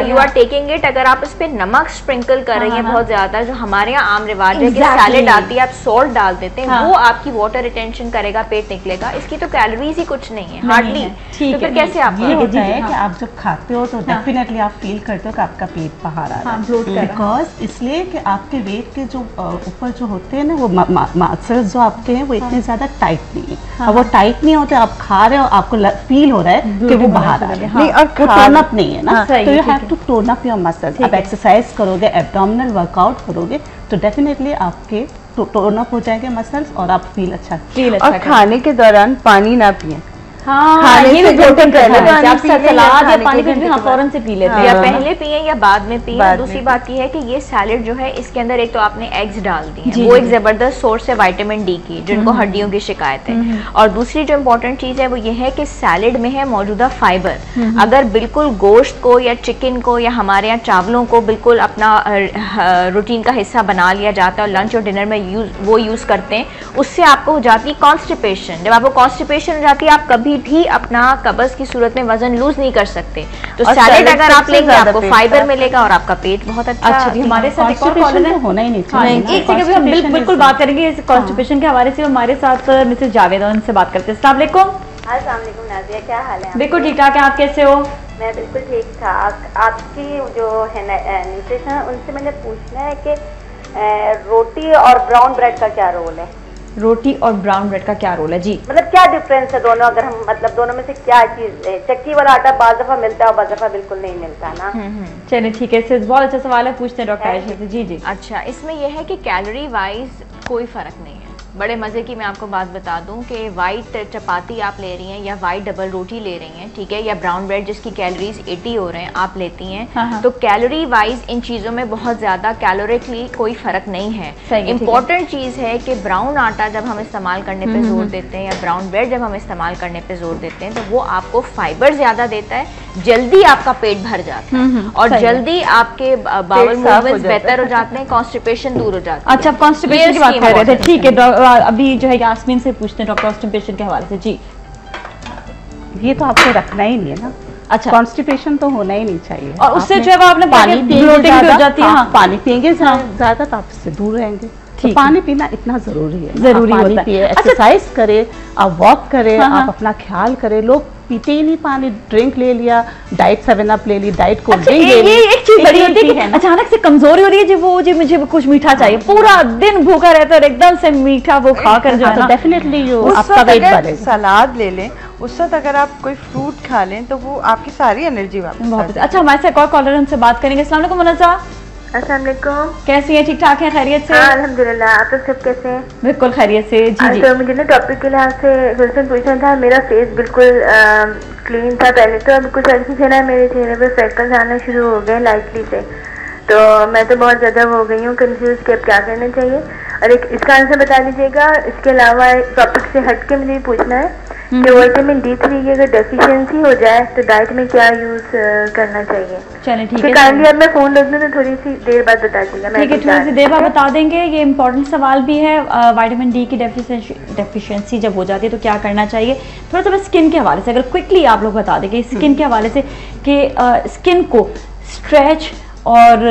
you are taking it. अगर आप इस पे नमक स्प्रिंकल कर रही हैं बहुत ज्यादा, जो हमारे यहाँ आम रिवाज है कि सैलेड आती है आप सॉल्ट डाल देते हैं, वो आपकी वाटर रिटेंशन करेगा, पेट निकलेगा। इसकी तो कैलोरीज ही कुछ नहीं है, हार्डली। तो फिर कैसे आप ये होता है कि आप जब खाते हो तो डेफिनेटली आप फील करते हो कि आपका पेट बाहर आ रहा है, बिकॉज इसलिए कि आपके वेट के जो ऊपर जो होते हैं ना वो मसल्स जो आपके हैं वो इतने ज्यादा टाइट नहीं है। अब वो टाइट नहीं होते, आप खा रहे हो आपको फील हो रहा है कि वो बाहर आ रहा है, नहीं, और टोन अप नहीं है ना, तो you have to tone up your muscles. आप एक्सरसाइज करोगे, एब्डोमिनल वर्कआउट करोगे तो डेफिनेटली आपके टोन अप हो जाएंगे मसल्स और आप फील अच्छा और खाने के दौरान पानी ना पिए। हाँ, ये भी बहुत आप सलाद या पानी भी हाँ फौरन से पी लेते हैं, या पहले पिए या बाद में पिए। दूसरी बात ये है कि ये सैलेड जो है इसके अंदर एक तो आपने एग्स डाल दिए हैं, वो एक जबरदस्त सोर्स है विटामिन डी की, जिनको हड्डियों की शिकायत है। और दूसरी जो इम्पोर्टेंट चीज है वो ये है कि सैलेड में है मौजूदा फाइबर। अगर बिल्कुल गोश्त को या चिकन को या हमारे यहाँ चावलों को बिल्कुल अपना रूटीन का हिस्सा बना लिया जाता है और लंच और डिनर में वो यूज करते हैं, उससे आपको हो जाती है कॉन्स्टिपेशन। जब आपको कॉन्स्टिपेशन हो जाती है आप कभी भी अपना कब्ज की सूरत में वजन लूज नहीं कर सकते। तो सैलेड अगर आप लेंगे आपको फाइबर मिलेगा और आपका पेट बहुत अच्छा। हमारे साथ एक और कॉलर है, होना ही नहीं चाहिए। एक सेकंड हम बिल्कुल बात करेंगे इस कॉन्स्टिपेशन के हवाले से। हमारे साथ मिसेस जावेद, उनसे बात करते हैं। अस्सलाम वालेकुम। अस्सलाम वालेकुम नाज़िया, क्या हाल है? बिल्कुल ठीक ठाक है, आप कैसे हो? मैं बिल्कुल ठीक ठाक। आपकी जो है न्यूट्रिशन, उनसे मैंने पूछना है कि रोटी और ब्राउन ब्रेड का क्या रोल है? रोटी और ब्राउन ब्रेड का क्या रोल है? जी, मतलब क्या डिफरेंस है दोनों? अगर हम मतलब दोनों में से क्या चीज है? चक्की वाला आटा बाज़ दफा मिलता है और बाज़ दफा बिल्कुल नहीं मिलता ना। चलिए ठीक है, इससे बहुत अच्छा सवाल है, पूछते हैं डॉक्टर आयशा से। जी जी। अच्छा, इसमें यह है कि कैलोरी वाइज कोई फर्क नहीं है। बड़े मज़े की मैं आपको बात बता दूं कि वाइट चपाती आप ले रही हैं या वाइट डबल रोटी ले रही हैं, ठीक है, या ब्राउन ब्रेड जिसकी कैलोरीज 80 हो रहे हैं आप लेती हैं, तो कैलोरी वाइज इन चीज़ों में बहुत ज़्यादा कैलोरिकली कोई फ़र्क नहीं है। इंपॉर्टेंट चीज़ है कि ब्राउन आटा जब हम इस्तेमाल करने पे जोर देते हैं या ब्राउन ब्रेड जब हम इस्तेमाल करने पे जोर देते हैं तो वो आपको फाइबर ज़्यादा देता है, जल्दी आपका पेट भर जाता है और जल्दी आपके बाउल मूवमेंट्स बेहतर हो जाते हैं, कॉन्स्टिपेशन दूर हो जाता है। अच्छा, आप कॉन्स्टिपेशन की बात कर रहे थे, ठीक है। अभी जो है यास्मीन से पूछते हैं डॉक्टर कॉन्स्टिपेशन के हवाले से। जी, ये तो आपको रखना ही नहीं है ना। अच्छा, कॉन्स्टिपेशन तो होना ही नहीं चाहिए। और उससे जो है आपने पानी ब्लोटिंग हो जाती है। हाँ, पानी पिएंगे ज्यादा तो आप इससे दूर रहेंगे। तो पानी पीना इतना जरूरी है, जरूरी होता है। एक्सरसाइज करे, आप वॉक करें, आप अपना ख्याल करें। लोग पीते ही नहीं पानी, ड्रिंक ले लिया, डाइट 7 अप ले ली, डाइट कोल्ड ड्रिंक ले ली। एक चीज बड़ी होती है कि अचानक से कमजोरी हो रही है, जी मुझे कुछ मीठा चाहिए, पूरा दिन भूखा रहता है और एकदम से मीठा वो खाकर जो है डेफिनेटली आपका वेट बढ़ेगा। सलाद ले लें, उस वक्त अगर आप कोई फ्रूट खा लें तो वो आपकी सारी एनर्जी वापस। बहुत अच्छा, हमारे साथ एक और कॉलर, उनसे बात करेंगे। अस्सलाम वालेकुम मुनज़्ज़ा। अस्सलाम वालेकुम। कैसी हैं? ठीक ठाक हैं? खैरियत से? हाँ अल्हम्दुलिल्लाह। आप तो सब कैसे हैं? बिल्कुल खैरियत से। जी तो मुझे ना टॉपिक के लिहाज से क्वेश्चन पूछना था। मेरा फेस बिल्कुल क्लीन था पहले, तो अब कुछ अर्से से ना मेरे चेहरे पे फ्रेकल्स आना शुरू हो गए लाइटली से, तो मैं तो बहुत ज़्यादा हो गई हूँ कंफ्यूज कि अब क्या करना चाहिए, और एक इसका आंसर बता दीजिएगा। इसके अलावा टॉपिक से हट के मुझे पूछना है कि विटामिन D3 की अगर डेफिशिएंसी हो जाए तो डाइट में क्या यूज करना चाहिए। चलिए ठीक है, काइंडली अब मैं फोन रख दूँ तो थोड़ी सी देर बाद बता दीजिएगा। ठीक है, थोड़ी सी देर बाद बता देंगे। ये इंपॉर्टेंट सवाल भी है, विटामिन D की डेफिशिएंसी जब हो जाती है तो क्या करना चाहिए। थोड़ा स्किन के हवाले से अगर क्विकली आप लोग बता देंगे स्किन के हवाले से कि स्किन को स्ट्रेच और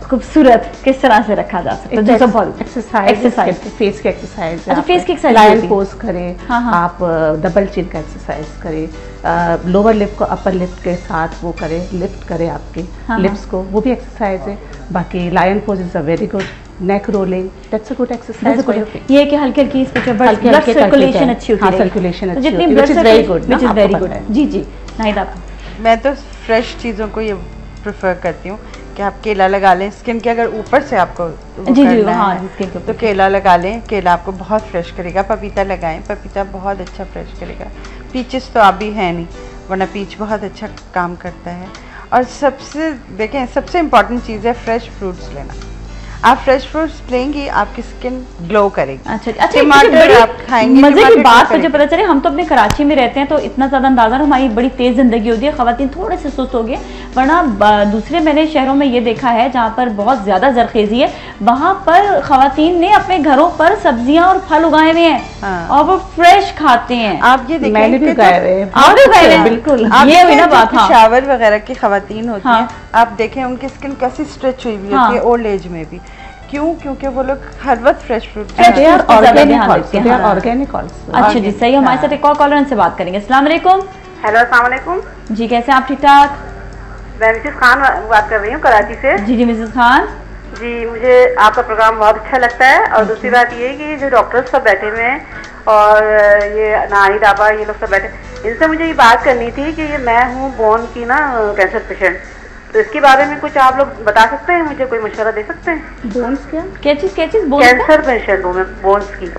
खूबसूरत किस तरह से रखा जा सकता है। जैसे एक्सरसाइज, फेस की एक्सरसाइज, अच्छा फेस की एक्सरसाइज, लायन पोज करें। हाँ। आप डबल चिन का एक्सरसाइज करें, लोअर लिप को अपर लिप के साथ वो करें, लिफ्ट करें आपके लिप्स को, वो भी एक्सरसाइज है। बाकी lion pose is a very good, neck rolling, that's a good exercise. ये कि हल्की हल्की ब्लड सर्कुलेशन अच्छी होती है, सर्कुलेशन अच्छी होती है, which is very good, which is very good. जी जी नाहिद, मैं तो फ्रेश चीज़ों को ये प्रेफर करती हूँ कि आप केला लगा लें स्किन के, अगर ऊपर से आपको जी हाँ तो केला लगा लें, केला आपको बहुत फ्रेश करेगा। पपीता लगाएं, पपीता बहुत अच्छा फ्रेश करेगा। पीचेस तो आप भी है नहीं, वरना पीच बहुत अच्छा काम करता है। और सबसे देखें, सबसे इम्पॉर्टेंट चीज़ है फ्रेश फ्रूट्स लेना। आप फ्रेश फ्रूट्स लेंगी, आपकी स्किन ग्लो करेगी। अच्छा, टमाटर आप खाएंगे, मजे की बात मुझे पता चले, हम तो अपने कराची में रहते हैं तो इतना ज़्यादा अंदाज़ा, हमारी बड़ी तेज़ ज़िंदगी होती है, ख़वातीन थोड़े से सुस्त हो गए, वरना दूसरे मैंने शहरों में ये देखा है जहाँ पर बहुत ज़्यादा जरखेज़ी है, वहाँ पर ख़वातीन ने अपने घरों पर सब्जियाँ और फल उगाए हुए हैं और वो फ्रेश खाते हैं। आप ये देखिए, मैंने भी उगाए हुए हैं, आप भी उगाए हैं, बिल्कुल। ये हुई ना बात, शावर वगैरह की ख़वातीन होती हैं, आप देखें उनकी स्किन कैसी स्ट्रेच हुई हुई होती है ओल्ड एज में भी। क्यों? क्योंकि वो लोग हर वक्त फ्रेश फ्रूट ऑर्गेनिक। अच्छा जी सही। हमारे साथ एक और कॉलर, उनसे बात करेंगे। अस्सलाम वालेकुम। हेलो अस्सलाम वालेकुम जी, कैसे आप? ठीक ठाक। मैं मिसेस खान बात कर रही हूँ कराची से। जी जी मिसेस खान जी, मुझे आपका प्रोग्राम बहुत अच्छा लगता है। और दूसरी बात ये है कि जो डॉक्टर्स सब बैठे हुए हैं और ये नाहिद आबा, ये लोग सब बैठे, इनसे मुझे ये बात करनी थी कि ये मैं हूँ बोन की ना कैंसर पेशेंट, तो इसके बारे में कुछ आप लोग बता सकते हैं, मुझे कोई मशवरा दे सकते हैं? बोन्स क्या चीज? कैंसर पेशेंट हूँ मैं, बोन्स की।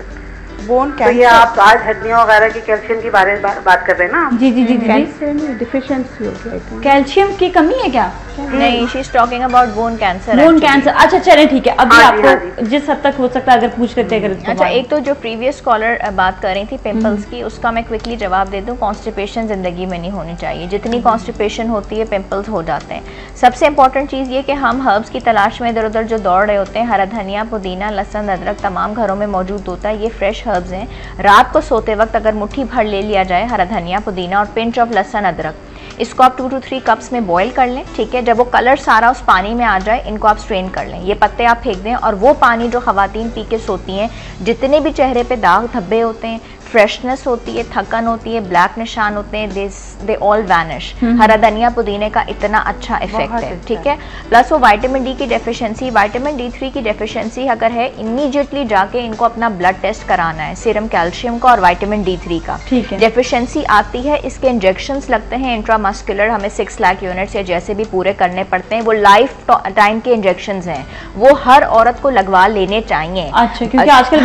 बोन कैंसर, तो ये आप आज हड्डियों वगैरह की कैल्शियम के बारे में बात कर रहे हैं ना? जी जी जी जी। डिफिशिएंसी हो गया, कैल्शियम की कमी है क्या? नहीं, she is talking about bone cancer. Bone cancer, अच्छा चलें ठीक है। अभी आपको जिस हद तक हो सकता है अगर पूछ लेते हैं। अच्छा, एक तो जो प्रीवियस कॉलर बात कर रही थी पिंपल्स की, उसका मैं क्विकली जवाब दे दूं। कॉन्स्टिपेशन जिंदगी में नहीं होनी चाहिए, जितनी कॉन्स्टिपेशन होती है पिंपल्स हो जाते हैं। सबसे इंपॉर्टेंट चीज़ ये कि हम हर्ब्स की तलाश में इधर उधर जो दौड़ रहे होते हैं, हरा धनिया, पुदीना, लहसुन, अदरक तमाम घरों में मौजूद होता है, ये फ्रेश हर्ब्स हैं। रात को सोते वक्त अगर मुट्ठी भर ले लिया जाए हरा धनिया, पुदीना और पिंच ऑफ लहसुन, अदरक, इसको आप 2 to 3 कप्स में बॉईल कर लें। ठीक है, जब वो कलर सारा उस पानी में आ जाए, इनको आप स्ट्रेन कर लें। ये पत्ते आप फेंक दें और वो पानी जो ख़वातीन पी के सोती हैं, जितने भी चेहरे पे दाग धब्बे होते हैं, फ्रेशनेस होती है, थकन होती है, ब्लैक निशान होते हैं, दे ऑल वैनिश। हरा धनिया पुदीने का इतना अच्छा इफेक्ट है। ठीक है, प्लस वो विटामिन डी की डेफिशिएंसी, विटामिन D3 की डेफिशिएंसी अगर है, इमीडिएटली जाके इनको अपना ब्लड टेस्ट कराना है, सीरम कैल्शियम का और विटामिन D3 का। ठीक है, डेफिशिएंसी आती है, इसके इंजेक्शंस लगते हैं इंट्रामस्कुलर, हमें 6 लाख यूनिट्स या जैसे भी पूरे करने पड़ते हैं। वो लाइफ टाइम के इंजेक्शंस हैं, वो हर औरत को लगवा लेने चाहिए। अच्छा, क्योंकि आजकल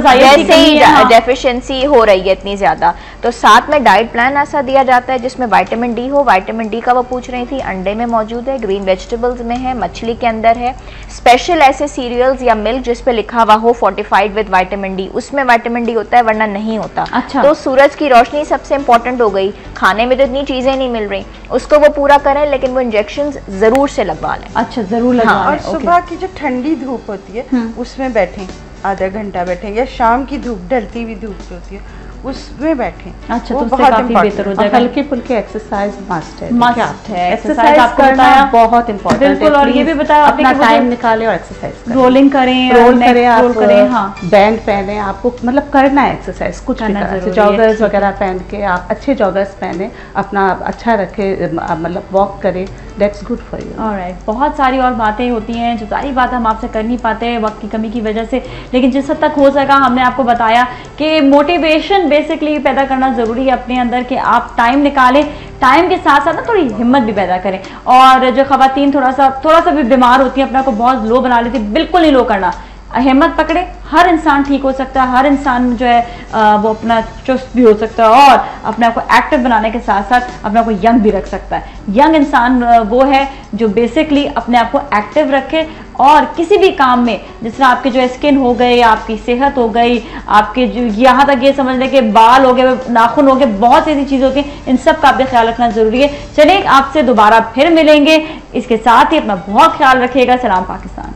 वैसे ही डेफिशिएंसी हो रही है इतनी ज्यादा, तो साथ में डाइट प्लान ऐसा दिया जाता है जिसमें विटामिन डी हो। विटामिन डी का वो पूछ रही थी, अंडे में मौजूद है, ग्रीन वेजिटेबल्स में है, मछली के अंदर है। स्पेशल ऐसे सीरियल्स या मिल्क जिस पे लिखा हुआ हो फोर्टिफाइड विद विटामिन डी, उसमें विटामिन डी होता है, वरना नहीं होता। अच्छा। तो सूरज की रोशनी सबसे इंपॉर्टेंट हो गई। खाने में तो इतनी चीजें नहीं मिल रही, उसको वो पूरा करें, लेकिन वो इंजेक्शन जरूर से लगवा लें। अच्छा, जरूर लगवा लें। और सुबह की जो ठंडी धूप होती है उसमें बैठें, आधा घंटा बैठें, या शाम की धूप, ढलती हुई धूप जो होती है उसमें बैठें। अच्छा, तो बहुत काफी बेहतर हो जाएगा। हल्के फुल्के एक्सरसाइज मस्ट है, मस्ट है। एक्सरसाइज आपको बताया बहुत इंपॉर्टेंट है। बिल्कुल, और ये भी बताया आपने अपना टाइम निकालें और एक्सरसाइज करें, रोलिंग करें, रोल करें, आप बैंड पहने, आपको मतलब करना है एक्सरसाइज, कुछ भी करना है। जॉगर्स वगैरह पहन के आप अच्छे जॉगर्स पहने, अपना अच्छा रखे, मतलब वॉक करें, that's good for you. Alright, बहुत सारी और बातें होती हैं जो सारी बात हम आपसे कर नहीं पाते हैं वक्त की कमी की वजह से, लेकिन जिस हद तक हो सका हमने आपको बताया कि मोटिवेशन बेसिकली पैदा करना ज़रूरी है अपने अंदर कि आप टाइम निकालें, टाइम के साथ साथ ना थोड़ी हिम्मत भी पैदा करें। और जो ख़वातीन थोड़ा सा भी बीमार होती हैं, अपना को बहुत लो बना लेती, बिल्कुल नहीं लो करना, हिम्मत पकड़े। हर इंसान ठीक हो सकता है, हर इंसान जो है वो अपना चुस्त भी हो सकता है और अपने आप को एक्टिव बनाने के साथ साथ अपने आप को यंग भी रख सकता है। यंग इंसान वो है जो बेसिकली अपने आप को एक्टिव रखे और किसी भी काम में, जिस तरह आपके जो स्किन हो गई, आपकी सेहत हो गई, आपके जो यहाँ तक ये समझ लें कि बाल हो गए, नाखून हो गए, बहुत ऐसी चीज़ें होती हैं, इन सब का आपका ख्याल रखना ज़रूरी है। चलिए आपसे दोबारा फिर मिलेंगे, इसके साथ ही अपना बहुत ख्याल रखिएगा। सलाम पाकिस्तान।